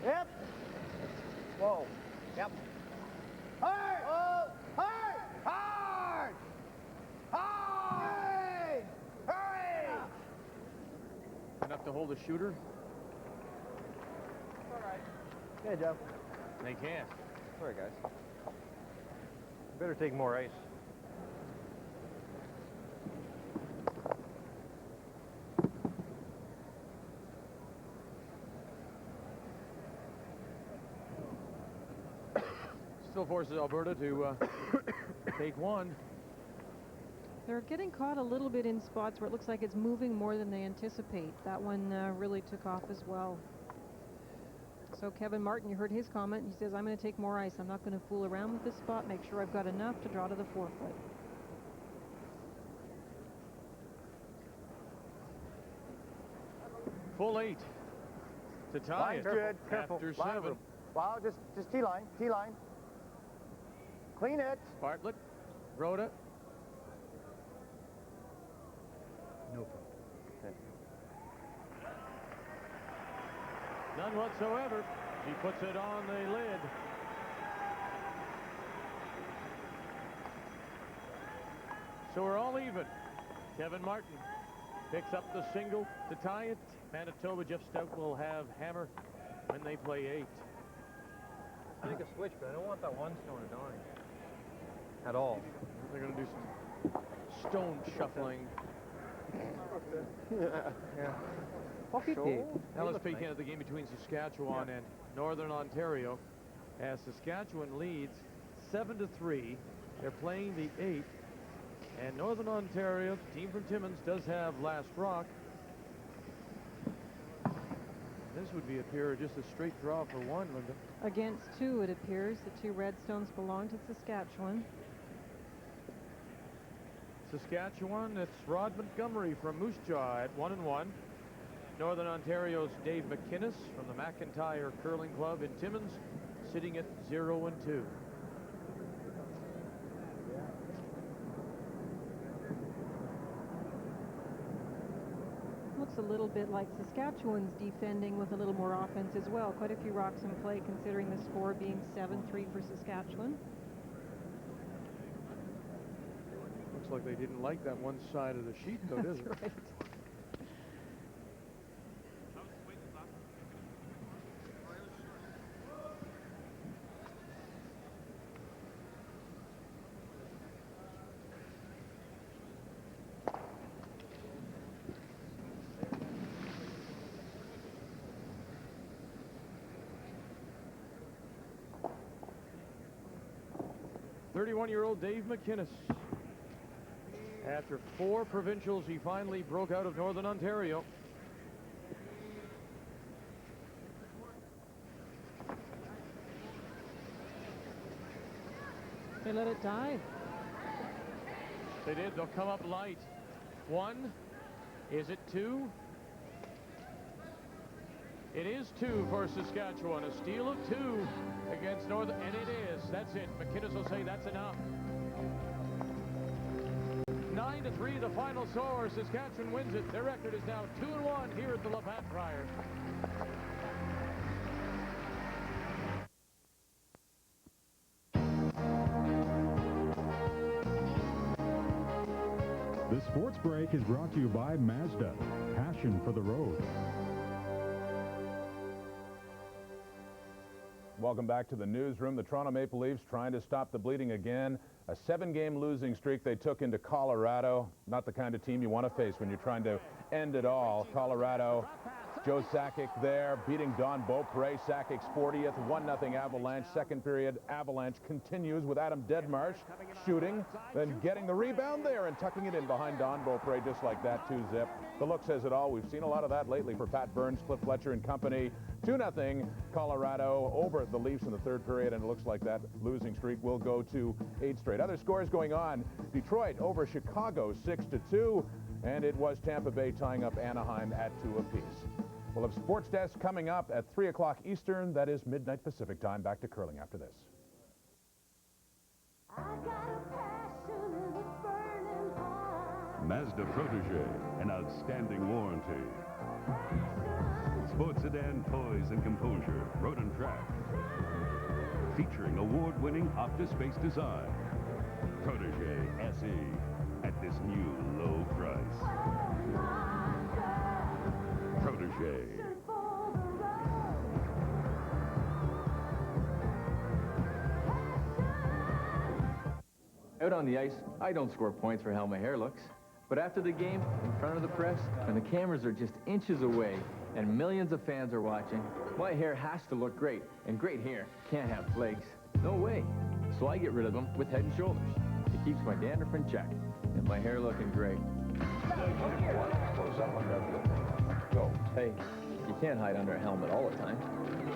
S11: Yep. Whoa. Yep. Hard! Oh! Hard! Hard! Hard! Hurry!
S1: Enough to hold a shooter?
S11: All right. Yeah, Joe.
S1: They can't.
S6: Sorry, guys.
S28: Better take more ice.
S1: Still forces Alberta to take one.
S4: They're getting caught a little bit in spots where it looks like it's moving more than they anticipate. That one really took off as well. So Kevin Martin, you heard his comment. He says, I'm going to take more ice. I'm not going to fool around with this spot. Make sure I've got enough to draw to the 4-foot.
S1: Full 8 to tie
S11: Line's
S1: it
S11: good. Careful.
S1: after
S11: Line
S1: 7.
S11: room. Wow, just T-line. T-line. Clean it.
S1: Bartlett, Rhoda.
S3: No problem.
S11: Okay.
S1: None whatsoever. She puts it on the lid. So we're all even. Kevin Martin picks up the single to tie it. Manitoba, Jeff Stoughton will have hammer when they play 8.
S28: I think a switch, but I don't want that 1 stone to die. At all.
S1: They're going to do some stone shuffling.
S28: Yeah.
S1: LSP Canada, the game between Saskatchewan and Northern Ontario, as Saskatchewan leads 7-3. They're playing the 8th, and Northern Ontario, the team from Timmins, does have last rock. This would appear just a straight draw for 1, Linda.
S4: Against 2, it appears. The 2 red stones belong to Saskatchewan.
S1: Saskatchewan, it's Rod Montgomery from Moose Jaw at 1-1. Northern Ontario's Dave McInnes from the McIntyre Curling Club in Timmins, sitting at 0-2.
S4: Looks a little bit like Saskatchewan's defending with a little more offense as well. Quite a few rocks in play, considering the score being 7-3 for Saskatchewan.
S1: Looks like they didn't like that one side of the sheet, though, does it?
S4: That's right.
S1: Year-old Dave McInnes. After 4 provincials, he finally broke out of Northern Ontario.
S4: They let it die.
S1: They did. They'll come up light. 1. Is it 2? It is 2 for Saskatchewan. A steal of 2 against Northern, and it is. That's it. McInnes will say that's enough. 9-3, the final score. Saskatchewan wins it. Their record is now 2-1 here at the Labatt Brier.
S7: This sports break is brought to you by Mazda. Passion for the road. Welcome back to the newsroom. The Toronto Maple Leafs trying to stop the bleeding again. A 7-game losing streak they took into Colorado. Not the kind of team you want to face when you're trying to end it all. Colorado, Joe Sakic there, beating Don Beaupre. Sakic's 40th, 1-0 Avalanche. Second period, Avalanche continues with Adam Deadmarsh shooting, then getting the rebound there and tucking it in behind Don Beaupre just like that, 2-zip. The look says it all. We've seen a lot of that lately for Pat Burns, Cliff Fletcher and company. 2-0 Colorado over the Leafs in the third period, and it looks like that losing streak will go to 8 straight. Other scores going on. Detroit over Chicago 6-2, and it was Tampa Bay tying up Anaheim at 2 apiece. We'll have Sports Desk coming up at 3 o'clock Eastern. That is midnight Pacific time. Back to curling after this.
S9: Mazda Protege, an outstanding warranty. Sports sedan poise and composure, road and track. Featuring award-winning OptiSpace design. Protege SE at this new low price. Protege.
S12: Out on the ice, I don't score points for how my hair looks. But after the game, in front of the press, when the cameras are just inches away and millions of fans are watching, my hair has to look great. And great hair can't have flakes. No way. So I get rid of them with Head & Shoulders. It keeps my dandruff in check and my hair looking great. Go. Hey, you can't hide under a helmet all the time.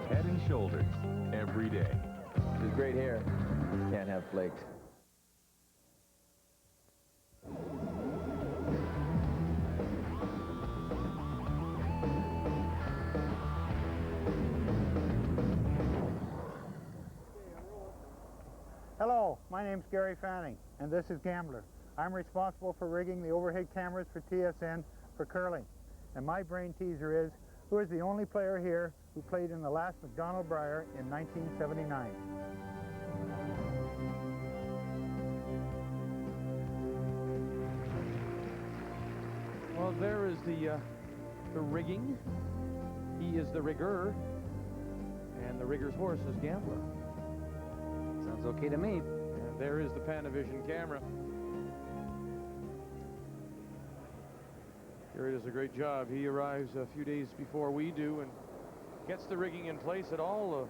S9: Head & Shoulders, every day.
S12: With great hair, can't have flakes.
S13: Hello, my name's Gary Fanning, and this is Gambler. I'm responsible for rigging the overhead cameras for TSN for curling. And my brain teaser is, who is the only player here who played in the last McDonald Brier in 1979?
S1: Well, there is the rigging. He is the rigger, and the rigger's horse is Gambler.
S3: Sounds okay to me.
S1: And there is the Panavision camera. Gary does a great job. He arrives a few days before we do and gets the rigging in place at all of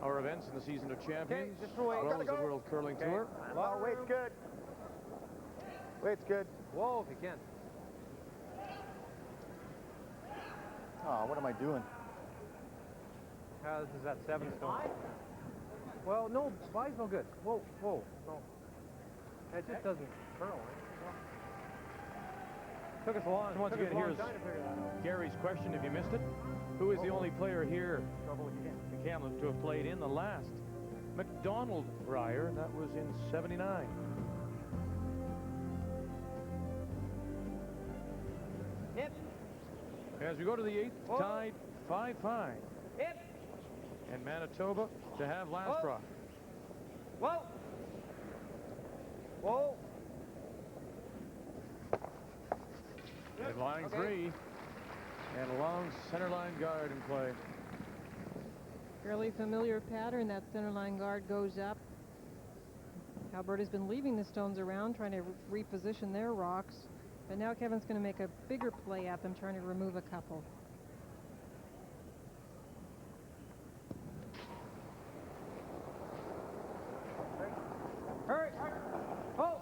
S1: our events in the Season of Champions, as well as the World Curling Tour.
S11: Well, weight's good. Weight's good.
S28: Whoa, if you can.
S11: Oh, what am I doing?
S28: This is at 7 stone. Well, no, Bye's no good. Whoa, whoa, no. It just doesn't curl, right? Took us a long,
S1: Once again, here's
S28: time to figure that out.
S1: Gary's question, if you missed it. Who is the only player here in Kamloops to have played in the last McDonald Brier, and that was in '79.
S28: Hit.
S1: As we go to the 8th, tied 5-5.
S28: Hit.
S1: And Manitoba to have last rock.
S28: Whoa. Whoa.
S1: And line 3. And a long center line guard in play.
S4: Fairly familiar pattern. That center line guard goes up. Alberta's been leaving the stones around, trying to reposition their rocks. But now Kevin's going to make a bigger play at them, trying to remove a couple.
S28: Hurry. Oh.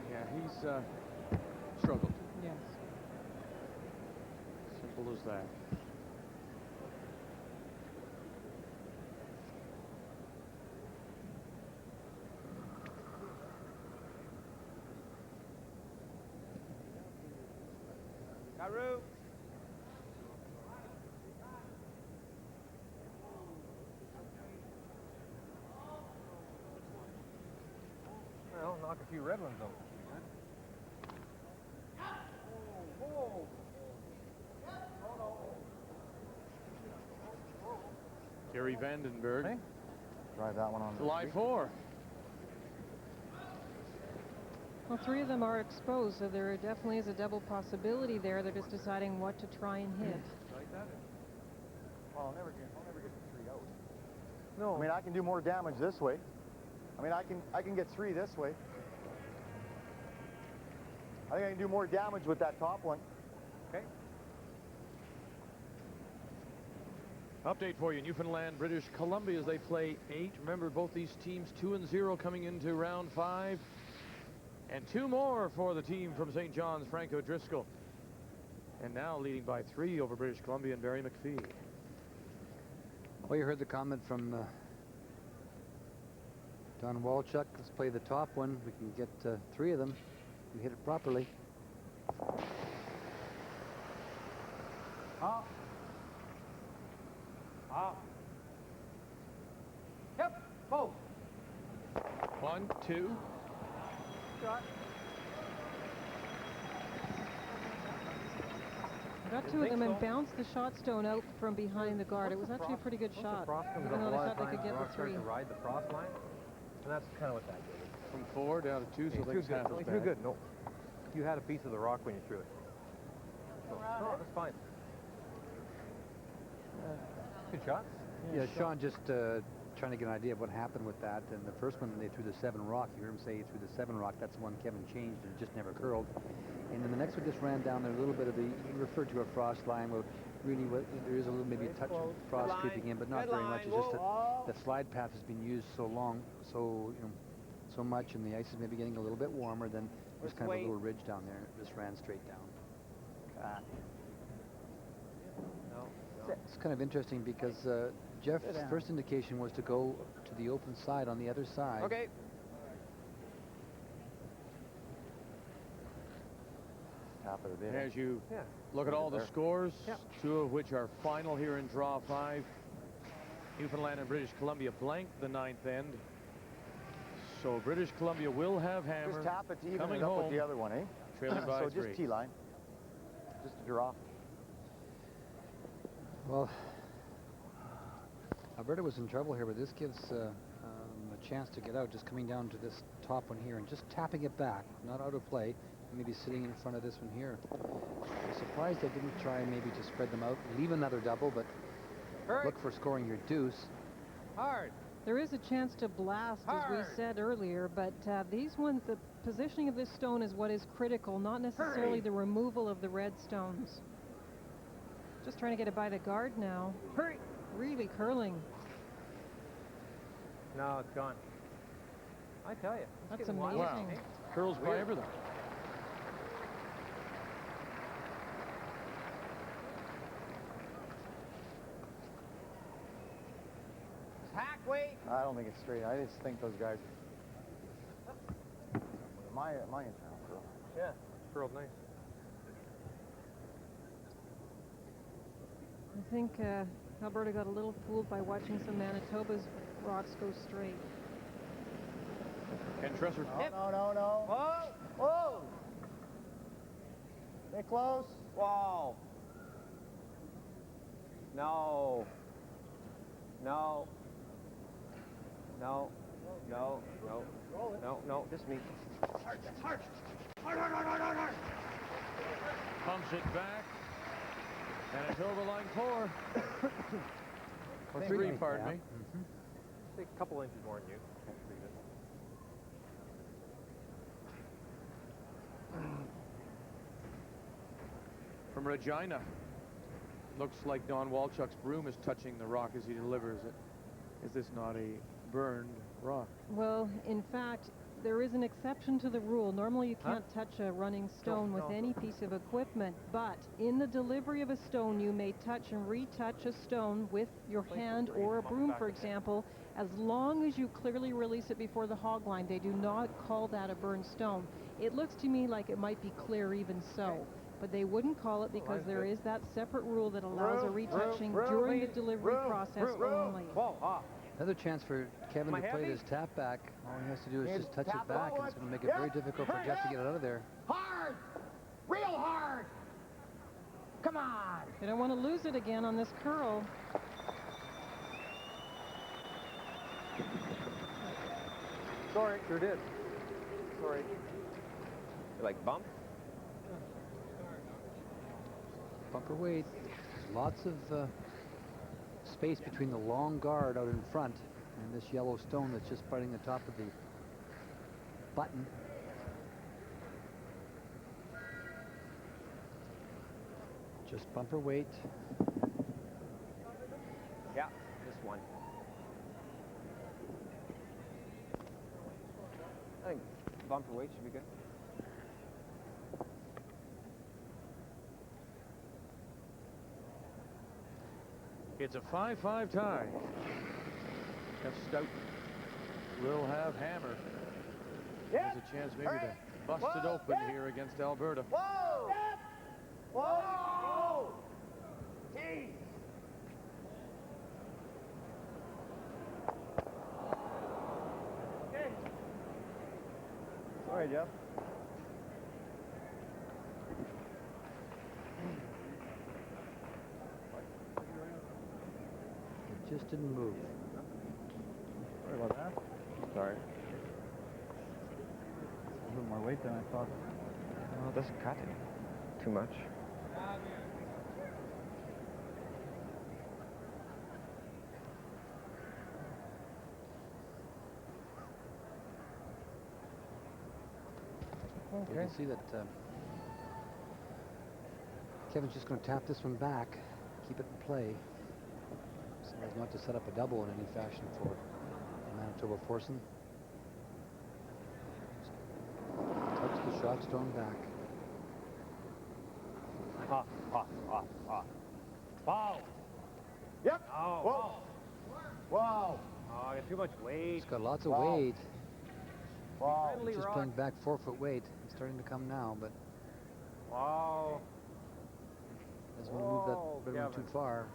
S1: Yeah, he's struggled.
S4: Yes.
S1: Simple as that.
S28: Karoo. Well, knock a few red ones over.
S1: Gary Vandenberg.
S28: Hey?
S11: Drive that one on the
S1: Lie
S11: tree.
S1: 4.
S4: Well, 3 of them are exposed, so there definitely is a double possibility there. They're just deciding what to try and hit.
S28: Like that?
S11: Well, I'll never get the 3 out.
S28: No.
S11: I mean, I can do more damage this way. I mean, I can get 3 this way. I think I can do more damage with that top one.
S28: Okay.
S1: Update for you, Newfoundland, British Columbia as they play 8. Remember, both these teams 2-0 coming into round 5. And 2 more for the team from St. John's, Franco Driscoll. And now leading by 3 over British Columbia and Barry McPhee.
S3: Well, you heard the comment from Don Walchuk. Let's play the top one. We can get 3 of them. We hit it properly.
S28: Up. Up. Yep. Both.
S1: 1, 2.
S28: Shot.
S4: Got 2 of them and bounced the shot stone out from behind the guard. It was actually a pretty good shot. Even though they thought they could get the 3.
S28: To ride the frost line, and that's kind of what that did.
S1: From 4 down to 2, so
S28: He
S1: that's half as
S28: threw
S1: bad.
S28: good. No, you had a piece of the rock when you threw it. So, no, that's fine. Good shots.
S3: Yeah, Sean just trying to get an idea of what happened with that. And the first one, they threw the 7 rock. You heard him say he threw the 7 rock. That's the one Kevin changed, and it just never curled. And then the next one just ran down there a little bit of the, you referred to a frost line. Well, really, there is a little, maybe a touch of frost creeping in, but not very much. It's just that the slide path has been used so long, so much, and the ice is maybe getting a little bit warmer. Then there's kind of a little ridge down there. It just ran straight down. It's kind of interesting because Jeff's first indication was to go to the open side on the other side.
S28: Okay.
S11: Top of the bid.
S1: As you look at all the scores, 2 of which are final here in draw 5. Newfoundland and British Columbia blanked the 9th end. So British Columbia will have hammer.
S11: Just tap it to even
S1: coming
S11: it up
S1: home,
S11: with the other one, eh?
S1: trailing by
S11: so
S1: 3.
S11: just T-line. Just a draw.
S3: Well, Alberta was in trouble here, but this gives a chance to get out, just coming down to this top one here and just tapping it back, not out of play, maybe sitting in front of this one here. I'm surprised they didn't try maybe to spread them out, leave another double, but look for scoring your deuce.
S28: Hard.
S4: There is a chance to blast, as we said earlier, but these ones, the positioning of this stone is what is critical, not necessarily the removal of the red stones. Just trying to get it by the guard now.
S28: Hurry!
S4: Really curling.
S28: No, it's gone. I tell you.
S4: That's amazing.
S1: Wow. Curls by everything.
S28: Hack, wait.
S11: I don't think it's straight. I just think those guys. My internal curl.
S28: Yeah, curled nice.
S4: I think Alberta got a little fooled by watching some Manitoba's rocks go straight.
S1: Ken Tresser.
S11: No.
S28: Whoa!
S11: Whoa! Stay close.
S28: Whoa! No. No. No. No. No. No. No. Just me. Hard.
S1: Pumps it back. Manitoba line 4. Or 3, pardon me.
S28: Take a couple inches more than you. That's pretty good.
S1: From Regina. Looks like Don Walchuk's broom is touching the rock as he delivers it. Is this not a burned rock?
S4: Well, in fact, there is an exception to the rule. Normally you can't touch a running stone with any piece of equipment, but in the delivery of a stone you may touch and retouch a stone with your hand or a broom, for example, as long as you clearly release it before the hog line. They do not call that a burned stone. It looks to me like it might be clear even so, but they wouldn't call it because there is that separate rule that allows a retouching during the delivery process only.
S3: Another chance for Kevin to play this tap back. All he has to do is just touch it back, and it's going to make it very difficult for Jeff to get it out of there.
S18: Hard! Real hard! Come on!
S4: You don't want to lose it again on this curl.
S28: Sorry. Sure did. Sorry.
S6: You like bump?
S3: Bumper weight. Lots of space between the long guard out in front and this yellow stone that's just butting the top of the button. Just bumper weight.
S6: Yeah, this one. I think bumper weight should be good.
S1: It's a 5-5 tie. Jeff Stoughton will have hammer. Has a chance maybe to bust it open here against Alberta.
S8: Whoa! Whoa! Jeez! Okay.
S5: Sorry, Jeff.
S3: It just didn't move.
S5: Sorry about that.
S6: Sorry.
S5: A little more weight than I thought.
S6: No, it doesn't cut it too much.
S3: You can see that Kevin's just going to tap this one back, keep it in play, so as not to set up a double in any fashion for Manitoba foursome. Touch the shot stone back.
S28: Wow.
S8: Yep.
S28: Oh.
S8: Whoa. Wow.
S28: Oh, I got too much weight.
S3: It's got lots of
S8: Wow.
S3: weight.
S8: Wow.
S3: Just playing back 4 foot weight. It's starting to come now, but
S28: Wow.
S3: doesn't want to move that ribbon too far.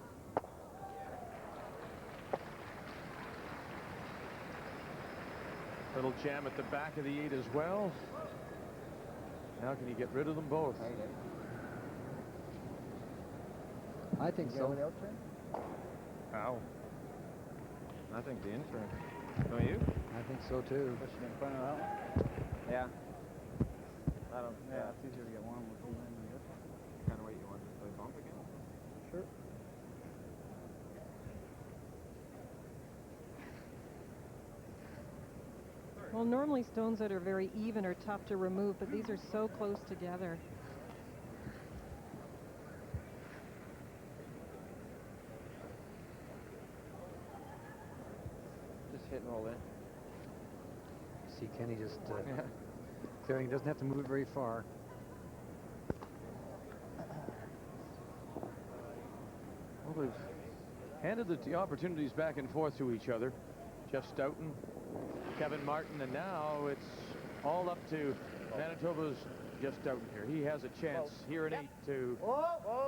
S1: Little jam at the back of the 8 as well. Now can you get rid of them both?
S3: I think so.
S1: How?
S6: I think the insurance. Don't you?
S3: I think so too.
S5: Pushing in front of that one?
S6: Yeah. I don't.
S5: Yeah, it's easier to get one with two than the other.
S6: What kind of weight you want to play bump again?
S5: Sure.
S4: Well, normally stones that are very even are tough to remove, but these are so close together.
S6: Just hit and roll in.
S3: See Kenny just clearing. He doesn't have to move it very far.
S1: Well, they've handed the opportunities back and forth to each other. Jeff Stoughton, Kevin Martin, and now it's all up to Manitoba's Jeff Stoughton here. He has a chance here in 8 to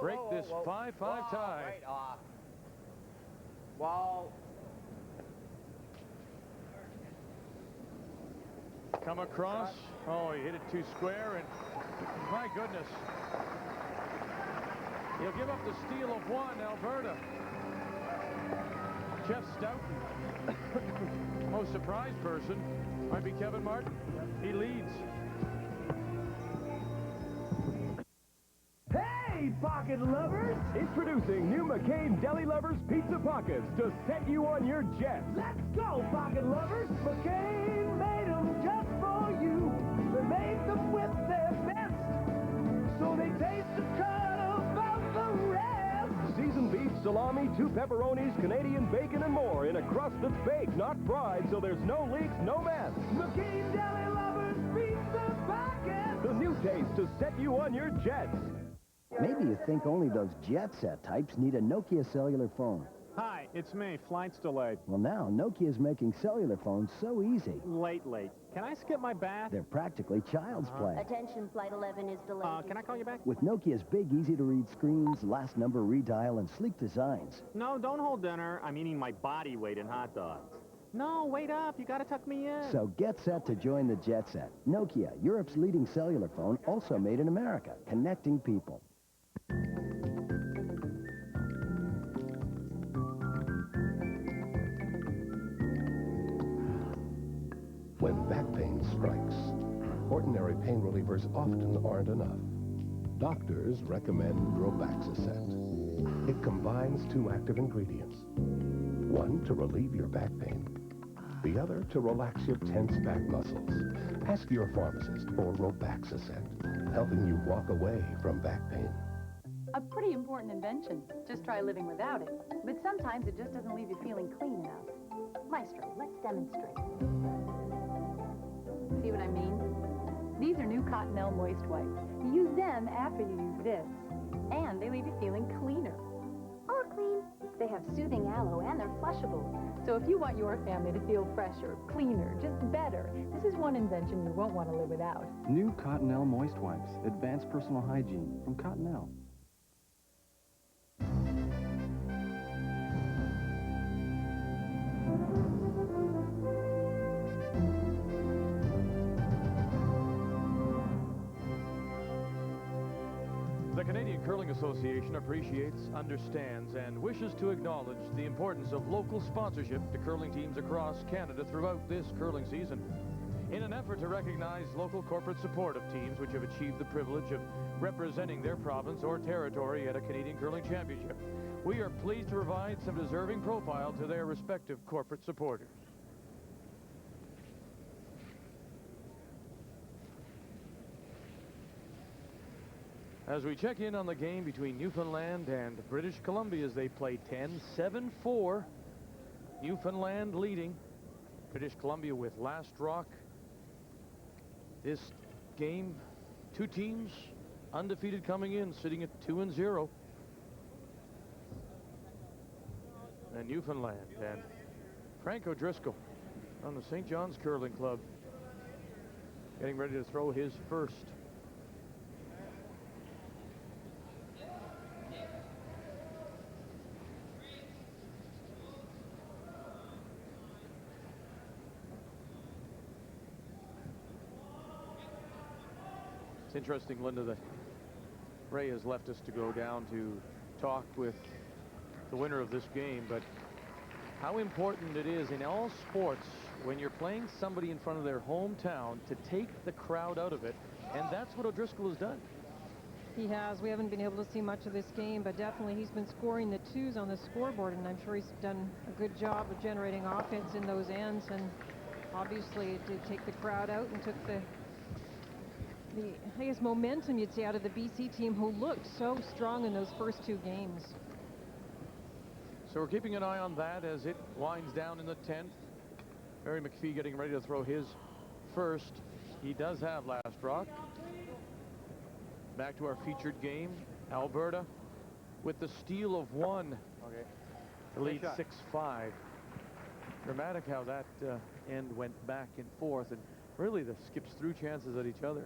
S1: break this 5-5 tie.
S8: Right off. Wow.
S1: Come across. Oh, he hit it too square, and my goodness. He'll give up the steal of 1, Alberta. Jeff Stoughton. Most surprised person might be Kevin Martin. He leads.
S10: Hey, pocket lovers! Introducing new McCain Deli Lovers Pizza Pockets to set you on your jet. Let's go, pocket lovers! McCain made them just for you. They made them with their best, so they taste a cut above the rest. Seasoned beef, salami, 2 pepperonis, Canadian bacon, and more in a crust that's baked, not fried, so there's no leaks, no mess. McCain Deli Lovers Pizza Pockets! The new taste to set you on your jets.
S19: Maybe you think only those jet set types need a Nokia cellular phone.
S21: Hi, it's me. Flight's delayed.
S19: Well, now Nokia's making cellular phones so easy.
S21: Late. Can I skip my bath?
S19: They're practically child's play.
S22: Attention, Flight 11 is delayed.
S21: Can I call you back?
S19: With Nokia's big, easy-to-read screens, last number redial, and sleek designs.
S21: No, don't hold dinner. I'm eating my body weight in hot dogs. No, wait up. You gotta tuck me in.
S19: So get set to join the jet set. Nokia, Europe's leading cellular phone, also made in America, connecting people.
S2: When
S14: strikes. Ordinary pain relievers often aren't enough. Doctors recommend Robaxacet. It combines two active ingredients. One to relieve your back pain, the other to relax your tense back muscles. Ask your pharmacist for Robaxacet, helping you walk away from back pain.
S15: A pretty important invention. Just try living without it. But sometimes it just doesn't leave you feeling clean enough. Maestro, let's demonstrate. See what I mean? These are new Cottonelle Moist Wipes. You use them after you use this. And they leave you feeling cleaner. Or clean. They have soothing aloe and they're flushable. So if you want your family to feel fresher, cleaner, just better, this is one invention you won't want to live without.
S16: New Cottonelle Moist Wipes. Advanced personal hygiene from Cottonelle.
S1: The Canadian Curling Association appreciates, understands, and wishes to acknowledge the importance of local sponsorship to curling teams across Canada throughout this curling season. In an effort to recognize local corporate support of teams which have achieved the privilege of representing their province or territory at a Canadian Curling Championship, we are pleased to provide some deserving profile to their respective corporate supporters. As we check in on the game between Newfoundland and British Columbia as they play 10-7-4. Newfoundland leading. British Columbia with last rock. This game, two teams undefeated coming in, sitting at 2-0. And Newfoundland and Frank O'Driscoll on the St. John's Curling Club getting ready to throw his first. It's interesting, Linda, that Ray has left us to go down to talk with the winner of this game, but how important it is in all sports when you're playing somebody in front of their hometown to take the crowd out of it, and that's what O'Driscoll has done.
S4: He has. We haven't been able to see much of this game, but definitely he's been scoring the twos on the scoreboard, and I'm sure he's done a good job of generating offense in those ends, and obviously it did take the crowd out and took the I guess momentum, you'd say, out of the BC team, who looked so strong in those first two games.
S1: So we're keeping an eye on that as it winds down in the 10th. Barry McPhee getting ready to throw his first. He does have last rock. Back to our featured game. Alberta with the steal of one.
S3: Okay.
S1: The lead 6-5. Dramatic how that end went back and forth, and really the skips through chances at each other.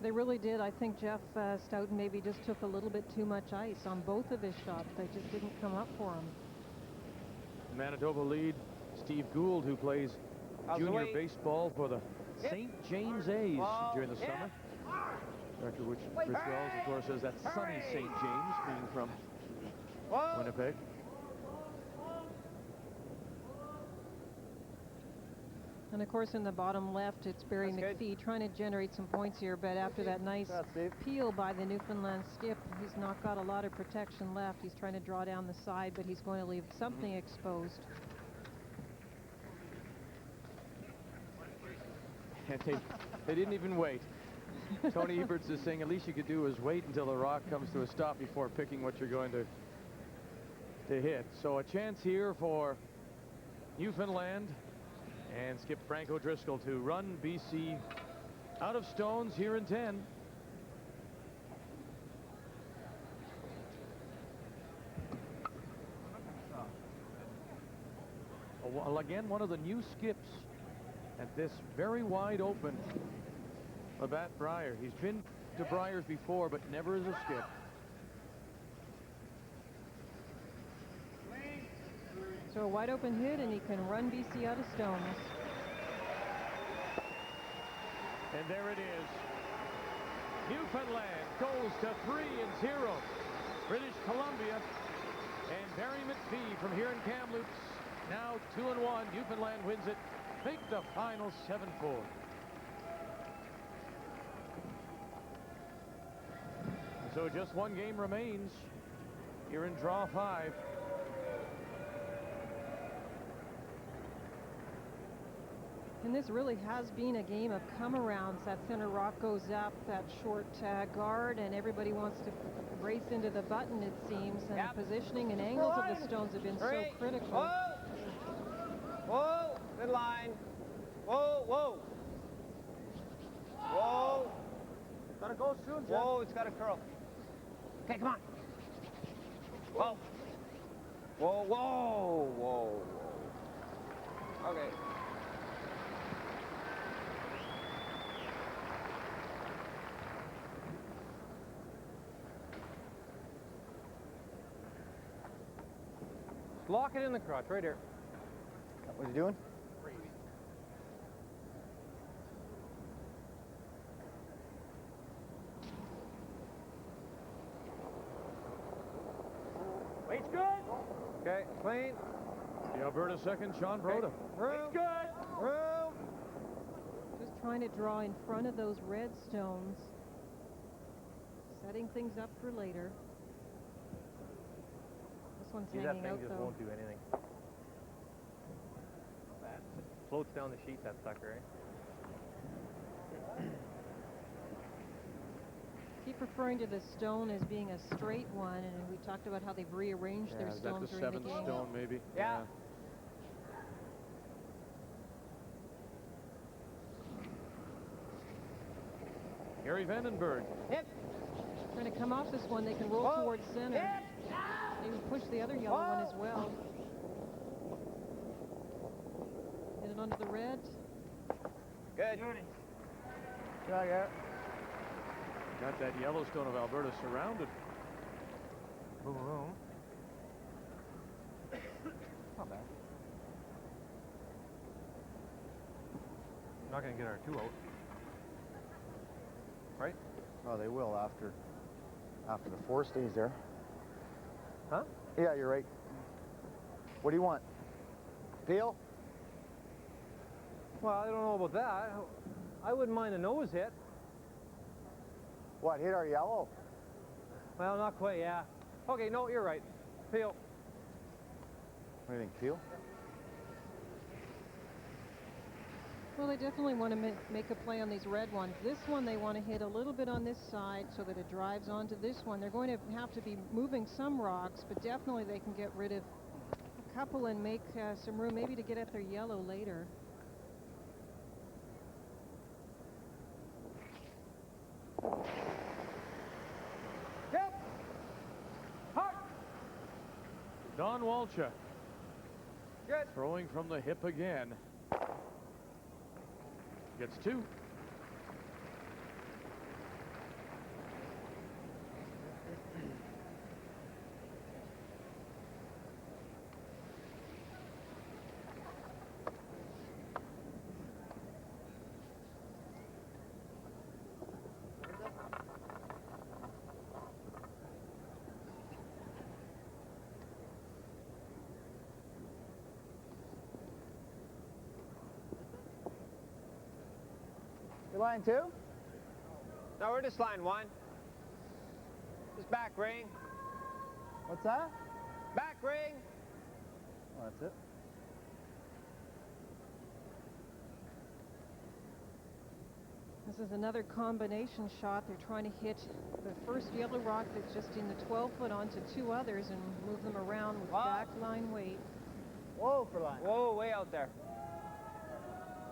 S4: They really did. I think Jeff Stoughton maybe just took a little bit too much ice on both of his shots. They just didn't come up for him.
S1: Manitoba lead. Steve Gould, who plays junior baseball for the St. James A's during the summer. After which Rich Wells, of course, says that's sunny St. James, being from Winnipeg.
S4: And of course, in the bottom left, it's Barry McPhee trying to generate some points here, but after that nice peel by the Newfoundland skip, he's not got a lot of protection left. He's trying to draw down the side, but he's going to leave something exposed.
S1: And they didn't even wait. Tony Eberts is saying at least you could do is wait until the rock comes to a stop before picking what you're going to hit. So a chance here for Newfoundland and skip Frank O'Driscoll to run BC out of stones here in 10. Well, again, one of the new skips at this very wide open Labatt Brier. He's been to Briers before, but never as a skip.
S4: So a wide open hit, and he can run BC out of stones.
S1: And there it is. Newfoundland goes to 3-0. British Columbia and Barry McPhee from here in Kamloops now 2-1. Newfoundland wins it. Make the final 7-4. So just one game remains here in draw 5.
S4: And this really has been a game of come-arounds. That center rock goes up, that short guard, and everybody wants to race into the button, it seems. And the positioning and angles of the stones have been so critical.
S18: Whoa! Whoa! Good line. Whoa, whoa. Whoa.
S8: Gotta go soon, Jeff.
S18: Whoa, it's got to curl. Okay, come on. Whoa. Whoa, whoa, whoa, whoa. Okay. Lock it in the crotch, right here.
S11: What are you doing?
S1: Weight's good.
S18: Okay, clean.
S1: The Alberta second, Sean Broda.
S18: Room.
S1: Good.
S18: Room.
S4: Just trying to draw in front of those red stones. Setting things up for later. This one's
S28: See,
S4: hanging
S28: that
S4: out,
S28: thing just
S4: though.
S28: won't do anything. Floats down the sheet, that sucker, eh?
S4: Keep referring to the stone as being a straight one, and we talked about how they've rearranged their
S1: Is that
S4: stones
S1: the
S4: during the
S1: 7th
S4: game.
S1: stone, maybe?
S18: Yeah.
S1: Gary Vandenberg.
S18: Hit.
S4: Trying to come off this one, they can roll towards center. Maybe push the other yellow one as well. Get it onto the red.
S18: Good.
S11: Yeah.
S1: Got that Yellowstone of Alberta surrounded.
S28: Boom, boom. Not bad. Not going to get our 2 out. Right?
S11: Oh, they will after the 4 stays there.
S28: Huh?
S11: Yeah, you're right. What do you want? Peel?
S28: Well, I don't know about that. I wouldn't mind a nose hit.
S11: What, hit our yellow?
S28: Well, not quite, yeah. Okay, no, you're right. Peel.
S11: What do you think, peel?
S4: Well, they definitely want to make a play on these red ones. This one they want to hit a little bit on this side so that it drives onto this one. They're going to have to be moving some rocks, but definitely they can get rid of a couple and make some room maybe to get at their yellow later.
S18: Yep. Hard.
S1: Don Walchuk.
S18: Good.
S1: Throwing from the hip again. Gets 2.
S11: You line 2?
S18: No, we're just line 1. Just back ring.
S11: What's that?
S18: Back ring.
S11: Oh, that's it.
S4: This is another combination shot. They're trying to hit the first yellow rock that's just in the 12-foot onto 2 others and move them around with back line weight.
S11: Whoa for line.
S18: Whoa, way out there.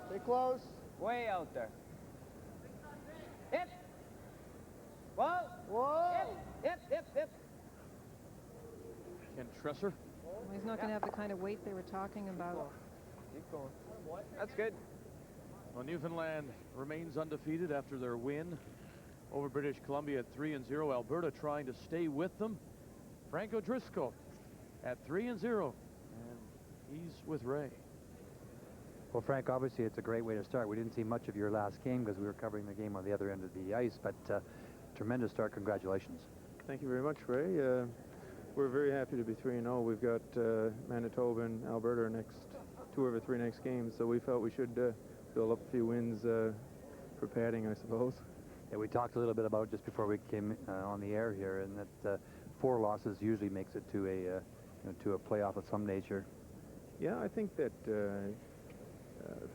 S11: Stay close.
S18: Way out there. Hip. Whoa.
S11: Whoa.
S18: Hip.
S1: Ken Tresser.
S4: Well, he's not going to have the kind of weight they were talking about.
S18: Keep going. That's good.
S1: Well, Newfoundland remains undefeated after their win over British Columbia at 3-0. Alberta trying to stay with them. Frank O'Driscoll at 3-0, and he's with Ray.
S3: Well, Frank, obviously it's a great way to start. We didn't see much of your last game because we were covering the game on the other end of the ice, but tremendous start. Congratulations.
S6: Thank you very much, Ray. We're very happy to be 3-0. We've got Manitoba and Alberta our next 2 of our 3 next games, so we felt we should build up a few wins for padding, I suppose.
S3: Yeah, we talked a little bit about it just before we came on the air here, and that 4 losses usually makes it to a playoff of some nature.
S6: Yeah, I think that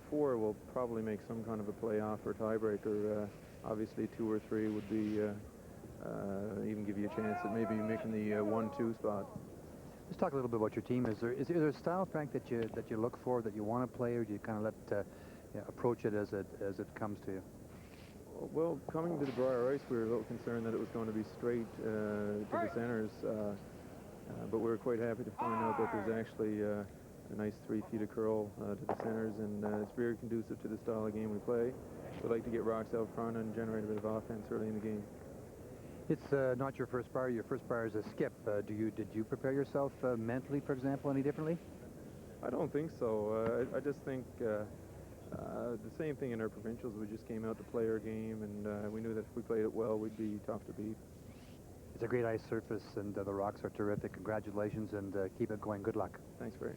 S6: 4 will probably make some kind of a playoff or tiebreaker. Obviously, 2 or 3 would be even give you a chance at maybe making the 1-2 spot.
S3: Let's talk a little bit about your team. Is there a style, Frank, that you look for, that you want to play, or do you kind of let approach it as it comes to you?
S6: Well, coming to the Brier Ice, we were a little concerned that it was going to be straight to the centers, but we were quite happy to find out that there's actually a nice 3 feet of curl to the centers, and it's very conducive to the style of game we play. We like to get rocks out front and generate a bit of offense early in the game.
S3: It's not your first Brier. Your first Brier is a skip. Did you prepare yourself mentally, for example, any differently?
S6: I don't think so. I just think the same thing in our provincials. We just came out to play our game, and we knew that if we played it well, we'd be tough to beat.
S3: It's a great ice surface, and the rocks are terrific. Congratulations, and keep it going. Good luck.
S6: Thanks, Barry.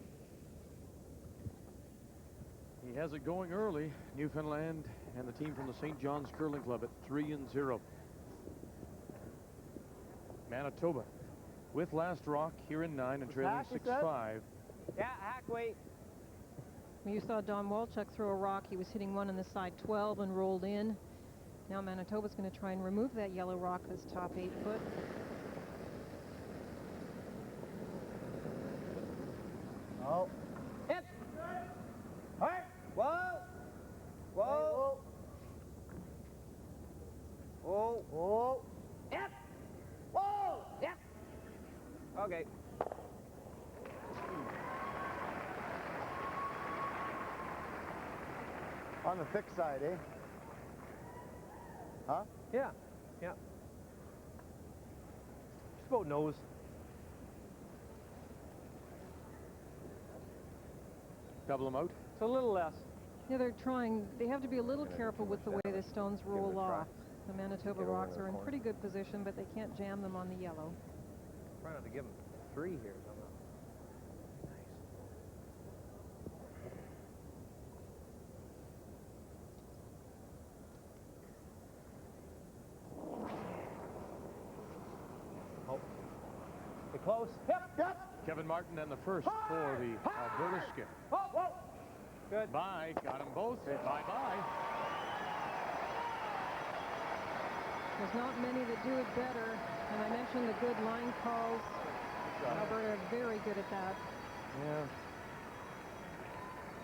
S1: He has it going early. Newfoundland and the team from the St. John's Curling Club at 3-0. Manitoba with last rock here in 9 and trailing 6-5.
S18: Yeah, hack weight.
S4: When you saw Don Walchuk throw a rock, he was hitting one on the side 12 and rolled in. Now Manitoba's going to try and remove that yellow rock that's top 8 foot.
S18: Oh. Hit. All right. Whoa. Whoa. Whoa. Whoa. Hit. Whoa. Hit. Okay.
S11: On the thick side, eh? Huh?
S28: Yeah. Yeah. Just about nose.
S1: Double them out.
S28: It's a little less.
S4: Yeah, they have to be a little careful with the way the stones roll off. The Manitoba rocks are in pretty good position, but they can't jam them on the yellow.
S28: Try not to give them 3 here somehow. Close. Yep.
S1: Kevin Martin and the first for the Alberta skip.
S28: Whoa. Good.
S1: Bye. Got them both. Bye-bye.
S4: There's not many that do it better. And I mentioned the good line calls. Alberta are very good at that.
S1: Yeah.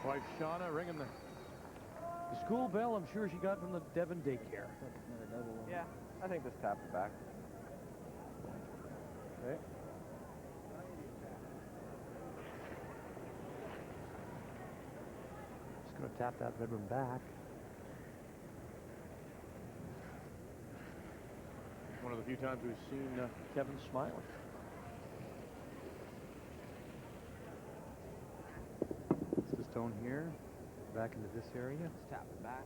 S1: Wife Shauna ringing the school bell, I'm sure she got from the Devon daycare.
S6: Yeah, I think this tapped it back. Okay.
S3: Just going to tap that bedroom back.
S1: One of the few times we've seen Kevin smiling.
S3: It's the stone here. Back into this area.
S28: Let's tap it back.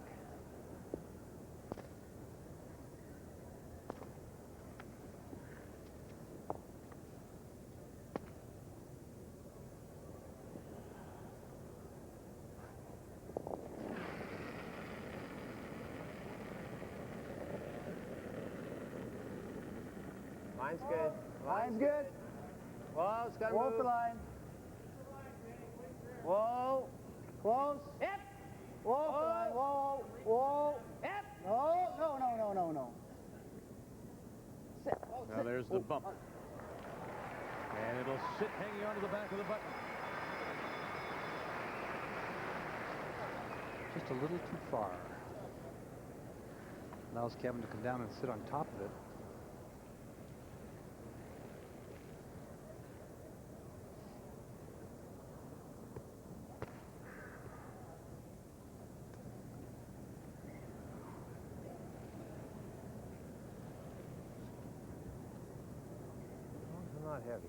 S18: Line's good. Line's good. Whoa, it's got to move.
S11: the line.
S18: Whoa. Close. Hit. Whoa. Line. Whoa. Whoa. Hit.
S11: No.
S18: Sit.
S1: Now there's the bump. And it'll sit hanging onto the back of the button.
S3: Just a little too far. Allows Kevin to come down and sit on top of it.
S28: Not heavy.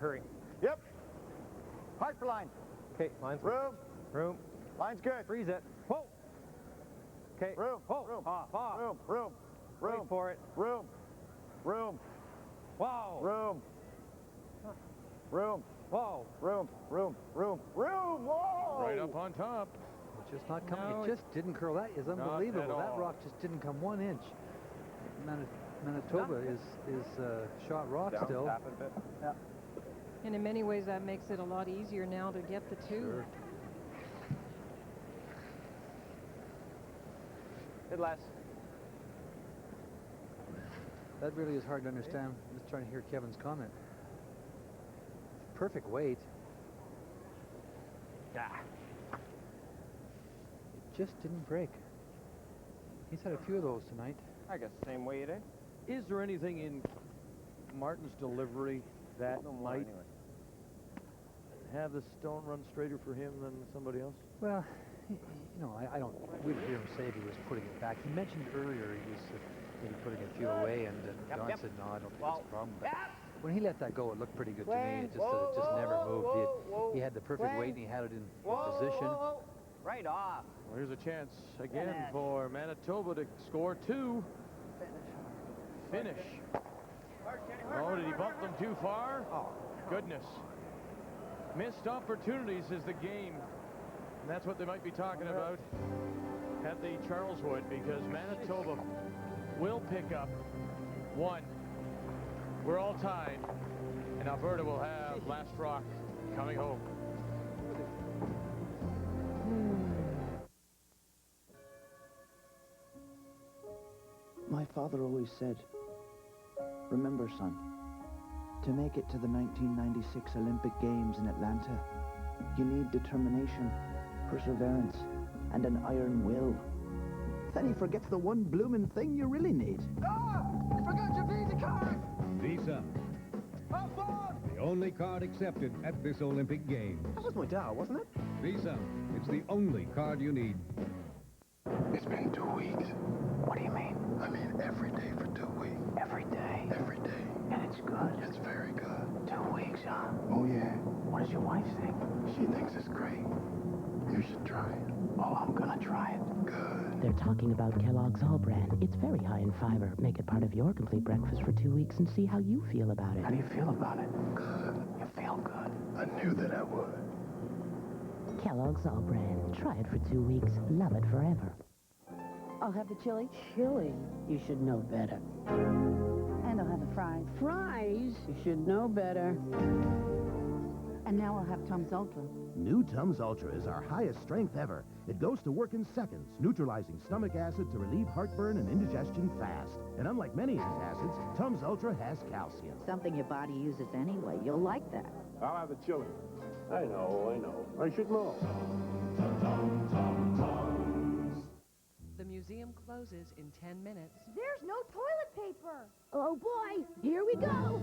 S28: Hurry.
S11: Yep. Hard for line.
S28: Okay, line's
S11: Room.
S28: Room.
S11: Line's good.
S28: Freeze it. Whoa. Okay.
S11: Room.
S28: Whoa.
S11: Room.
S28: Off.
S11: Room. Room.
S28: Wait for it.
S11: Room. Room.
S28: Whoa.
S11: Room. Room.
S28: Whoa.
S11: Room. Room. Room. Room. Whoa.
S1: Right up on top.
S3: It's just not coming.
S1: No,
S3: it just didn't curl. That is
S1: Not
S3: unbelievable.
S1: at
S3: That
S1: all.
S3: rock just didn't come 1 inch. Manitoba is shot rock
S28: Down,
S3: still.
S28: tap it a bit.
S3: Yeah.
S4: And in many ways, that makes it a lot easier now to get the two.
S3: Sure.
S28: Hit less.
S3: That really is hard to understand. I'm just trying to hear Kevin's comment. Perfect weight.
S28: Ah.
S3: It just didn't break. He's had a few of those tonight.
S28: I guess same weight, eh?
S1: Is there anything in Martin's delivery that
S28: No more
S1: might
S28: anyway.
S1: have the stone run straighter for him than somebody else?
S3: Well, you know, I don't. We didn't hear him say if he was putting it back. He mentioned earlier he was maybe putting a few away, and Don said, "No, I don't think that's a problem." But when he let that go, it looked pretty good to me. It just never moved. He had the perfect weight, and he had it in position.
S28: Right off.
S1: Well, here's a chance again for Manitoba to score 2. Finish. Oh, did he bump them too far? Oh, goodness. Missed opportunities is the game. And that's what they might be talking about at the Charleswood, because Manitoba will pick up 1. We're all tied, and Alberta will have last rock coming home.
S7: My father always said, remember, son, to make it to the 1996 Olympic Games in Atlanta, you need determination, perseverance, and an iron will. Then he forgets the one bloomin' thing you really need.
S10: Ah! You forgot your Visa card!
S17: Visa. The only card accepted at this Olympic Games.
S7: That was my dad, wasn't it?
S17: Visa. It's the only card you need.
S20: It's been 2 weeks.
S7: What do you mean?
S20: I mean every day for 2 weeks.
S7: Every day?
S20: Every day.
S7: And it's good?
S20: It's very good.
S7: 2 weeks, huh?
S20: Oh, yeah.
S7: What does your wife think?
S20: She thinks it's great. You should try it.
S7: Oh, I'm gonna try it.
S20: Good.
S23: They're talking about Kellogg's All Brand. It's very high in fiber. Make it part of your complete breakfast for 2 weeks and see how you feel about it.
S7: How do you feel about it?
S20: Good.
S7: You feel good.
S20: I knew that I would.
S23: Kellogg's All Brand. Try it for 2 weeks. Love it forever.
S24: I'll have the chili.
S23: Chili? You should know better.
S24: And I'll have the fries.
S23: Fries? You should know better.
S24: And now I'll have Tom's Ultra.
S25: New Tums Ultra is our highest strength ever. It goes to work in seconds, neutralizing stomach acid to relieve heartburn and indigestion fast. And unlike many antacids, Tums Ultra has calcium.
S24: Something your body uses anyway. You'll like that.
S17: I'll have the chili. I know. I should know.
S26: The museum closes in 10 minutes.
S27: There's no toilet paper.
S24: Oh, boy. Here we go.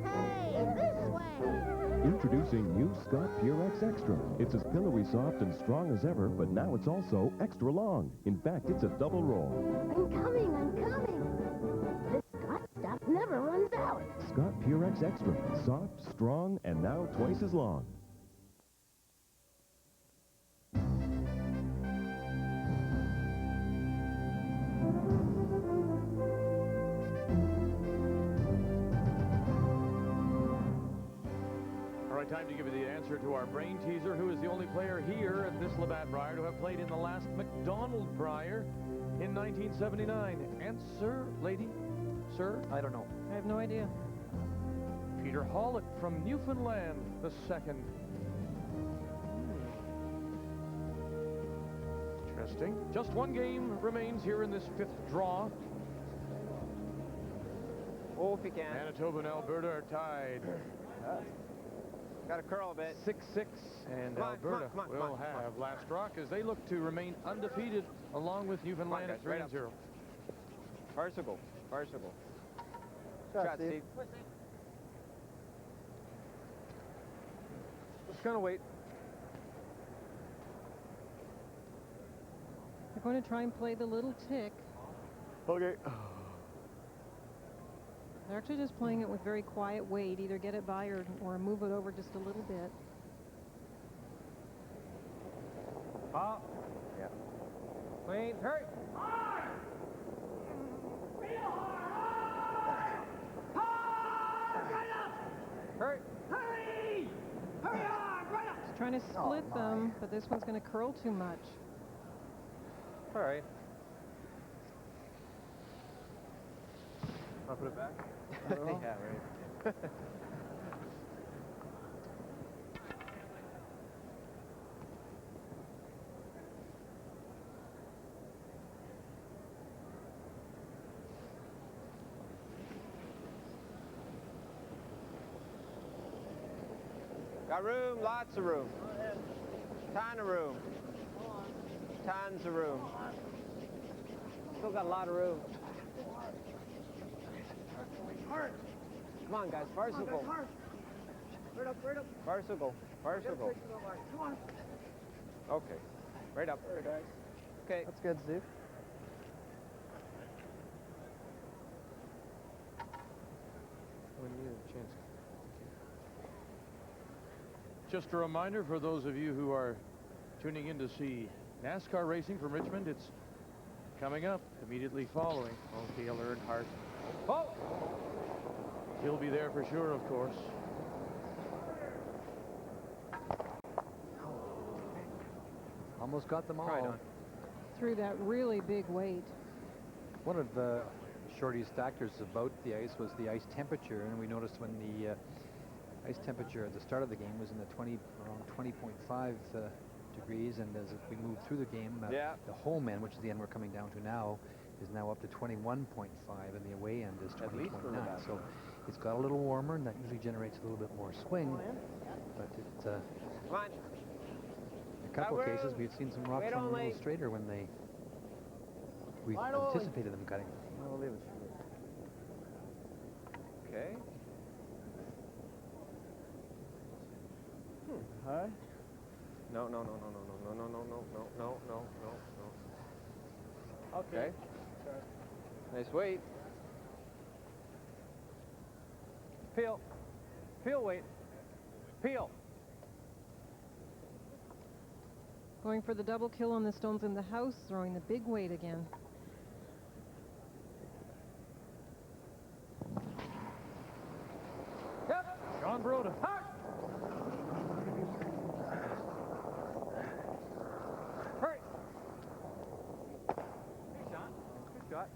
S27: Hey, this way.
S2: Introducing new Scott Purex Extra. It's as pillowy soft and strong as ever, but now it's also extra long. In fact, it's a double roll.
S27: I'm coming. This Scott stuff never runs out.
S2: Scott Purex Extra. Soft, strong, and now twice as long.
S1: Time to give you the answer to our brain teaser. Who is the only player here at this Labatt Brier to have played in the last McDonald Brier in 1979? Answer, lady? Sir?
S3: I don't know.
S4: I have no idea.
S1: Peter Hallett from Newfoundland, the second. Interesting. Just one game remains here in this 5th draw.
S28: Oh, if you can.
S1: Manitoba and Alberta are tied.
S28: Got to curl a bit.
S1: 6-6, and Alberta will have last rock as they look to remain undefeated along with Newfoundland at 3-0.
S28: Farcical.
S3: Shot, Steve. Just gonna wait.
S4: They're going to try and play the little tick.
S1: Okay.
S4: They're actually just playing it with very quiet weight. Either get it by or move it over just a little bit.
S28: Pop.
S11: Yeah.
S28: Clean. Hurry. Hard. Real hard. Hard. Right up. Hurry. Hurry. Hurry hard. Right up.
S4: He's trying to split them, but this one's going to curl too much.
S28: All right. I'll put it back.
S11: Yeah, right.
S18: Got room, lots of room. Ton of room. Tons of room. Still got a lot of room. Come on, guys, farcical.
S8: Right up, right up.
S18: Farcical, farcical.
S8: Come on.
S18: Okay, right up.
S8: There, guys.
S18: Okay.
S11: That's good, Steve.
S6: When you get a chance.
S1: Just a reminder for those of you who are tuning in to see NASCAR racing from Richmond, it's coming up immediately following. Okay, Dale Earnhardt.
S28: Oh!
S1: He'll be there for sure, of course.
S3: Almost got them all.
S28: Right on.
S4: Through that really big weight.
S3: One of the Shorty's factors about the ice was the ice temperature, and we noticed when the ice temperature at the start of the game was in the around 20.5 degrees, and as we move through the game, the home end, which is the end we're coming down to now, is now up to 21.5, and the away end is 20.9. So it's got a little warmer, and that usually generates a little bit more swing. But it,
S18: Come on.
S3: in a couple of cases, we've seen some rocks run a little straighter when we anticipated them cutting.
S11: I'll leave it.
S18: Okay.
S11: Hi.
S18: No, no, no, no, no, no, no, no, no, no, no, no, no, no. Okay. Nice weight.
S28: Peel. Peel weight. Peel.
S4: Going for the double kill on the stones in the house, throwing the big weight again.
S28: Yep.
S1: John Broda.
S28: Hard. Hurry. Good shot. Good shot.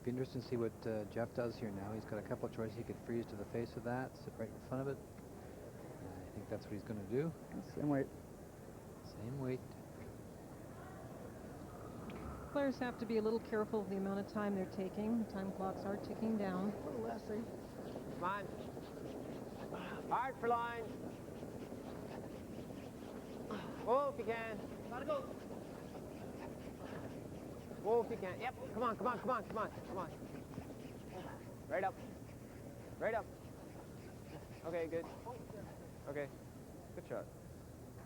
S3: Be interesting to see what Jeff does here now. He's got a couple of choices. He could freeze to the face of that, sit right in front of it. I think that's what he's going to do.
S11: Same weight.
S3: Same weight.
S4: Players have to be a little careful of the amount of time they're taking. Time clocks are ticking down.
S8: A little less, eh?
S18: Come on. Hard for line. Whoa, if you can.
S8: Gotta go.
S18: Whoa, if you can. Yep. Come on, come on, come on, come on, come on. Right up. Right up. Okay, good. Okay. Good shot.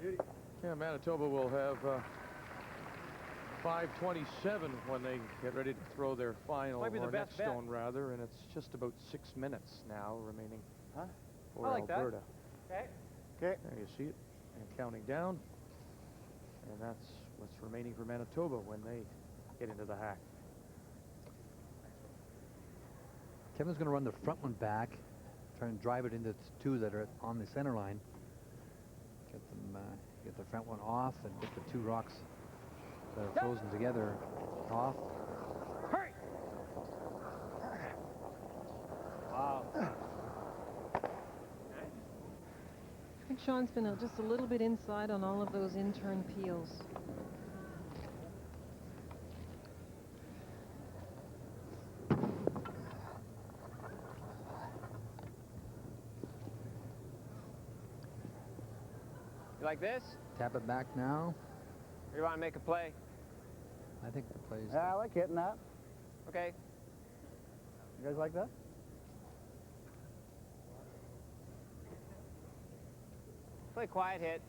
S8: Beauty.
S1: Yeah, Manitoba will have 5:27 when they get ready to throw their final,
S28: Might be the
S1: or
S28: best
S1: next
S28: bet.
S1: stone rather, and it's just about 6 minutes now remaining for
S28: I like that.
S1: Alberta.
S28: Okay.
S11: Okay.
S1: There you see it, and counting down, and that's what's remaining for Manitoba when they get into the hack.
S3: Kevin's going to run the front one back, try and drive it into two that are on the center line. Get the front one off and get the two rocks that are frozen together off.
S28: Hurry! Wow.
S4: I think Sean's been just a little bit inside on all of those in-turn peels.
S18: You like this?
S3: Tap it back now.
S18: Or you want to make a play?
S3: I think the play's...
S11: Yeah, I like hitting that.
S18: Okay.
S11: You guys like that?
S18: Play quiet hit.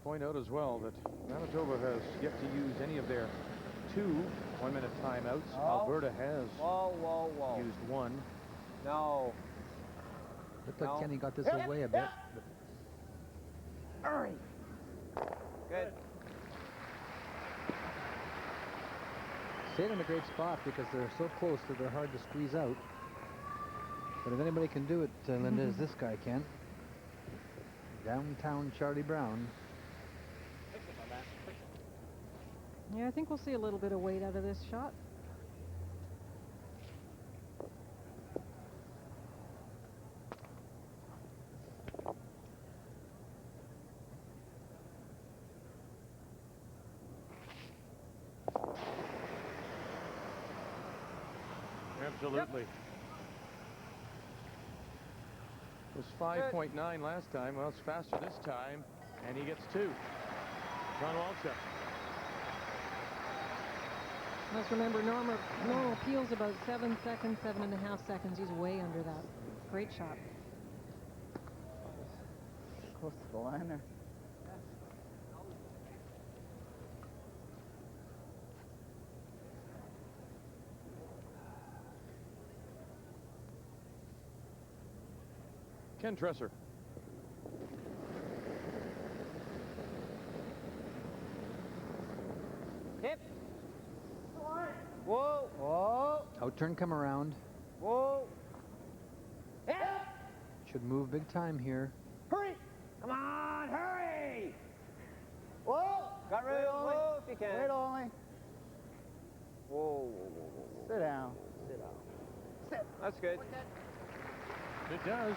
S6: point out as well that Manitoba has yet to use any of their 2 one-minute timeouts. Alberta has used 1.
S18: No.
S3: Looked like Kenny got this away a bit.
S18: Hurry. Good.
S3: Stayed in a great spot because they're so close that they're hard to squeeze out. But if anybody can do it, Linda, as this guy can. Downtown Charlie Brown.
S4: Yeah, I think we'll see a little bit of weight out of this shot.
S6: Absolutely. It was 5.9 last time. Well, it's faster this time, and he gets 2. John Walchuk.
S4: Let's remember, normal peel's about 7 seconds, 7.5 seconds. He's way under that. Great shot.
S7: Close to the line there.
S6: Ken Tresser.
S18: Hip. Whoa. Whoa.
S3: Out turn, come around.
S18: Whoa. Hip.
S3: Should move big time here.
S18: Hurry. Come on, hurry. Whoa. Got room. Whoa, if you can.
S7: Wait only.
S18: Whoa, whoa, whoa, whoa, whoa.
S7: Sit down.
S18: Sit down. Sit. That's good.
S6: It does.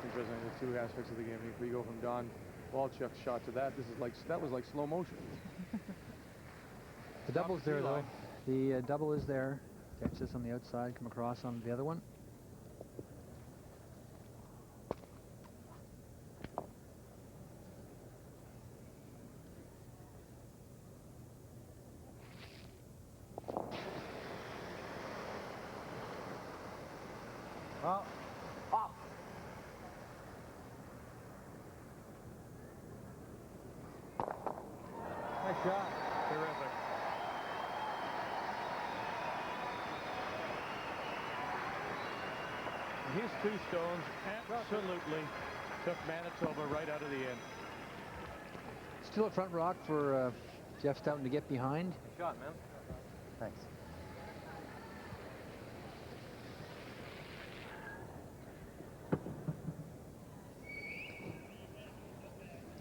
S6: Interesting, the 2 aspects of the game. If we go from Don Walchuk's shot to that, that was like slow motion.
S3: The double's there, though. The double is there. Catch this on the outside, come across on the other one.
S18: Well, off. Nice shot.
S6: Terrific. And his 2 stones absolutely took Manitoba right out of the end.
S3: Still a front rock for Jeff Stoughton to get behind.
S18: Good shot, man.
S7: Thanks.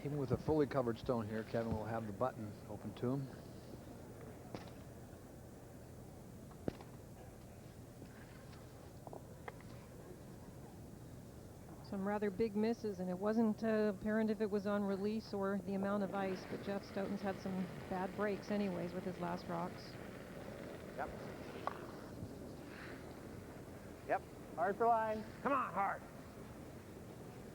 S3: Even with a fully covered stone here, Kevin will have the button open to him.
S4: Some rather big misses, and it wasn't apparent if it was on release or the amount of ice, but Jeff Stoughton's had some bad breaks anyways with his last rocks.
S18: Yep. Yep. Hard for line. Come on, hard.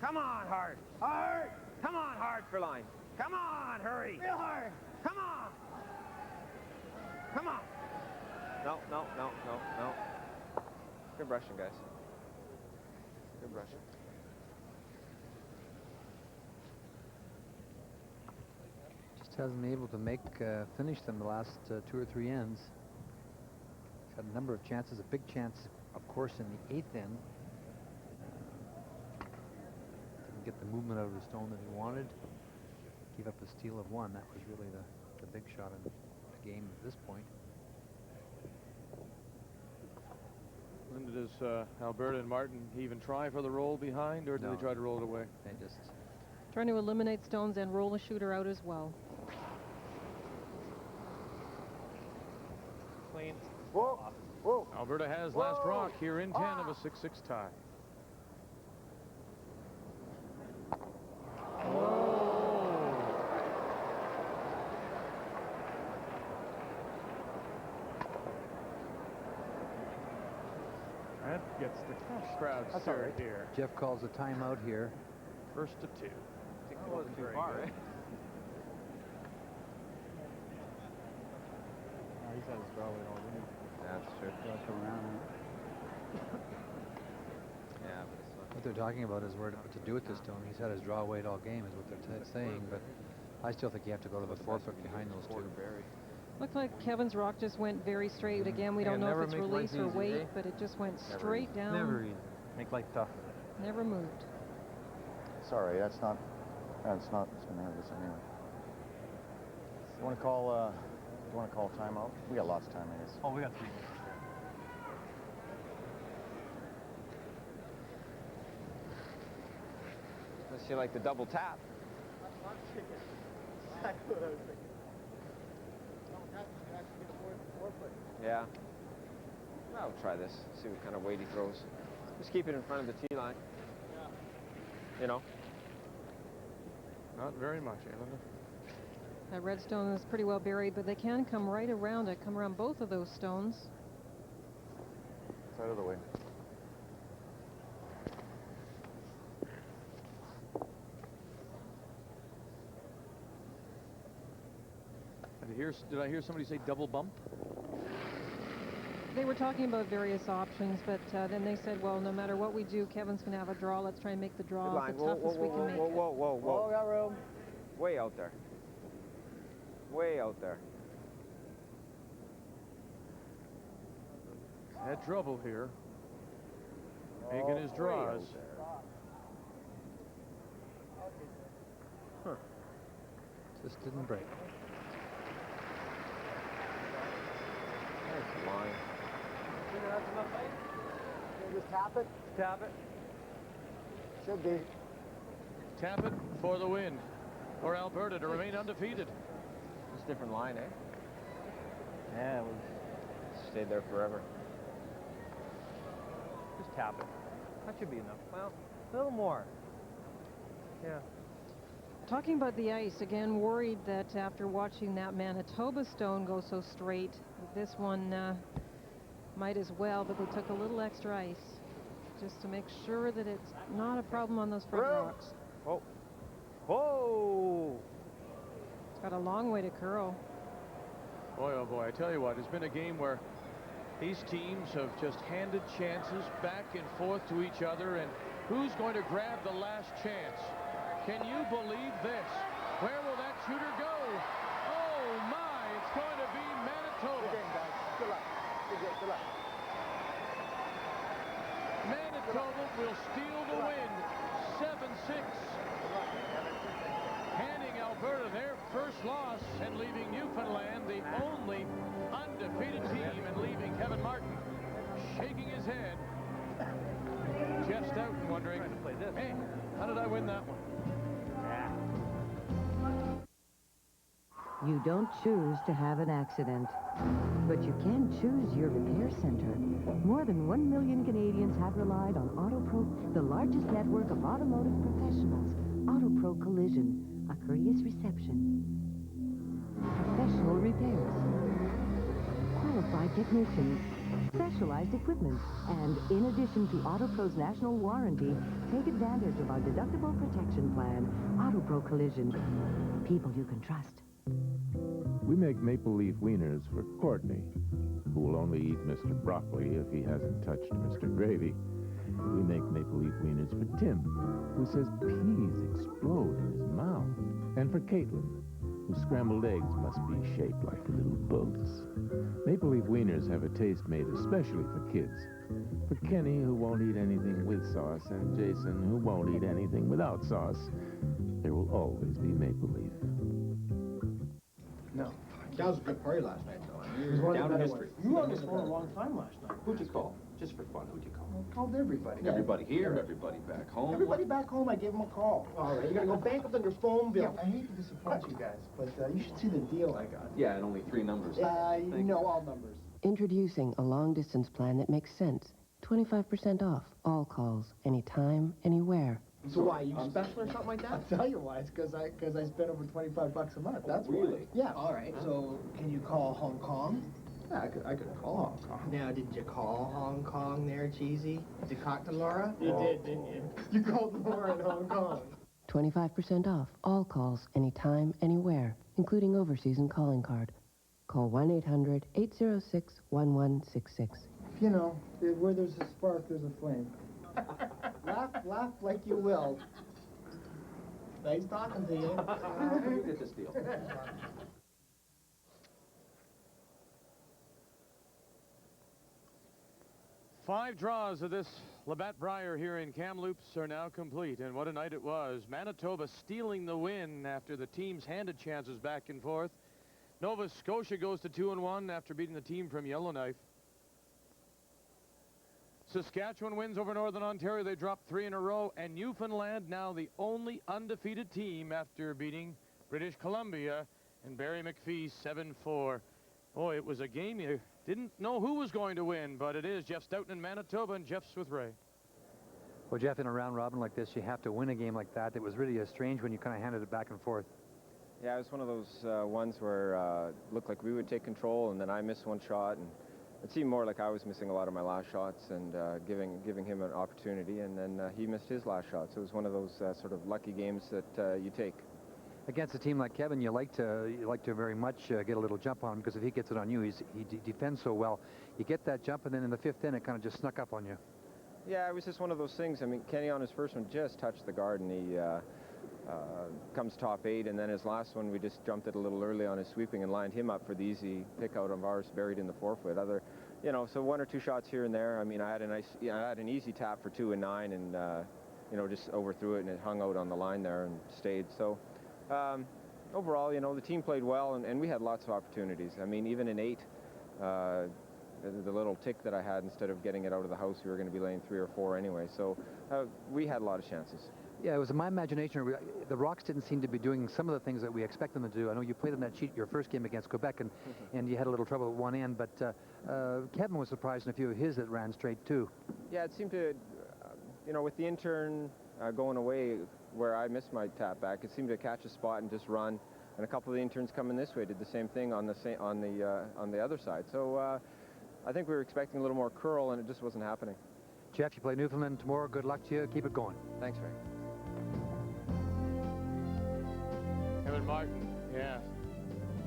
S18: Come on, hard. Hard. Come on, hard for line. Come on, hurry. Real hard. Come on. Come on. No, no, no, no, no. Good brushing, guys. Good brushing.
S3: Just hasn't been able to finish them the last 2 or 3 ends. He's had a number of chances, a big chance, of course, in the 8th end. Didn't get the movement out of the stone that he wanted. Gave up a steal of 1. That was really the big shot in the game at this point.
S6: Linda, does Alberta and Martin even try for the roll behind, or do they try to roll it away?
S3: They just
S4: trying to eliminate stones and roll the shooter out as well.
S18: Clean. Whoa. Whoa.
S6: Alberta has last rock here in 10 of a 6-6 tie. That gets the crowd stirred here.
S3: Jeff calls a timeout here.
S6: First to 2.
S18: That wasn't too far, eh?
S16: He's had his belly all day.
S18: That's true.
S16: Got to come around.
S18: Yeah, but it's not.
S28: What they're talking about is what to do with this stone. He's had his draw weight all game, is what they're saying, but I still think you have to go to the 4 foot behind those two.
S4: Looked like Kevin's rock just went very straight. Again, we don't know if it's release or weight, but it just went straight down.
S28: Never easy. Make life tough.
S4: Never moved.
S11: Sorry, it's going to hurt us anyway. You want to call timeout? We got lots of time, I guess.
S28: Oh, we got 3 minutes.
S5: Unless you like the double tap.
S8: Exactly what I was thinking.
S5: Yeah. I'll try this. See what kind of weight he throws. Just keep it in front of the tee line.
S8: Yeah.
S5: You know.
S1: Not very much, Evan.
S4: That red stone is pretty well buried, but they can come right around it, come around both of those stones.
S11: It's out of the way.
S1: Did I hear somebody say double bump?
S4: They were talking about various options, but then they said, well, no matter what we do, Kevin's going to have a draw. Let's try and make the draw the toughest we can make it.
S5: Whoa, got room. Way out there. Way out there.
S1: Had trouble here. Making his draws.
S28: Huh. Just didn't break.
S5: Nice line.
S11: Just tap it?
S28: Tap it.
S11: Should be.
S1: Tap it for the win. For Alberta to remain undefeated.
S5: It's a different line, eh?
S28: Yeah, it was.
S5: Stayed there forever.
S28: Just tap it. That should be enough. Well, a little more. Yeah.
S4: Talking about the ice, again, worried that after watching that Manitoba stone go so straight, this one might as well, but they took a little extra ice just to make sure that it's not a problem on those front rocks.
S5: Whoa. Whoa!
S4: It's got a long way to curl.
S1: Boy, oh boy, I tell you what, it's been a game where these teams have just handed chances back and forth to each other, and who's going to grab the last chance? Can you believe this? Where will that shooter go? Oh my, it's going to be Manitoba.
S11: Good game, guys. Good luck. Good luck.
S1: Manitoba will steal the win, 7-6. Handing Alberta their first loss and leaving Newfoundland the only undefeated team, and leaving Kevin Martin shaking his head. Jeff Stoughton wondering, hey, how did I win that one?
S9: You don't choose to have an accident, but you can choose your repair center. More than 1 million Canadians have relied on AutoPro, the largest network of automotive professionals. AutoPro Collision, a courteous reception, professional repairs, qualified technicians, specialized equipment, and in addition to AutoPro's national warranty, take advantage of our deductible protection plan. AutoPro Collision, people you can trust.
S12: We make maple leaf wieners for Courtney, who will only eat Mr. Broccoli if he hasn't touched Mr. Gravy. We make maple leaf wieners for Tim, who says peas explode in his mouth. And for Caitlin, whose scrambled eggs must be shaped like little boats. Maple leaf wieners have a taste made especially for kids. For Kenny, who won't eat anything with sauce, and Jason, who won't eat anything without sauce, there will always be maple leaf.
S8: No. That was a good party last night, though.
S13: It was down in history. You were on this phone a long time last night. Who'd you call? Just for fun, who'd you call?
S8: I called everybody.
S13: Everybody here, everybody back home.
S8: Everybody back home, I gave them a call. All right, you're going to go bankrupt on your phone bill. Yeah, I hate to disappoint you guys, but you should see the deal I got.
S13: Yeah, and only 3 numbers.
S8: You know all numbers.
S23: Introducing a long-distance plan that makes sense. 25% off all calls, anytime, anywhere.
S8: So why, you special or something like that? I'll tell you why. It's because I spend over $25 a month. That's
S13: really?
S8: Why. Yeah. All right. So can you call Hong Kong? Yeah, I could call Hong Kong. Now, did you call Hong Kong there, Cheesy? Did you talk to Laura? You did, didn't you? You called Laura in Hong Kong.
S23: 25% off all calls, anytime, anywhere, including overseas and calling card. Call 1-800-806-1166.
S8: You know, where there's a spark, there's a flame. laugh like you will. Nice talking to you.
S13: You get this deal.
S1: 5 draws of this Labatt Brier here in Kamloops are now complete, and what a night it was. Manitoba stealing the win after the teams handed chances back and forth. Nova Scotia goes to 2-1 after beating the team from Yellowknife. Saskatchewan wins over Northern Ontario. They drop 3 in a row, and Newfoundland now the only undefeated team after beating British Columbia and Barry McPhee 7-4. Boy, it was a game you didn't know who was going to win, but it is Jeff Stoughton in Manitoba, and Jeff's with Ray.
S3: Well, Jeff, in a round robin like this, you have to win a game like that. It was really strange when you kind of handed it back and forth.
S5: Yeah, it was one of those ones where it looked like we would take control, and then I missed one shot, and it seemed more like I was missing a lot of my last shots and giving him an opportunity, and then he missed his last shot. So it was one of those sort of lucky games that you take.
S3: Against a team like Kevin, you like to very much get a little jump on him, because if he gets it on you, he defends so well. You get that jump, and then in the 5th inning, it kind of just snuck up on you.
S5: Yeah, it was just one of those things. I mean, Kenny on his first one just touched the guard, and he comes top 8, and then his last one, we just jumped it a little early on his sweeping and lined him up for the easy pick out of ours buried in the 4-foot. You know, so 1 or 2 shots here and there. I mean, I had an easy tap for 2 and 9, and you know, just overthrew it, and it hung out on the line there and stayed. So overall, you know, the team played well, and we had lots of opportunities. I mean, even in 8, the little tick that I had, instead of getting it out of the house, we were going to be laying 3 or 4 anyway. So we had a lot of chances.
S3: Yeah, it was in my imagination. The Rocks didn't seem to be doing some of the things that we expect them to do. I know you played on that sheet your first game against Quebec, and you had a little trouble at one end, but Kevin was surprised in a few of his that ran straight, too.
S5: Yeah, it seemed to, you know, with the intern going away where I missed my tap back, it seemed to catch a spot and just run, and a couple of the interns coming this way did the same thing on the other side. So I think we were expecting a little more curl, and it just wasn't happening.
S3: Jeff, you play Newfoundland tomorrow. Good luck to you. Keep it going.
S5: Thanks, Ray.
S1: Kevin Martin, yeah,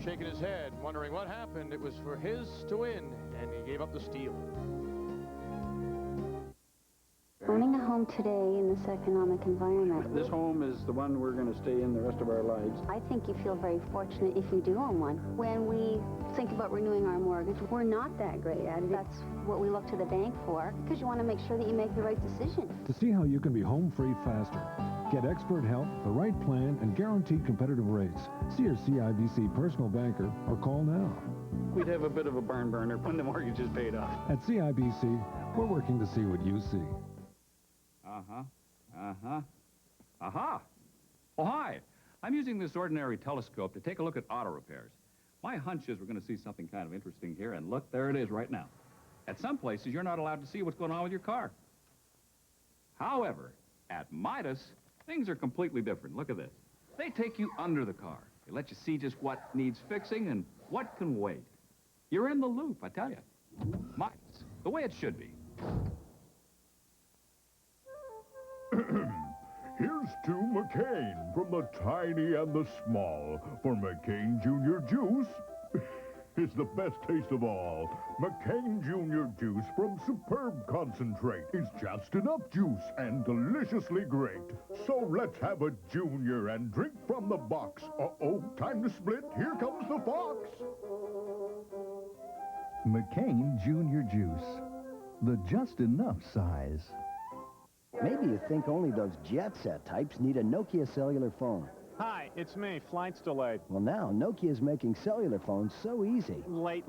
S1: shaking his head, wondering what happened. It was for his to win, and he gave up the steal.
S10: Owning a home today in this economic environment.
S14: This home is the one we're going to stay in the rest of our lives.
S10: I think you feel very fortunate if you do own one. When we think about renewing our mortgage, we're not that great at it. That's what we look to the bank for, because you want to make sure that you make the right decision.
S2: To see how you can be home free faster, get expert help, the right plan, and guaranteed competitive rates. See your CIBC personal banker or call now.
S14: We'd have a bit of a barn burner when the mortgage is paid off.
S2: At CIBC, we're working to see what you see.
S15: Aha! Oh, hi. I'm using this ordinary telescope to take a look at auto repairs. My hunch is we're going to see something kind of interesting here, and look, there it is right now. At some places, you're not allowed to see what's going on with your car. However, at Midas, things are completely different. Look at this. They take you under the car. They let you see just what needs fixing and what can wait. You're in the loop, I tell you. Midas, the way it should be.
S19: Here's to McCain from the tiny and the small. For McCain Junior Juice is the best taste of all. McCain Junior Juice from Superb Concentrate is just enough juice and deliciously great. So let's have a junior and drink from the box. Uh-oh, time to split. Here comes the fox.
S20: McCain Junior Juice, the just enough size.
S21: Maybe you think only those jet set types need a Nokia cellular phone.
S22: Hi, it's me. Flight's delayed.
S21: Well, now Nokia's making cellular phones so easy.
S22: Late.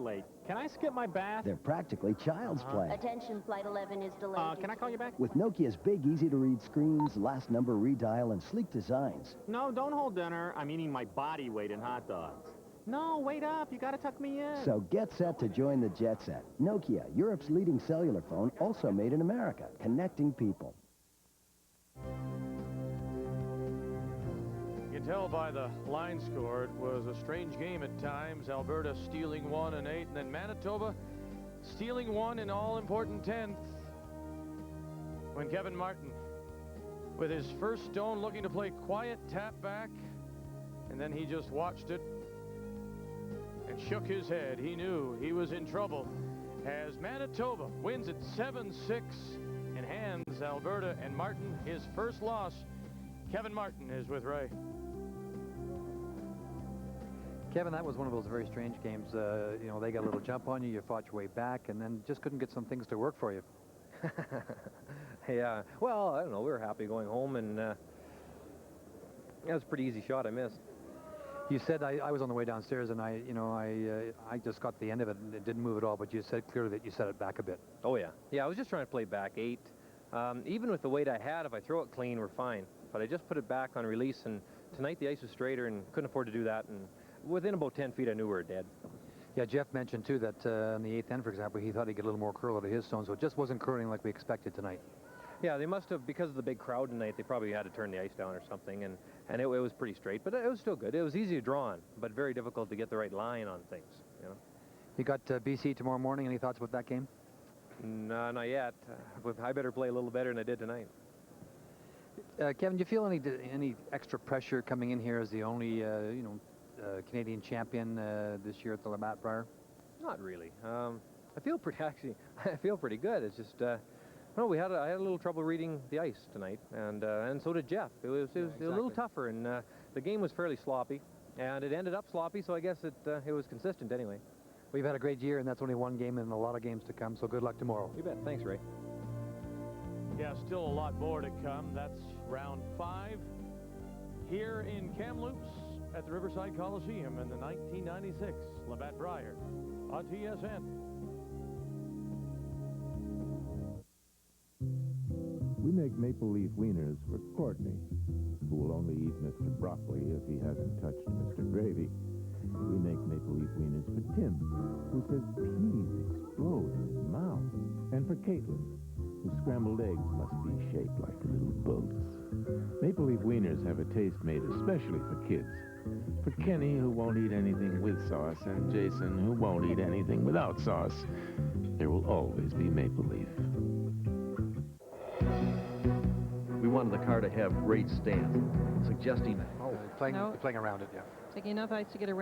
S22: Can I skip my bath?
S21: They're practically child's play.
S27: Attention, Flight 11 is delayed.
S22: Can I call you back?
S21: With Nokia's big, easy-to-read screens, last number redial, and sleek designs.
S22: No, don't hold dinner. I'm eating my body weight in hot dogs. No, wait up. You gotta tuck me in.
S21: So get set to join the jet set. Nokia, Europe's leading cellular phone, also made in America, connecting people.
S1: You can tell by the line score it was a strange game at times. Alberta stealing 1 in 8, and then Manitoba stealing 1 in all-important 10th. When Kevin Martin, with his first stone, looking to play quiet tap back, and then he just watched it and shook his head. He knew he was in trouble as Manitoba wins it 7-6 in hand. Alberta, and Martin, his first loss. Kevin Martin is with Ray.
S3: Kevin, that was one of those very strange games. You know, they got a little jump on you, you fought your way back, and then just couldn't get some things to work for you.
S6: Yeah, well, I don't know. We were happy going home, and that was a pretty easy shot I missed.
S3: You said I was on the way downstairs, and I just got the end of it, and it didn't move at all. But you said clearly that you set it back a bit.
S6: Oh yeah, yeah. I was just trying to play back 8. Even with the weight I had, if I throw it clean, we're fine. But I just put it back on release, and tonight the ice was straighter, and couldn't afford to do that. And within about 10 feet, I knew we were dead.
S3: Yeah, Jeff mentioned too that in the 8th end, for example, he thought he'd get a little more curl out of his stone, so it just wasn't curling like we expected tonight.
S6: Yeah, they must have, because of the big crowd tonight, they probably had to turn the ice down or something, and it was pretty straight, but it was still good. It was easy to draw on, but very difficult to get the right line on things, you know.
S3: You got BC tomorrow morning. Any thoughts about that game?
S6: No, not yet. I better play a little better than I did tonight.
S3: Kevin, do you feel any extra pressure coming in here as the only Canadian champion this year at the Labatt Brier?
S6: Not really. I feel pretty good. It's just, well, I had a little trouble reading the ice tonight, and so did Jeff. It was a little tougher, and the game was fairly sloppy, and it ended up sloppy, so I guess it was consistent anyway.
S3: We've had a great year, and that's only one game and a lot of games to come, so good luck tomorrow.
S6: You bet. Thanks, Ray.
S1: Yeah, still a lot more to come. That's round 5 here in Kamloops at the Riverside Coliseum in the 1996 Labatt Brier on TSN.
S12: We make maple leaf wieners for Courtney, who will only eat Mr. Broccoli if he hasn't touched Mr. Gravy. We make maple leaf wieners for Tim, who says peas explode in his mouth. And for Caitlin, whose scrambled eggs must be shaped like little boats. Maple leaf wieners have a taste made especially for kids. For Kenny, who won't eat anything with sauce, and Jason, who won't eat anything without sauce, there will always be maple leaf.
S7: We wanted the car to have great stance, suggesting
S3: playing around it, yeah.
S4: Taking enough ice to get around.